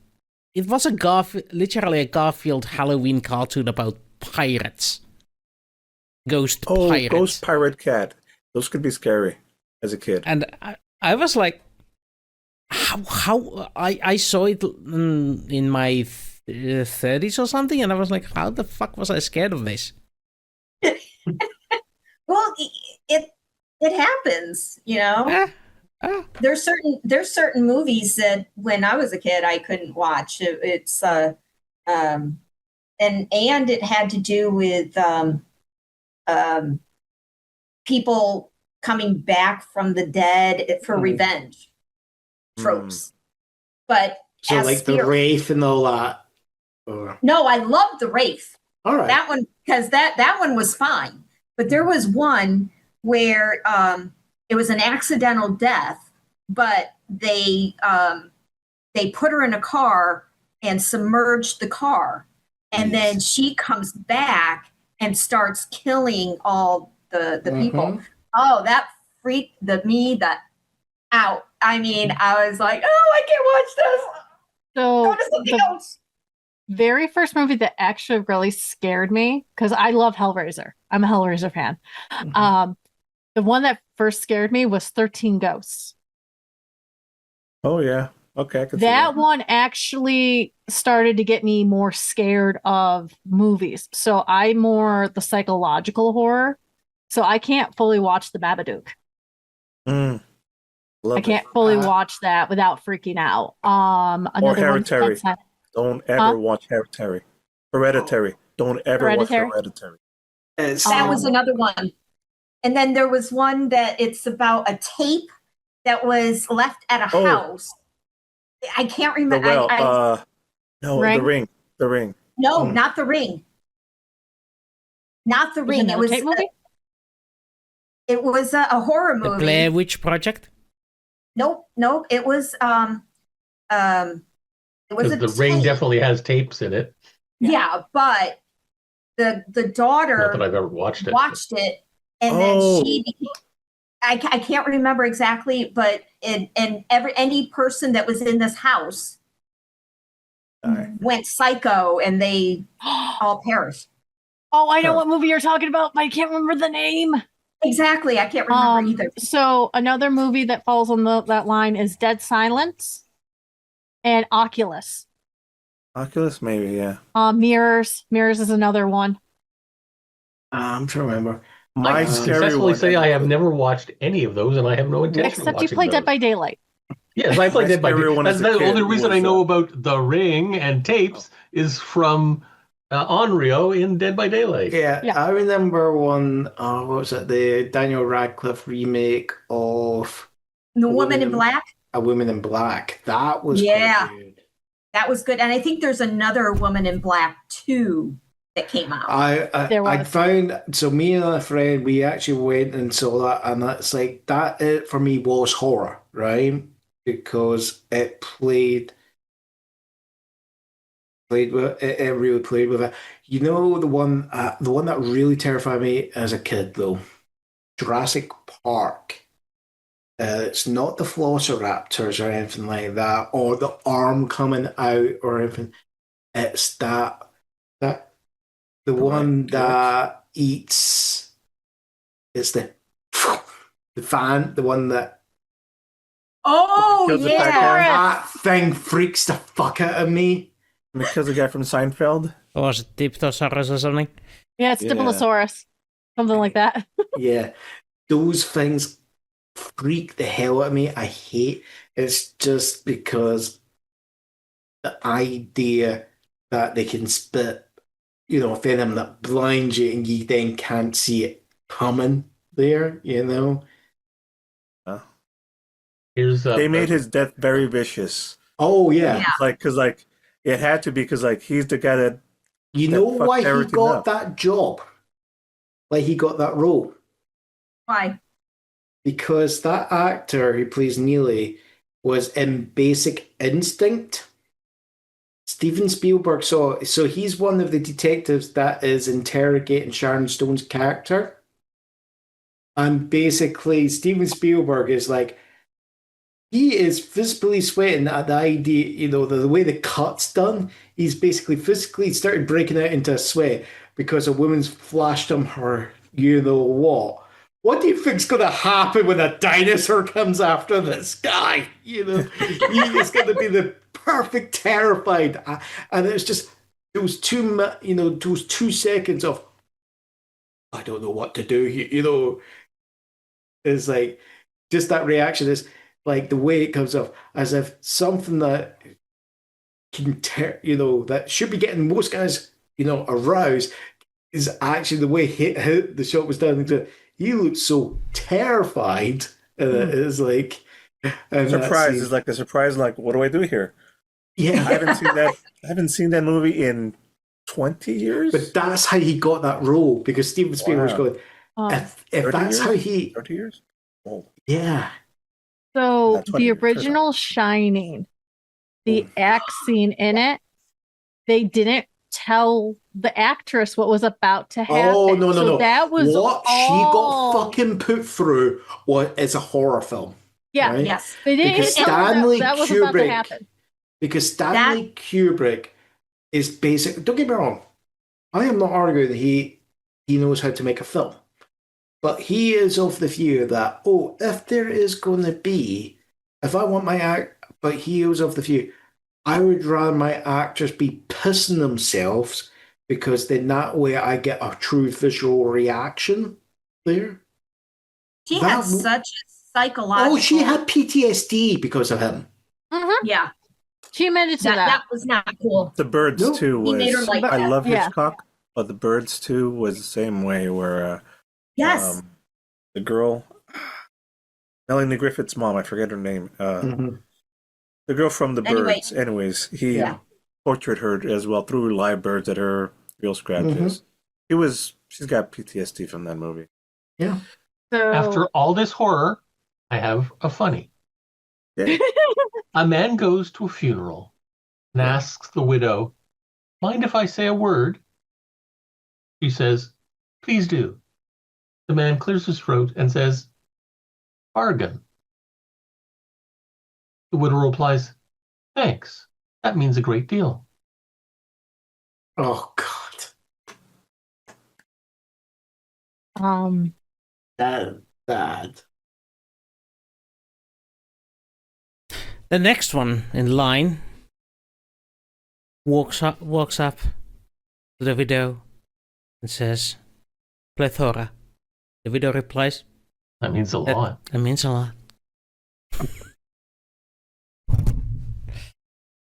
it was literally a Garfield Halloween cartoon about pirates. Ghost pirates. Ghost pirate cat. Those could be scary as a kid. And I was like, how I saw it in my 30s or something, and I was like, how the fuck was I scared of this? Well, it happens, you know. There's certain movies that when I was a kid I couldn't watch. And it had to do with people coming back from the dead for revenge tropes. But So like the Wraith and all that. Or... No, I loved the Wraith. All right. That one, because that one was fine. But there was one where it was an accidental death, but they put her in a car and submerged the car, and then she comes back and starts killing all the people. Oh, that freaked me out. I mean, I was like, oh, I can't watch this. So Go to something else. very first movie that actually really scared me, because I love Hellraiser. I'm a Hellraiser fan. The one that first scared me was 13 Ghosts. Oh yeah. Okay, I can see That one actually started to get me more scared of movies. So I'm more the psychological horror. So I can't fully watch The Babadook. I can't fully watch that without freaking out. Or Hereditary. Don't ever watch Hereditary. Hereditary. Don't ever watch Hereditary. That was another one. And then there was one that it's about a tape that was left at a house. I can't remember. No, Ring? The Ring. No, not The Ring. Not The Ring. It was tape movie? It was a horror movie. The Blair Witch Project? Nope. It was it was the Ring definitely has tapes in it. Yeah, but the daughter Not that I've ever watched it. And then she became, I can't remember exactly, but any person that was in this house went psycho and they all perished. Oh, I know Huh. what movie you're talking about, but I can't remember the name. Exactly. I can't remember either. So another movie that falls on that line is Dead Silence and Oculus. Oculus, maybe, yeah. Mirrors. Mirrors is another one. I'm trying to remember. My I scary successfully one. say I have never watched any of those, and I have no intention of Except you watching play those. Dead by Daylight. Yes, I played My Dead by scary one Daylight. as That's a the only kid reason was, I know about The Ring and tapes is from Onryo in Dead by Daylight. Yeah, Yeah. I remember one. What was it? The Daniel Radcliffe remake of The Woman in Black. A Woman in Black. That was Yeah. quite good. That was good. And I think there's another Woman in Black too that came out. I found, so me and a friend, we actually went and saw that, and that's like that. It for me was horror, right? Because it played with it. It really played with it. You know, the one that really terrified me as a kid though, Jurassic Park. It's not the Velociraptors or anything like that, or the arm coming out or anything. It's the one that eats. It's the fan, the one that. Oh, Kills the yeah. fat guy. That thing freaks the fuck out of me. Because the guy from Seinfeld. Or was it Diptosaurus or something? Yeah, it's Yeah. Diplosaurus. Something like that. Yeah, those things freak the hell out of me. I hate it's just because the idea that they can spit, venom that blinds you and you then can't see it coming there, Here's They made his death very vicious. Oh yeah. Yeah. Because it had to be because he's the guy that You know fucked why he everything got up. that job? Like he got that role? Why? Because that actor who plays Neely was in Basic Instinct. Steven Spielberg saw, so he's one of the detectives that is interrogating Sharon Stone's character. And basically, Steven Spielberg is like, he is physically sweating at the idea, the way the cut's done. He's basically physically started breaking out into a sweat because a woman's flashed him her, what. What do you think's going to happen when a dinosaur comes after this guy? He's going to be the perfect terrified. And it's just those 2 seconds of, I don't know what to do here, It's like, just that reaction is like the way it comes off, as if something that can, that should be getting most guys, aroused, is actually the way the shot was done. He looked so terrified, and it is like surprise is like a surprise. Like, what do I do here? Yeah, I haven't seen that. I haven't seen that movie in 20 years. But that's how he got that role, because Steven Spielberg's Wow. going. If that's years? how he, 30 years. Oh, yeah. So That's what the it is. original Shining, the axe scene in it, they didn't tell the actress what was about to happen. Oh no! So that was what all... she got fucking put through. Is a horror film. Yeah. Right? Yes. They didn't Because tell her Stanley that was about to Kubrick- happen. Because Stanley Kubrick is basic. Don't get me wrong. I am not arguing that he knows how to make a film, but he is of the view that if there is going to be, if I want my act, but he is of the view, I would rather my actors be pissing themselves, because then that way I get a true visual reaction there. She had such a psychological. Oh, she had PTSD because of him. Mm-hmm. Yeah. She admitted to that. That was not cool. The Birds No, too he made her was. like I that. love Yeah. Hitchcock, but The Birds too was the same way. Where Yes. the girl, Melanie Griffith's mom, I forget her name. The girl from The Anyway. Birds. Anyways, he tortured her as well through live birds at her real scratches. She's got PTSD from that movie. Yeah. So After all this horror, I have a funny. Yeah. A man goes to a funeral and asks the widow, "Mind if I say a word?" She says, "Please do." The man clears his throat and says, "Bargain." The widow replies, "Thanks. That means a great deal." Oh God. That. The next one in line walks up to the widow and says, "Plethora." The widow replies, That means a lot. That means a lot.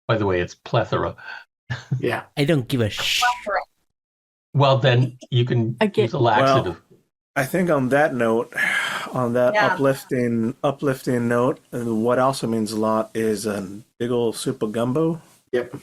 By the way, it's plethora. Yeah. I don't give a shit. Well, then you can Again. use a laxative. I think on that note, on that Yeah. uplifting note, what also means a lot is a big old soup of gumbo. Yep.